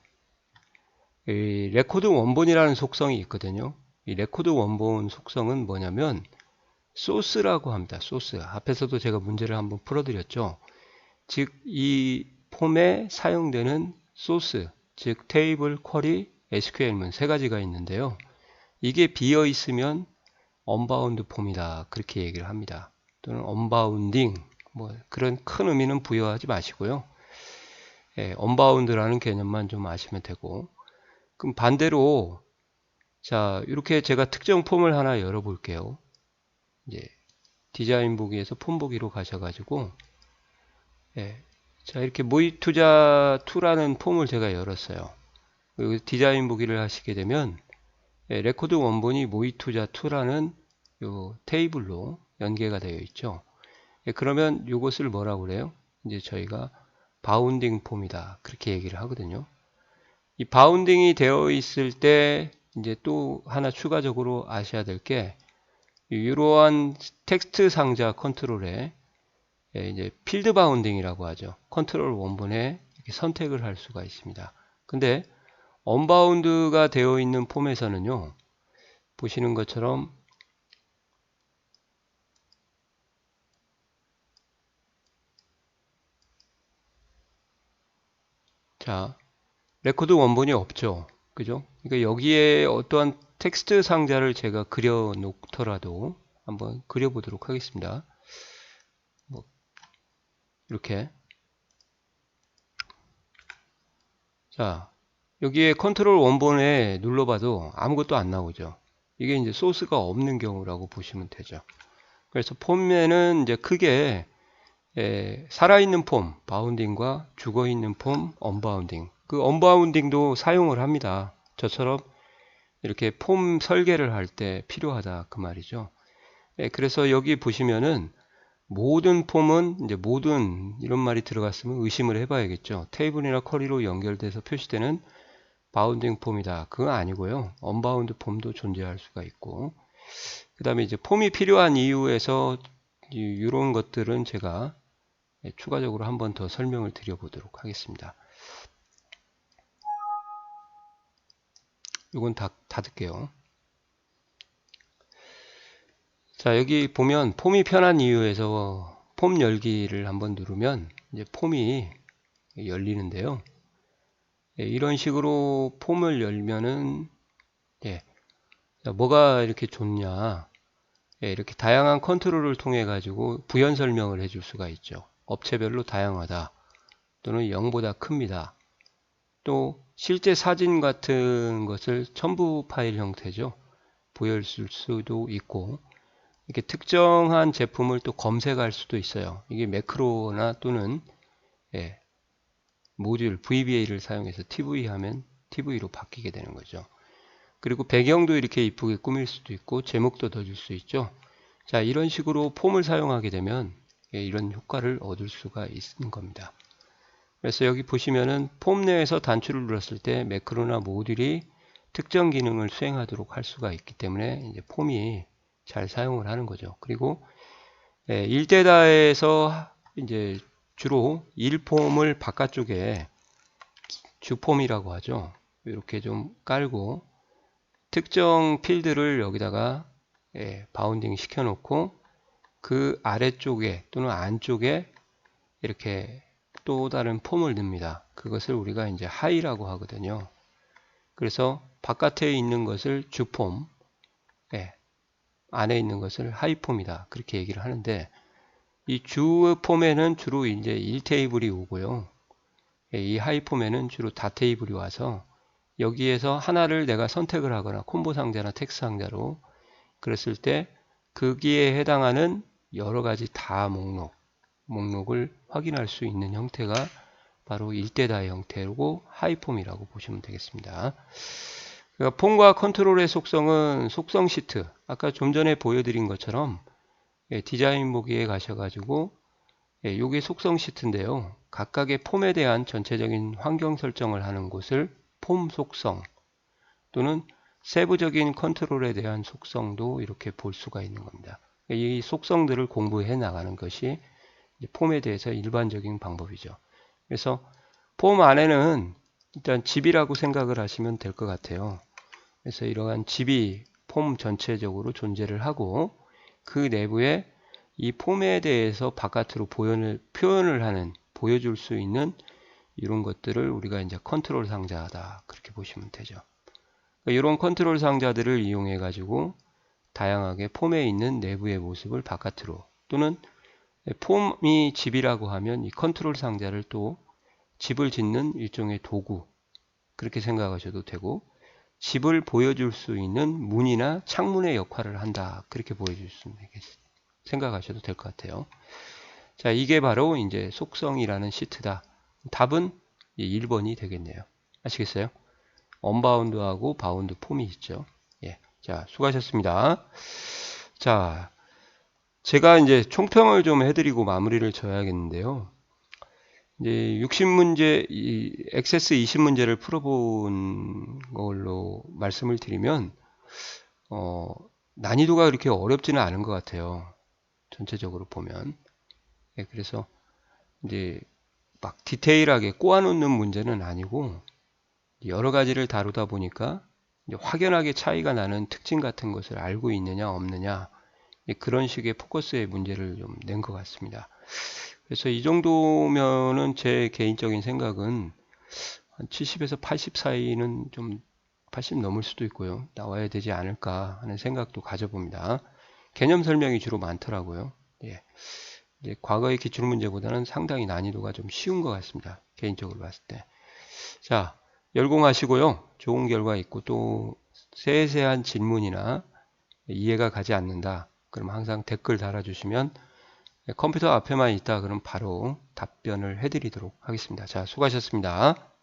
이 레코드 원본이라는 속성이 있거든요. 이 레코드 원본 속성은 뭐냐면 소스라고 합니다. 소스. 앞에서도 제가 문제를 한번 풀어드렸죠. 즉, 이 폼에 사용되는 소스, 즉 테이블, 쿼리, SQL문 세 가지가 있는데요. 이게 비어 있으면 언바운드 폼이다. 그렇게 얘기를 합니다. 또는 언바운딩, 뭐 그런 큰 의미는 부여하지 마시고요. 언바운드라는 개념만 좀 아시면 되고, 그럼 반대로 자, 이렇게 제가 특정 폼을 하나 열어 볼게요. 이제 디자인 보기에서 폼 보기로 가셔가지고, 자, 이렇게 모의 투자 2라는 폼을 제가 열었어요. 그리고 디자인 보기를 하시게 되면 레코드 원본이 모의 투자 2라는 요 테이블로 연계가 되어 있죠. 그러면 이것을 뭐라고 그래요? 이제 저희가 바운딩 폼이다, 그렇게 얘기를 하거든요. 이 바운딩이 되어 있을 때 이제 또 하나 추가적으로 아셔야 될 게, 이러한 텍스트 상자 컨트롤에 이제 필드 바운딩이라고 하죠. 컨트롤 원본에 이렇게 선택을 할 수가 있습니다. 근데 언바운드가 되어 있는 폼에서는요, 보시는 것처럼 자, 레코드 원본이 없죠. 그죠? 그러니까 여기에 어떠한 텍스트 상자를 제가 그려 놓더라도 한번 그려 보도록 하겠습니다. 뭐 이렇게. 자, 여기에 컨트롤 원본에 눌러봐도 아무것도 안 나오죠. 이게 이제 소스가 없는 경우라고 보시면 되죠. 그래서 폼에는 이제 크게 살아있는 폼, 바운딩과 죽어있는 폼, 언바운딩. 그 언바운딩도 사용을 합니다. 저처럼 이렇게 폼 설계를 할 때 필요하다, 그 말이죠. 그래서 여기 보시면은 모든 폼은 이제 모든 이런 말이 들어갔으면 의심을 해봐야겠죠. 테이블이나 쿼리로 연결돼서 표시되는 바운딩 폼이다, 그건 아니고요. 언바운드 폼도 존재할 수가 있고, 그 다음에 이제 폼이 필요한 이유에서 이런 것들은 제가 추가적으로 한 번 더 설명을 드려보도록 하겠습니다. 이건 다 닫을게요. 자, 여기 보면 폼이 편한 이유에서 폼 열기를 한번 누르면 이제 폼이 열리는데요. 이런 식으로 폼을 열면은 뭐가 이렇게 좋냐, 이렇게 다양한 컨트롤을 통해 가지고 부연 설명을 해줄 수가 있죠. 업체별로 다양하다, 또는 0보다 큽니다, 또 실제 사진 같은 것을 첨부 파일 형태죠, 보여줄 수도 있고, 이렇게 특정한 제품을 또 검색할 수도 있어요. 이게 매크로나 또는 모듈 VBA를 사용해서 TV 하면 TV로 바뀌게 되는 거죠. 그리고 배경도 이렇게 이쁘게 꾸밀 수도 있고 제목도 더 줄 수 있죠. 자, 이런 식으로 폼을 사용하게 되면 이런 효과를 얻을 수가 있는 겁니다. 그래서 여기 보시면은 폼 내에서 단추를 눌렀을 때 매크로나 모듈이 특정 기능을 수행하도록 할 수가 있기 때문에 이제 폼이 잘 사용을 하는 거죠. 그리고 일대다에서 이제 주로 1폼을 바깥쪽에 주폼이라고 하죠. 이렇게 좀 깔고 특정 필드를 여기다가 바운딩 시켜 놓고 그 아래쪽에 또는 안쪽에 이렇게 또 다른 폼을 넣습니다. 그것을 우리가 이제 하이라고 하거든요. 그래서 바깥에 있는 것을 주폼, 안에 있는 것을 하이폼이다, 그렇게 얘기를 하는데, 이 주 폼에는 주로 이제 1테이블이 오고요. 이 하이폼에는 주로 다 테이블이 와서 여기에서 하나를 내가 선택을 하거나 콤보 상자나 텍스트 상자로 그랬을 때 거기에 해당하는 여러 가지 다 목록을 확인할 수 있는 형태가 바로 1대다의 형태고 하이폼이라고 보시면 되겠습니다. 그러니까 폼과 컨트롤의 속성은 속성 시트, 아까 좀 전에 보여드린 것처럼 디자인 보기에 가셔가지고 이게 속성 시트인데요. 각각의 폼에 대한 전체적인 환경 설정을 하는 곳을 폼 속성, 또는 세부적인 컨트롤에 대한 속성도 이렇게 볼 수가 있는 겁니다. 이 속성들을 공부해 나가는 것이 폼에 대해서 일반적인 방법이죠. 그래서 폼 안에는 일단 집이라고 생각을 하시면 될 것 같아요. 그래서 이러한 집이 폼 전체적으로 존재를 하고 그 내부에 이 폼에 대해서 바깥으로 표현을 하는, 보여줄 수 있는 이런 것들을 우리가 이제 컨트롤 상자다, 그렇게 보시면 되죠. 이런 컨트롤 상자들을 이용해 가지고 다양하게 폼에 있는 내부의 모습을 바깥으로, 또는 폼이 집이라고 하면 이 컨트롤 상자를 또 집을 짓는 일종의 도구, 그렇게 생각하셔도 되고, 집을 보여줄 수 있는 문이나 창문의 역할을 한다, 그렇게 보여줄 수 있는 생각하셔도 될 것 같아요. 자, 이게 바로 이제 속성이라는 시트다. 답은 1번이 되겠네요. 아시겠어요? 언바운드하고 바운드 폼이 있죠. 예. 자, 수고하셨습니다. 자, 제가 이제 총평을 좀 해드리고 마무리를 져야겠는데요. 이제 60문제, 이 액세스 20문제를 풀어본 걸로 말씀을 드리면, 난이도가 그렇게 어렵지는 않은 것 같아요. 전체적으로 보면. 예, 그래서 이제 막 디테일하게 꼬아놓는 문제는 아니고, 여러 가지를 다루다 보니까 이제 확연하게 차이가 나는 특징 같은 것을 알고 있느냐 없느냐, 그런 식의 포커스의 문제를 좀 낸 것 같습니다. 그래서 이 정도면은 제 개인적인 생각은 한 70에서 80 사이는, 좀 80 넘을 수도 있고요, 나와야 되지 않을까 하는 생각도 가져봅니다. 개념 설명이 주로 많더라고요. 예. 이제 과거의 기출문제보다는 상당히 난이도가 좀 쉬운 것 같습니다, 개인적으로 봤을 때. 자, 열공하시고요. 좋은 결과 있고 또 세세한 질문이나 이해가 가지 않는다, 그럼 항상 댓글 달아주시면, 컴퓨터 앞에만 있다 그럼 바로 답변을 해드리도록 하겠습니다. 자, 수고하셨습니다.